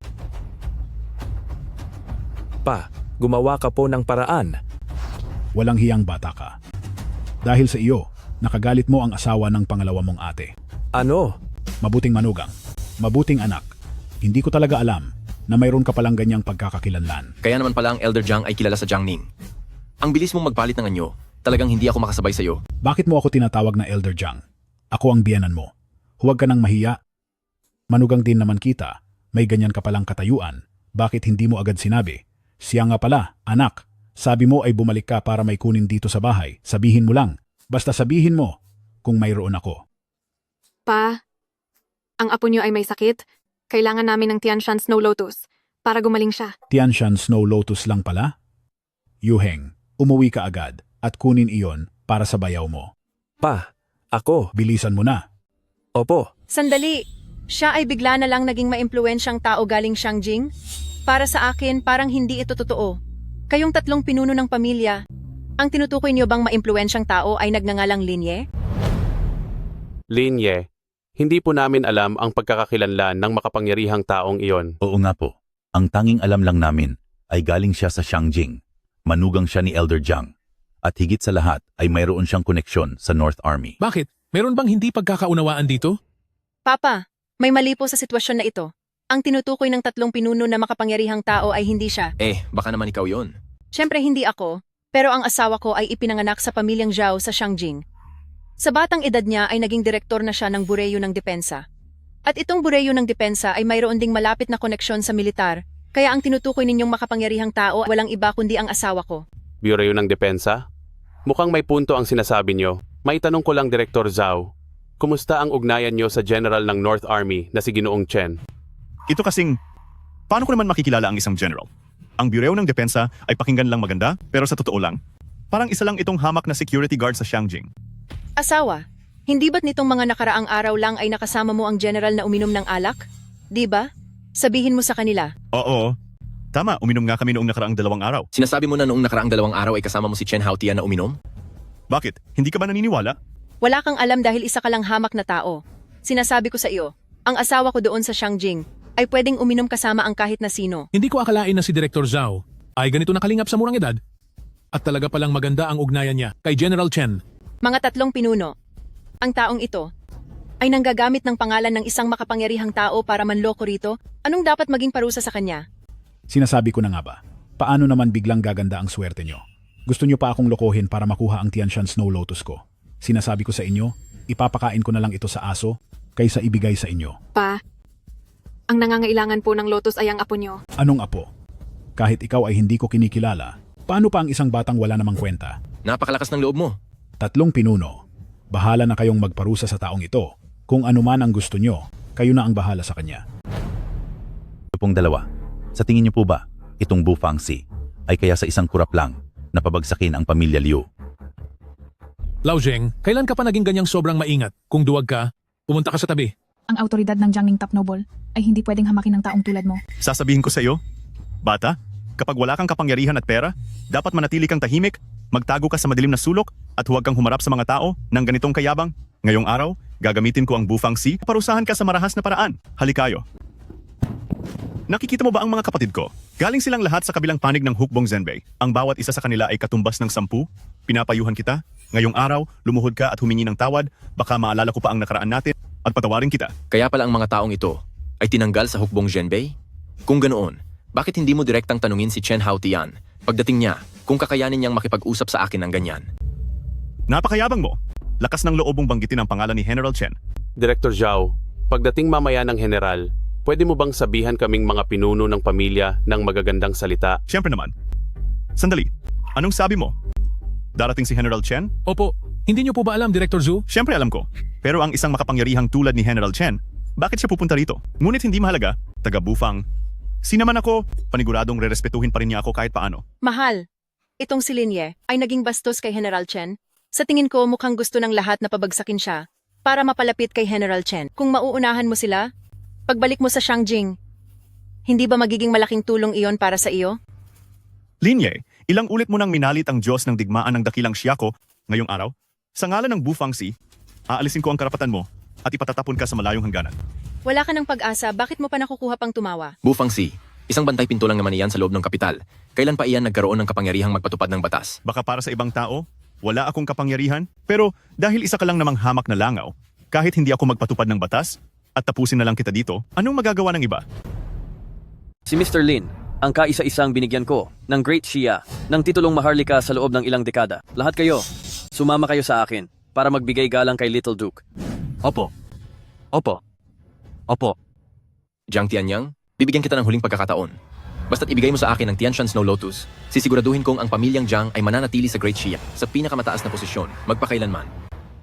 Pa, gumawa ka po ng paraan. Walang hiyang bata ka. Dahil sa iyo, nakagalit mo ang asawa ng pangalawa mong ate. Ano? Mabuting manugang. Mabuting anak. Hindi ko talaga alam na mayroon ka palang ganyang pagkakakilanlan. Kaya naman pala ang Elder Jiang ay kilala sa Jiangning. Ang bilis mong magpalit ng anyo. Talagang hindi ako makasabay sa iyo. Bakit mo ako tinatawag na Elder Jiang? Ako ang biyenan mo. Huwag ka nang mahiya. Manugang din naman kita. May ganyan ka palang katayuan. Bakit hindi mo agad sinabi? Siya nga pala, anak. Sabi mo ay bumalik ka para may kunin dito sa bahay. Sabihin mo lang. Basta sabihin mo kung mayroon ako. Pa, ang apo niyo ay may sakit. Kailangan namin ng Tianshan Snow Lotus para gumaling siya. Tianshan Snow Lotus lang pala? Yuheng, umuwi ka agad at kunin iyon para sa bayaw mo. Pa, ako. Bilisan mo na. Opo. Sandali. Siya ay bigla na lang naging maimpluwensyang tao galing Shangjing? Para sa akin, parang hindi ito totoo. Kayong 3 pinuno ng pamilya, ang tinutukoy niyo bang maimpluwensyang tao ay nagngangalang Linye? Linye, hindi po namin alam ang pagkakakilanlan ng makapangyarihang taong iyon. Oo nga po. Ang tanging alam lang namin ay galing siya sa Shangjing. Manugang siya ni Elder Jiang. At higit sa lahat ay mayroon siyang koneksyon sa North Army. Bakit? Meron bang hindi pagkakaunawaan dito? Papa, may mali po sa sitwasyon na ito. Ang tinutukoy ng 3 pinuno na makapangyarihang tao ay hindi siya. Baka naman ikaw yon. Siyempre hindi ako, pero ang asawa ko ay ipinanganak sa pamilyang Zhao sa Shangjing. Sa batang edad niya ay naging direktor na siya ng Bureyo ng Depensa. At itong bureyo ng depensa ay mayroon ding malapit na koneksyon sa militar, kaya ang tinutukoy ninyong makapangyarihang tao walang iba kundi ang asawa ko. Bureau ng Depensa? Mukhang may punto ang sinasabi nyo. May tanong ko lang, Director Zhao. Kumusta ang ugnayan nyo sa General ng North Army na si Ginoong Chen? Ito kasing, paano ko naman makikilala ang isang general? Ang Bureau ng Depensa ay pakinggan lang maganda, pero sa totoo lang, parang isa lang itong hamak na security guard sa Shangjing. Asawa, hindi ba't nitong mga nakaraang araw lang ay nakasama mo ang general na uminom ng alak? Di ba? Sabihin mo sa kanila. Oo. Tama, uminom nga kami noong nakaraang 2 araw. Sinasabi mo na noong nakaraang 2 araw ay kasama mo si Chen Haotian na uminom? Bakit? Hindi ka ba naniniwala? Wala kang alam dahil isa ka lang hamak na tao. Sinasabi ko sa iyo, ang asawa ko doon sa Shangjing ay pwedeng uminom kasama ang kahit na sino. Hindi ko akalain na si Director Zhao ay ganito nakalingap sa murang edad. At talaga palang maganda ang ugnayan niya kay General Chen. Mga 3 pinuno. Ang taong ito ay nanggagamit ng pangalan ng isang makapangyarihang tao para manloko rito. Anong dapat maging parusa sa kanya? Sinasabi ko na nga ba, paano naman biglang gaganda ang swerte nyo? Gusto nyo pa akong lokohin para makuha ang Tianshan Snow Lotus ko. Sinasabi ko sa inyo, ipapakain ko na lang ito sa aso kaysa ibigay sa inyo. Pa, ang nangangailangan po ng lotus ay ang apo nyo. Anong apo? Kahit ikaw ay hindi ko kinikilala, paano pa ang isang batang wala namang kwenta? Napakalakas ng loob mo. 3 pinuno. Bahala na kayong magparusa sa taong ito. Kung ano man ang gusto nyo, kayo na ang bahala sa kanya. Ito pong dalawa. Sa tingin niyo po ba, itong Bu Fangxi ay kaya sa isang kurap lang na pabagsakin ang pamilya Liu? Lao Zheng, kailan ka pa naging ganyang sobrang maingat? Kung duwag ka, pumunta ka sa tabi. Ang autoridad ng Jiangning Top Noble ay hindi pwedeng hamakin ng taong tulad mo. Sasabihin ko sa iyo, bata, kapag wala kang kapangyarihan at pera, dapat manatili kang tahimik, magtago ka sa madilim na sulok, at huwag kang humarap sa mga tao ng ganitong kayabang. Ngayong araw, gagamitin ko ang Bu Fangxi, parusahan ka sa marahas na paraan. Halikayo. Nakikita mo ba ang mga kapatid ko? Galing silang lahat sa kabilang panig ng Hukbong Zenbei. Ang bawat isa sa kanila ay katumbas ng 10. Pinapayuhan kita. Ngayong araw, lumuhod ka at humingi ng tawad. Baka maalala ko pa ang nakaraan natin at patawarin kita. Kaya pala ang mga taong ito ay tinanggal sa Hukbong Zenbei? Kung ganoon, bakit hindi mo direktang tanungin si Chen Haotian pagdating niya kung kakayanin niyang makipag-usap sa akin ng ganyan? Napakayabang mo. Lakas ng loob mong banggitin ang pangalan ni General Chen. Director Zhao, pagdating mamaya ng general, pwede mo bang sabihan kaming mga pinuno ng pamilya ng magagandang salita? Siyempre naman. Sandali, anong sabi mo? Darating si General Chen? Opo, hindi niyo po ba alam, Director Zhu? Siyempre alam ko. Pero ang isang makapangyarihang tulad ni General Chen, bakit siya pupunta rito? Ngunit hindi mahalaga, taga Bufang. Sinaman ako, paniguradong rerespetuhin pa rin niya ako kahit paano. Mahal, itong si Linye ay naging bastos kay General Chen. Sa tingin ko mukhang gusto ng lahat na pabagsakin siya para mapalapit kay General Chen. Kung mauunahan mo sila, pagbalik mo sa Shangjing, hindi ba magiging malaking tulong iyon para sa iyo? Linye, ilang ulit mo nang minalit ang Diyos ng digmaan ng dakilang Xiako ngayong araw? Sa ngalan ng Bu Fangxi, aalisin ko ang karapatan mo at ipatatapon ka sa malayong hangganan. Wala ka ng pag-asa, bakit mo pa nakukuha pang tumawa? Bu Fangxi, isang bantay pinto lang naman iyan sa loob ng kapital. Kailan pa iyan nagkaroon ng kapangyarihang magpatupad ng batas? Baka para sa ibang tao, wala akong kapangyarihan, pero dahil isa ka lang namang hamak na langaw, kahit hindi ako magpatupad ng batas at tapusin na lang kita dito, anong magagawa ng iba? Si Mr. Lin, ang kaisa-isang binigyan ko ng Great Xia ng titulong maharlika sa loob ng ilang dekada. Lahat kayo, sumama kayo sa akin para magbigay galang kay Little Duke. Opo. Opo. Opo. Jiang Tianyang, bibigyan kita ng huling pagkakataon. Basta't ibigay mo sa akin ang Tianshan Snow Lotus, sisiguraduhin kong ang pamilyang Jiang ay mananatili sa Great Xia sa pinakamataas na posisyon, magpakailanman.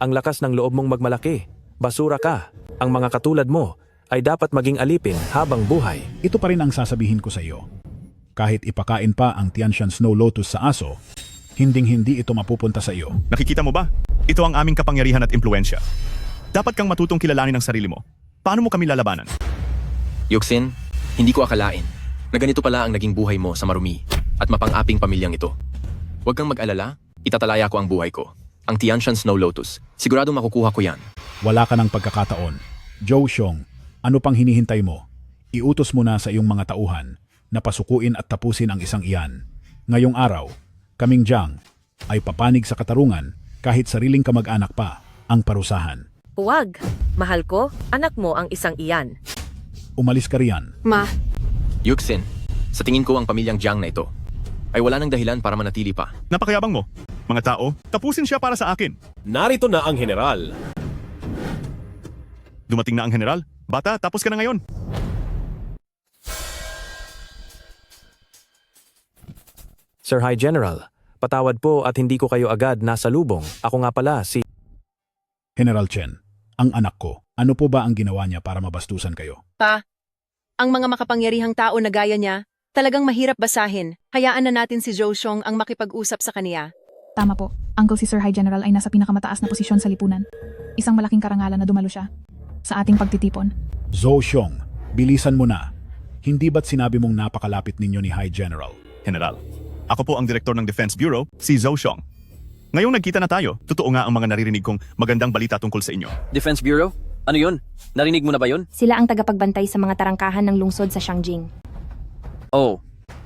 Ang lakas ng loob mong magmalaki. Basura ka. Ang mga katulad mo ay dapat maging alipin habang buhay. Ito pa rin ang sasabihin ko sa iyo. Kahit ipakain pa ang Tianshan Snow Lotus sa aso, hinding-hindi ito mapupunta sa iyo. Nakikita mo ba? Ito ang aming kapangyarihan at impluensya. Dapat kang matutong kilalanin ang sarili mo. Paano mo kami lalabanan? Yuxin, hindi ko akalain na ganito pala ang naging buhay mo sa marumi at mapang-aping pamilyang ito. Huwag kang mag-alala, itatalaya ko ang buhay ko. Ang Tianshan Snow Lotus, siguradong makukuha ko yan. Wala ka ng pagkakataon. Zhou Xiong, ano pang hinihintay mo? Iutos mo na sa iyong mga tauhan na pasukuin at tapusin ang isang iyan. Ngayong araw, kaming Jiang ay papanig sa katarungan kahit sariling kamag-anak pa ang parusahan. Huwag. Mahal ko, anak mo ang isang iyan. Umalis ka riyan. Ma, Yuxin, sa tingin ko ang pamilyang Jiang na ito ay wala ng dahilan para manatili pa. Napakayabang mo. Mga tao, tapusin siya para sa akin. Narito na ang general. Dumating na ang general. Bata, tapos ka na ngayon. Sir High General, patawad po at hindi ko kayo agad nasa lubong. Ako nga pala si... General Chen, ang anak ko, ano po ba ang ginawa niya para mabastusan kayo? Pa, ang mga makapangyarihang tao na gaya niya, talagang mahirap basahin. Hayaan na natin si Zhou Xiong ang makipag-usap sa kaniya. Tama po. Uncle si Sir High General ay nasa pinakamataas na posisyon sa lipunan. Isang malaking karangalan na dumalo siya sa ating pagtitipon. Zhou Xiong, bilisan mo na. Hindi ba't sinabi mong napakalapit ninyo ni High General? General, ako po ang direktor ng Defense Bureau, si Zhou Xiong. Ngayong nagkita na tayo, totoo nga ang mga naririnig kong magandang balita tungkol sa inyo. Defense Bureau? Ano yun? Narinig mo na ba yun? Sila ang tagapagbantay sa mga tarangkahan ng lungsod sa Shangjing. Oh,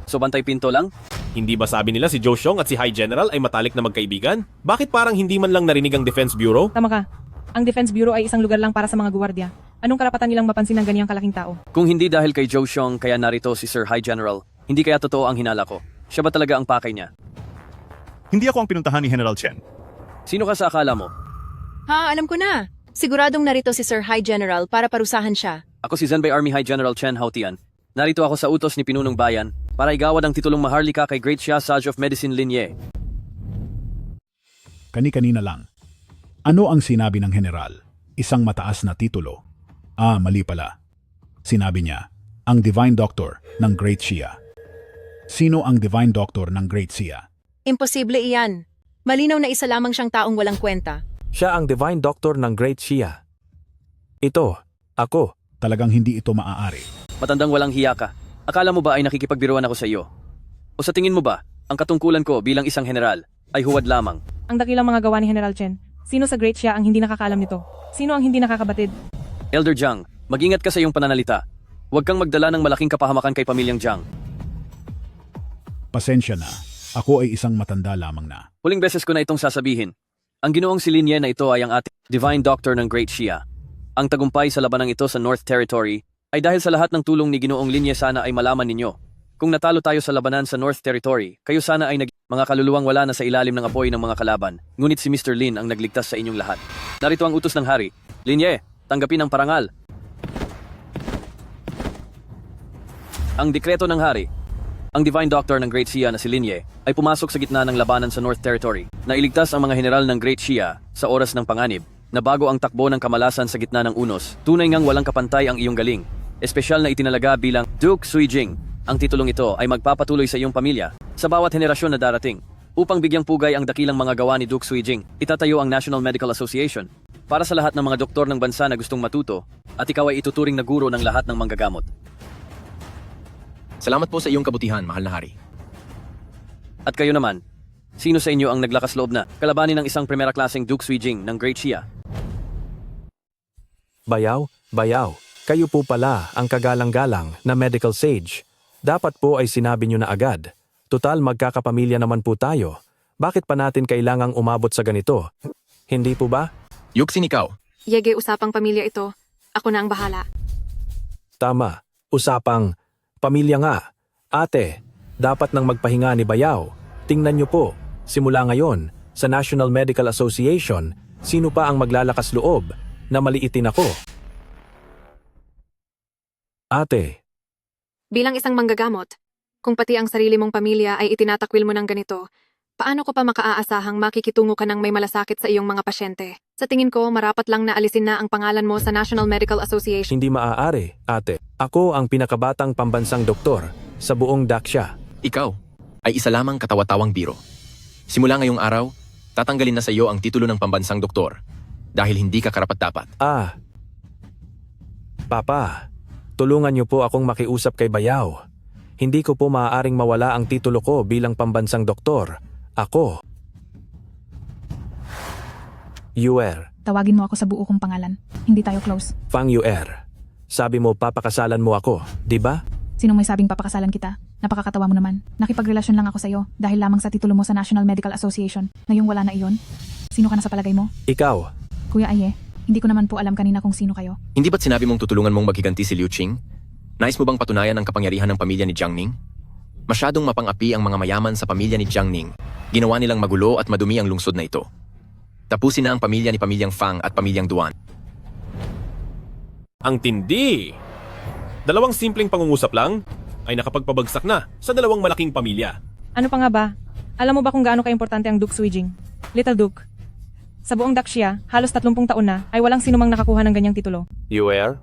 so bantay pinto lang? Hindi ba sabi nila si Zhou Xiong at si High General ay matalik na magkaibigan? Bakit parang hindi man lang narinig ang Defense Bureau? Tama ka. Ang Defense Bureau ay isang lugar lang para sa mga guwardiya. Anong karapatan nilang mapansin ng ganiyang kalaking tao? Kung hindi dahil kay Zhou Xiong kaya narito si Sir High General, hindi kaya totoo ang hinala ko. Siya ba talaga ang pakay niya? Hindi ako ang pinuntahan ni General Chen. Sino ka sa akala mo? Ha, alam ko na. Siguradong narito si Sir High General para parusahan siya. Ako si Zenbei Army High General Chen Haotian. Narito ako sa utos ni Pinunong Bayan para igawad ang titulong Maharlika kay Great Xia Sage of Medicine Lin Ye. Kani-kanina lang. Ano ang sinabi ng general? Isang mataas na titulo. Ah, mali pala. Sinabi niya, ang Divine Doctor ng Great Xia. Sino ang Divine Doctor ng Great Xia? Imposible iyan. Malinaw na isa lamang siyang taong walang kwenta. Siya ang Divine Doctor ng Great Xia. Ito, ako. Talagang hindi ito maaari. Matandang walang hiya ka. Akala mo ba ay nakikipagbiruan ako sa iyo? O sa tingin mo ba, ang katungkulan ko bilang isang general ay huwad lamang? Ang dakilang mga gawa ni General Chen. Sino sa Great Xia ang hindi nakakaalam nito? Sino ang hindi nakakabatid? Elder Jiang, mag-ingat ka sa iyong pananalita. Huwag kang magdala ng malaking kapahamakan kay pamilyang Jiang. Pasensya na. Ako ay isang matanda lamang na. Huling beses ko na itong sasabihin. Ang ginoong si Lin Ye na ito ay ang ating Divine Doctor ng Great Xia. Ang tagumpay sa labanang ito sa North Territory ay dahil sa lahat ng tulong ni Ginoong Lin Ye. Sana ay malaman ninyo. Kung natalo tayo sa labanan sa North Territory, kayo sana ay mga kaluluwang wala na sa ilalim ng apoy ng mga kalaban. Ngunit si Mr. Lin ang nagligtas sa inyong lahat. Narito ang utos ng hari. Lin Ye, tanggapin ang parangal. Ang dekreto ng hari. Ang Divine Doctor ng Great Xia na si Lin Ye ay pumasok sa gitna ng labanan sa North Territory na iligtas ang mga general ng Great Xia sa oras ng panganib na bago ang takbo ng kamalasan sa gitna ng unos. Tunay ngang walang kapantay ang iyong galing. Espesyal na itinalaga bilang Duke Suijing. Ang titulong ito ay magpapatuloy sa iyong pamilya sa bawat henerasyon na darating. Upang bigyang pugay ang dakilang mga gawa ni Duke Suijing, itatayo ang National Medical Association para sa lahat ng mga doktor ng bansa na gustong matuto at ikaw ay ituturing na guro ng lahat ng manggagamot. Salamat po sa iyong kabutihan, mahal na hari. At kayo naman, sino sa inyo ang naglakas loob na kalabanin ng isang primera klaseng Duke Suijing ng Great Xia? Bayaw, kayo po pala ang kagalang-galang na medical sage. Dapat po ay sinabi nyo na agad. Total magkakapamilya naman po tayo. Bakit pa natin kailangang umabot sa ganito? Hindi po ba? Yuxin ikaw. Yege, usapang pamilya ito. Ako na ang bahala. Tama, usapang pamilya nga. Ate, dapat nang magpahinga ni Bayaw. Tingnan nyo po, simula ngayon, sa National Medical Association, sino pa ang maglalakas loob na maliitin ako? Ate. Bilang isang manggagamot, kung pati ang sarili mong pamilya ay itinatakwil mo ng ganito, paano ko pa makaaasahang makikitungo ka ng may malasakit sa iyong mga pasyente? Sa tingin ko, marapat lang na alisin na ang pangalan mo sa National Medical Association. Hindi maaari, ate. Ako ang pinakabatang pambansang doktor sa buong Daksha. Ikaw ay isa lamang katawa-tawang biro. Simula ngayong araw, tatanggalin na sa iyo ang titulo ng pambansang doktor dahil hindi ka karapat-dapat. Papa, tulungan niyo po akong makiusap kay Bayaw. Hindi ko po maaaring mawala ang titulo ko bilang pambansang doktor. Ako. Yuer. Tawagin mo ako sa buo kong pangalan. Hindi tayo close. Fang Yuer. Sabi mo papakasalan mo ako, di ba? Sino may sabing papakasalan kita? Napakakatawa mo naman. Nakipagrelasyon lang ako sa iyo dahil lamang sa titulo mo sa National Medical Association. Ngayong wala na iyon. Sino ka na sa palagay mo? Ikaw. Kuya Aye, hindi ko naman po alam kanina kung sino kayo. Hindi ba't sinabi mong tutulungan mong maghiganti si Liu Qing? Nais mo bang patunayan ang kapangyarihan ng pamilya ni Jiang Ning? Masyadong mapang-api ang mga mayaman sa pamilya ni Jiang Ning. Ginawa nilang magulo at madumi ang lungsod na ito. Tapusin na ang pamilya ni Pamilyang Fang at Pamilyang Duan. Ang tindi! Dalawang simpleng pangungusap lang ay nakapagpabagsak na sa dalawang malaking pamilya. Ano pa nga ba? Alam mo ba kung gaano kaimportante ang Duke Switching? Little Duke. Sa buong Daxia, halos 30 taon na ay walang sinumang nakakuha ng ganyang titulo. Yuer,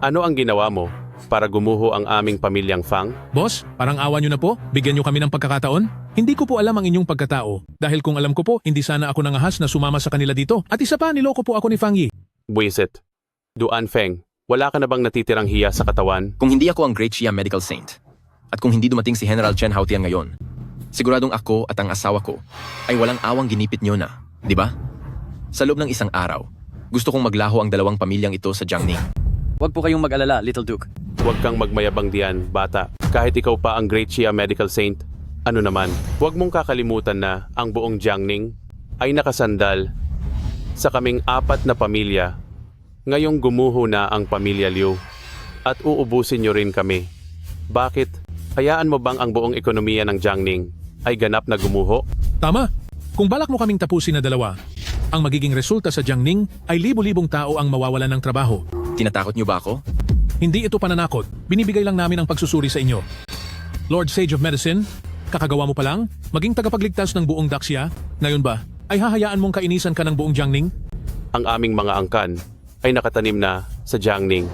ano ang ginawa mo para gumuho ang aming pamilyang Fang? Boss, parang awa nyo na po. Bigyan nyo kami ng pagkakataon. Hindi ko po alam ang inyong pagkatao. Dahil kung alam ko po, hindi sana ako nangahas na sumama sa kanila dito. At isa pa, niloko po ako ni Fang Yi. Buisit. Duan Feng, wala ka na bang natitirang hiya sa katawan? Kung hindi ako ang Great Xia Medical Saint, at kung hindi dumating si General Chen Haotian ngayon, siguradong ako at ang asawa ko ay walang awang ginipit nyo na, di ba? Sa loob ng isang araw, gusto kong maglaho ang dalawang pamilyang ito sa Jiangning. Huwag po kayong mag-alala, Little Duke. Huwag kang magmayabang diyan, bata. Kahit ikaw pa ang Great Xia Medical Saint, ano naman, huwag mong kakalimutan na ang buong Jiangning ay nakasandal sa kaming 4 na pamilya. Ngayong gumuho na ang pamilya Liu at uubusin nyo rin kami. Bakit? Hayaan mo bang ang buong ekonomiya ng Jiangning ay ganap na gumuho? Tama. Kung balak mo kaming tapusin na dalawa, ang magiging resulta sa Jiangning ay libo-libong tao ang mawawalan ng trabaho. Tinatakot niyo ba ako? Hindi ito pananakot. Binibigay lang namin ang pagsusuri sa inyo. Lord Sage of Medicine, kakagawa mo pa lang, maging tagapagligtas ng buong Daxia, ngayon ba, ay hahayaan mong kainisan ka ng buong Jiangning? Ang aming mga angkan ay nakatanim na sa Jiangning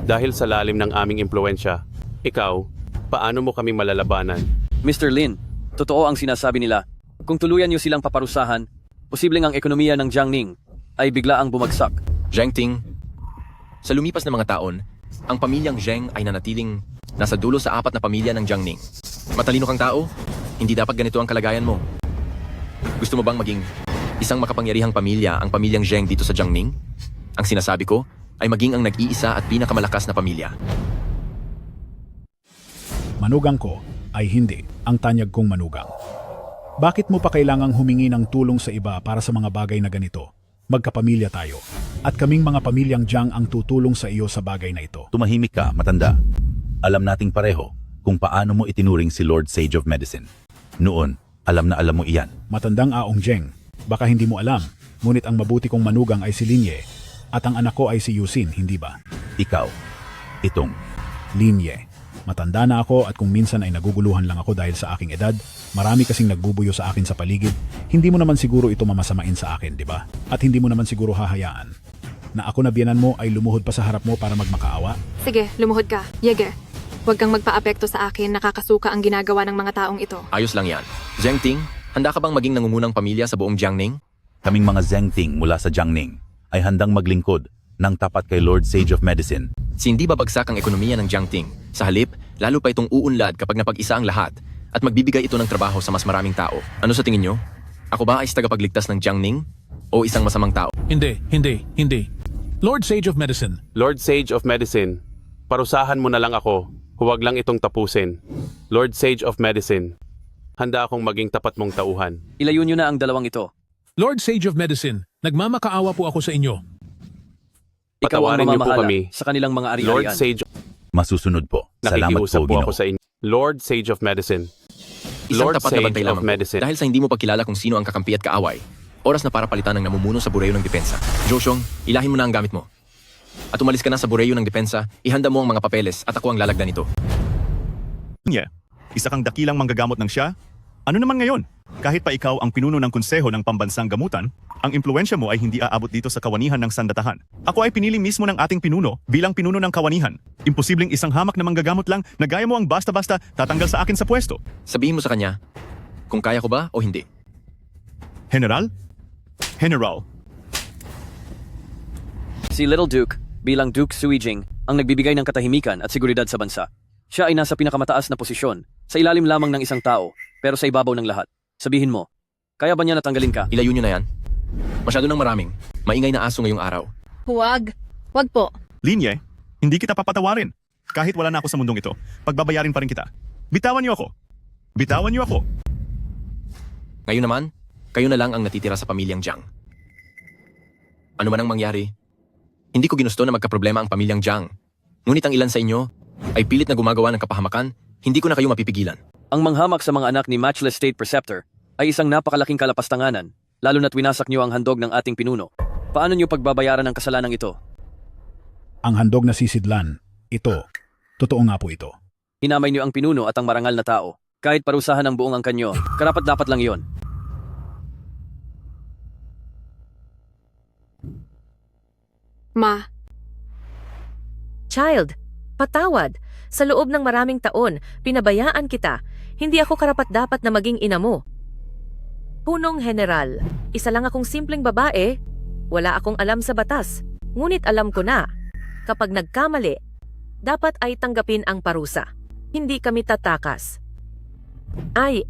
dahil sa lalim ng aming impluensya. Ikaw, paano mo kami malalabanan? Mr. Lin, totoo ang sinasabi nila. Kung tuluyan niyo silang paparusahan, posibleng ang ekonomiya ng Jiangning ay biglaang bumagsak. Zheng Ting, sa lumipas na mga taon, ang pamilyang Zheng ay nanatiling nasa dulo sa 4 na pamilya ng Jiangning. Matalino kang tao, hindi dapat ganito ang kalagayan mo. Gusto mo bang maging isang makapangyarihang pamilya ang pamilyang Zheng dito sa Jiangning? Ang sinasabi ko ay maging ang nag-iisa at pinakamalakas na pamilya. Manugang ko ay hindi ang tanyag kong manugang. Bakit mo pa kailangang humingi ng tulong sa iba para sa mga bagay na ganito? Magkapamilya tayo. At kaming mga pamilyang Jiang ang tutulong sa iyo sa bagay na ito. Tumahimik ka, matanda. Alam nating pareho kung paano mo itinuring si Lord Sage of Medicine. Noon, alam na alam mo iyan. Matandang Aong Zheng, baka hindi mo alam, ngunit ang mabuti kong manugang ay si Linye at ang anak ko ay si Yusin, hindi ba? Ikaw, itong Linye. Matanda na ako at kung minsan ay naguguluhan lang ako dahil sa aking edad, marami kasing nagbubuyo sa akin sa paligid, hindi mo naman siguro ito mamasamain sa akin, di ba? At hindi mo naman siguro hahayaan na ako na biyanan mo ay lumuhod pa sa harap mo para magmakaawa? Sige, lumuhod ka. Yeager, huwag kang magpa-apekto sa akin, nakakasuka ang ginagawa ng mga taong ito. Ayos lang yan. Zheng Ting, handa ka bang maging nangungunang pamilya sa buong Jiangning? kaming mga Zheng Ting mula sa Jiangning ay handang maglingkod ng tapat kay Lord Sage of Medicine. Si hindi babagsak ang ekonomiya ng Jiangting. Sa halip, lalo pa itong uunlad kapag napag-isa ang lahat at magbibigay ito ng trabaho sa mas maraming tao. Ano sa tingin nyo? Ako ba ay tagapagligtas ng Jiangning o isang masamang tao? Hindi. Lord Sage of Medicine. Lord Sage of Medicine, parusahan mo na lang ako. Huwag lang itong tapusin. Lord Sage of Medicine, handa akong maging tapat mong tauhan. Ilayo nyo na ang dalawang ito. Lord Sage of Medicine, nagmamakaawa po ako sa inyo. Ikaw ang Patawarin niyo po mamamahala kami. sa kanilang mga ari-arian. Lord Sage, Masusunod po. Salamat nakikiusap po, po ako Ginoo. sa inyo. Lord Sage of Medicine. Isang Lord tapat na Sage bantay of lamang po. Medicine. Dahil sa hindi mo pagkilala kung sino ang kakampi at kaaway, oras na para palitan ng namumuno sa bureyo ng depensa. Joshong, ilahin mo na ang gamit mo. At umalis ka na sa bureyo ng depensa, ihanda mo ang mga papeles at ako ang lalagdan nito. Isa kang dakilang manggagamot ng siya? Ano naman ngayon? Kahit pa ikaw ang pinuno ng konseho ng pambansang gamutan, ang impluensya mo ay hindi aabot dito sa kawanihan ng sandatahan. Ako ay pinili mismo ng ating pinuno bilang pinuno ng kawanihan. Imposibleng isang hamak na manggagamot lang na gaya mo ang basta-basta tatanggal sa akin sa pwesto. Sabihin mo sa kanya, kung kaya ko ba o hindi. General? General. Si Little Duke, bilang Duke Suijing, ang nagbibigay ng katahimikan at seguridad sa bansa. Siya ay nasa pinakamataas na posisyon, sa ilalim lamang ng isang tao, pero sa ibabaw ng lahat. Sabihin mo, kaya ba niya natanggalin ka? Ilayo nyo na yan. Masyado ng maraming. Maingay na aso ngayong araw. Huwag. Huwag po. Linye, hindi kita papatawarin. Kahit wala na ako sa mundong ito, pagbabayarin pa rin kita. Bitawan niyo ako. Bitawan niyo ako. Ngayon naman, kayo na lang ang natitira sa pamilyang Jiang. Ano man ang mangyari, hindi ko ginusto na magkaproblema ang pamilyang Jiang. Ngunit ang ilan sa inyo ay pilit na gumagawa ng kapahamakan, hindi ko na kayo mapipigilan. Ang manghamak sa mga anak ni Matchless State Preceptor ay isang napakalaking kalapastanganan, lalo na't winasak niyo ang handog ng ating pinuno. Paano niyo pagbabayaran ang kasalanang ito? Ang handog na sisidlan, ito, totoo nga po ito. Hinamay niyo ang pinuno at ang marangal na tao. Kahit parusahan ang buong angkan nyo, karapat-dapat lang yon. Ma, Child, patawad. Sa loob ng maraming taon, pinabayaan kita. Hindi ako karapat-dapat na maging ina mo. Punong General, isa lang akong simpleng babae. Wala akong alam sa batas. Ngunit alam ko na, kapag nagkamali, dapat ay tanggapin ang parusa. Hindi kami tatakas. Ay,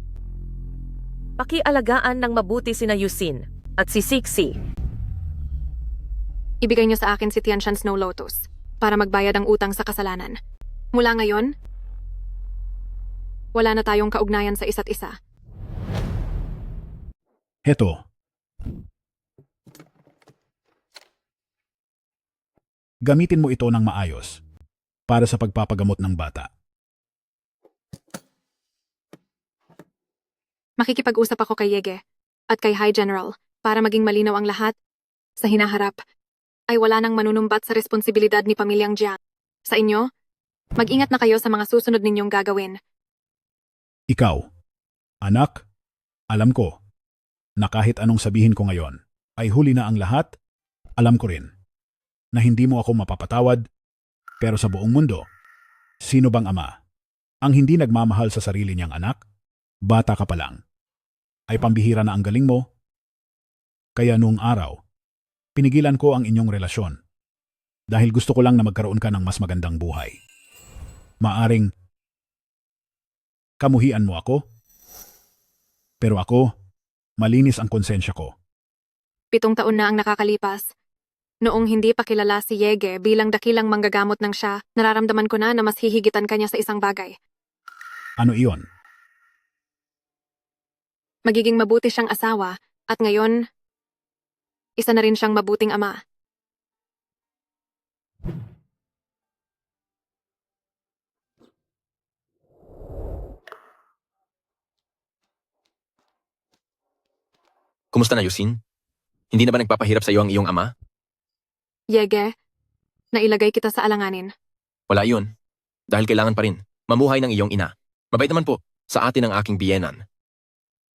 pakialagaan ng mabuti sina Yusin at si Sixi. ibigay niyo sa akin si Tianshan Snow Lotus para magbayad ang utang sa kasalanan. Mula ngayon, wala na tayong kaugnayan sa isa't isa. Heto. Gamitin mo ito ng maayos para sa pagpapagamot ng bata. Makikipag-usap ako kay Yege at kay High General para maging malinaw ang lahat. Sa hinaharap, ay wala nang manunumbat sa responsibilidad ni Pamilyang Jiang. Sa inyo, mag-ingat na kayo sa mga susunod ninyong gagawin. Ikaw, anak, alam ko na kahit anong sabihin ko ngayon ay huli na ang lahat, alam ko rin na hindi mo ako mapapatawad, pero sa buong mundo, sino bang ama ang hindi nagmamahal sa sarili niyang anak? Bata ka pa lang, ay pambihira na ang galing mo. Kaya noong araw, pinigilan ko ang inyong relasyon dahil gusto ko lang na magkaroon ka ng mas magandang buhay. Maaring kamuhian mo ako, pero ako, malinis ang konsensya ko. 7 taon na ang nakakalipas. Noong hindi pa kilala si Yege bilang dakilang manggagamot ng siya, nararamdaman ko na mas hihigitan kanya sa isang bagay. Ano iyon? Magiging mabuti siyang asawa at ngayon, isa na rin siyang mabuting ama. Kumusta na, Yusin? Hindi na ba nagpapahirap sa iyo ang iyong ama? Yege, nailagay kita sa alanganin. Wala yun. Dahil kailangan pa rin mamuhay ng iyong ina. Mabait naman po sa atin ang aking biyenan.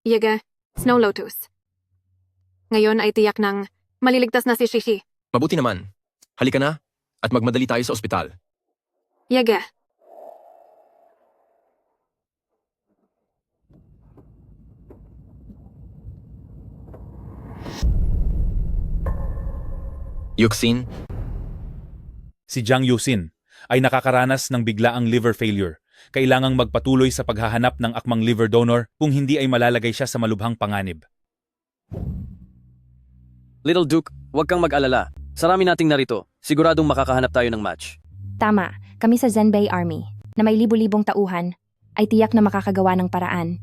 Yege, Snow Lotus. Ngayon ay tiyak ng maliligtas na si Shishi. Mabuti naman. Halika na at magmadali tayo sa ospital. Yege. Yuxin, Si Jiang Yusin ay nakakaranas ng biglaang liver failure. Kailangang magpatuloy sa paghahanap ng akmang liver donor kung hindi ay malalagay siya sa malubhang panganib. Little Duke, huwag kang mag-alala. Sarami nating narito. Siguradong makakahanap tayo ng match. Tama, kami sa Zenbei Army, na may libu-libong tauhan, ay tiyak na makakagawa ng paraan.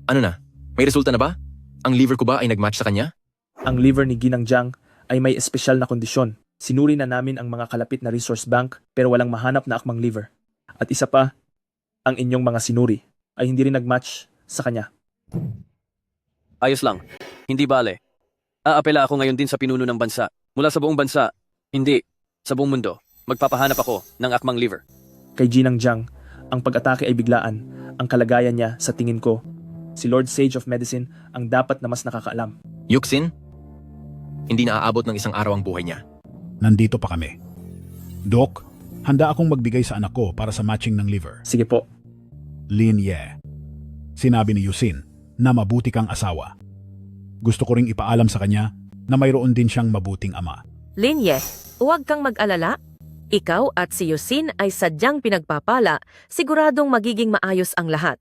ano na? May resulta na ba? Ang liver ko ba ay nagmatch sa kanya? Ang liver ni Ginang Jiang ay may espesyal na kondisyon. Sinuri na namin ang mga kalapit na resource bank pero walang mahanap na akmang liver. At isa pa, ang inyong mga sinuri ay hindi rin nagmatch sa kanya. Ayos lang. Hindi bale. Aapela ako ngayon din sa pinuno ng bansa. Mula sa buong bansa. Hindi. Sa buong mundo. Magpapahanap ako ng akmang liver. Kay Ginang Jiang, ang pag-atake ay biglaan. Ang kalagayan niya, sa tingin ko, si Lord Sage of Medicine ang dapat na mas nakakaalam. Yuxin, hindi na aabot ng isang araw ang buhay niya. Nandito pa kami. Doc, handa akong magbigay sa anak ko para sa matching ng liver. Sige po. Lin Ye. Sinabi ni Yusin na mabuti kang asawa. Gusto ko ring ipaalam sa kanya na mayroon din siyang mabuting ama. Linye, huwag kang mag-alala. Ikaw at si Yusin ay sadyang pinagpapala, siguradong magiging maayos ang lahat.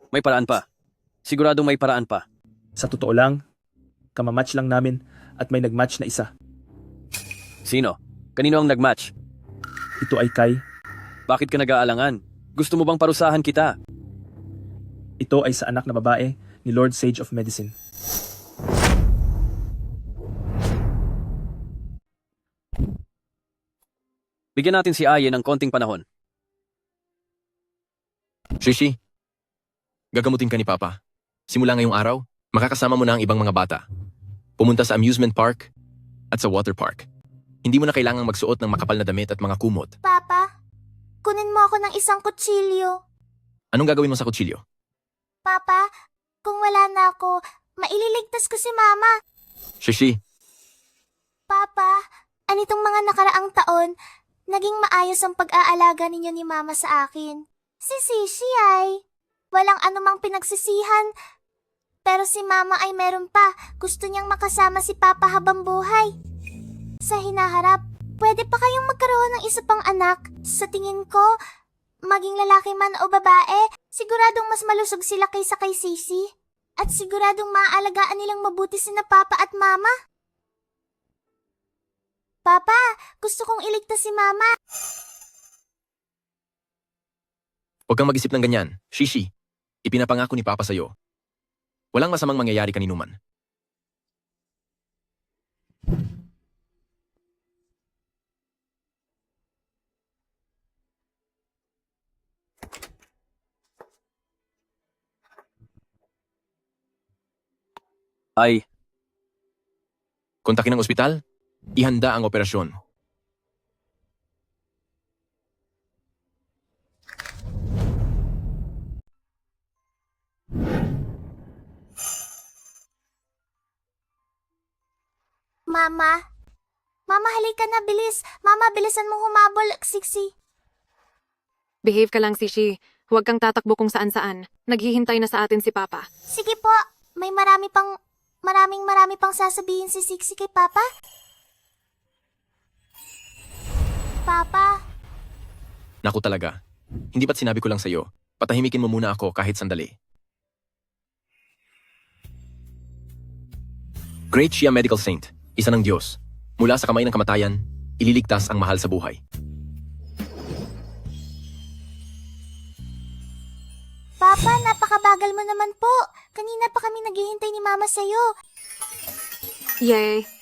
May paraan pa. Siguradong may paraan pa. Sa totoo lang, kamamatch lang namin at may nagmatch na isa. Sino? Kanino ang nagmatch? Ito ay Kai. Bakit ka nag-aalangan? Gusto mo bang parusahan kita? Ito ay sa anak na babae ni Lord Sage of Medicine. Bigyan natin si Aye ng konting panahon. Shishi, gagamutin ka ni Papa. Simula ngayong araw, makakasama mo na ang ibang mga bata. Pumunta sa amusement park at sa water park. Hindi mo na kailangang magsuot ng makapal na damit at mga kumot. Papa, kunin mo ako ng isang kutsilyo. Anong gagawin mo sa kutsilyo? Papa, kung wala na ako, maililigtas ko si Mama. Shishi, Papa, anitong mga nakaraang taon, naging maayos ang pag-aalaga ninyo ni Mama sa akin. Si Sishi ay walang anumang pinagsisihan. Pero si Mama ay meron pa. Gusto niyang makasama si Papa habang buhay. Sa hinaharap, pwede pa kayong magkaroon ng isa pang anak. Sa tingin ko, maging lalaki man o babae, siguradong mas malusog sila kaysa kay Sisi. At siguradong maaalagaan nilang mabuti sina Papa at Mama. Papa, gusto kong iligtas si Mama. huwag kang mag-isip ng ganyan. Shishi, ipinapangako ni Papa sa'yo. Walang masamang mangyayari kaninuman. Ay, Kontakin ang ospital, ihanda ang operasyon. Mama? Mama, halika na, bilis. Mama, bilisan mong humabol, Siksi. Behave ka lang, Sishi. Huwag kang tatakbo kung saan-saan. Naghihintay na sa atin si Papa. Sige po, may marami pang sasabihin si Siksi kay Papa. Papa? Naku talaga. Hindi ba't sinabi ko lang sa'yo, patahimikin mo muna ako kahit sandali. Great Shia Medical Saint, isa ng Diyos. Mula sa kamay ng kamatayan, ililigtas ang mahal sa buhay. Papa, napakabagal mo naman po. Kanina pa kami naghihintay ni Mama sa'yo. Yay!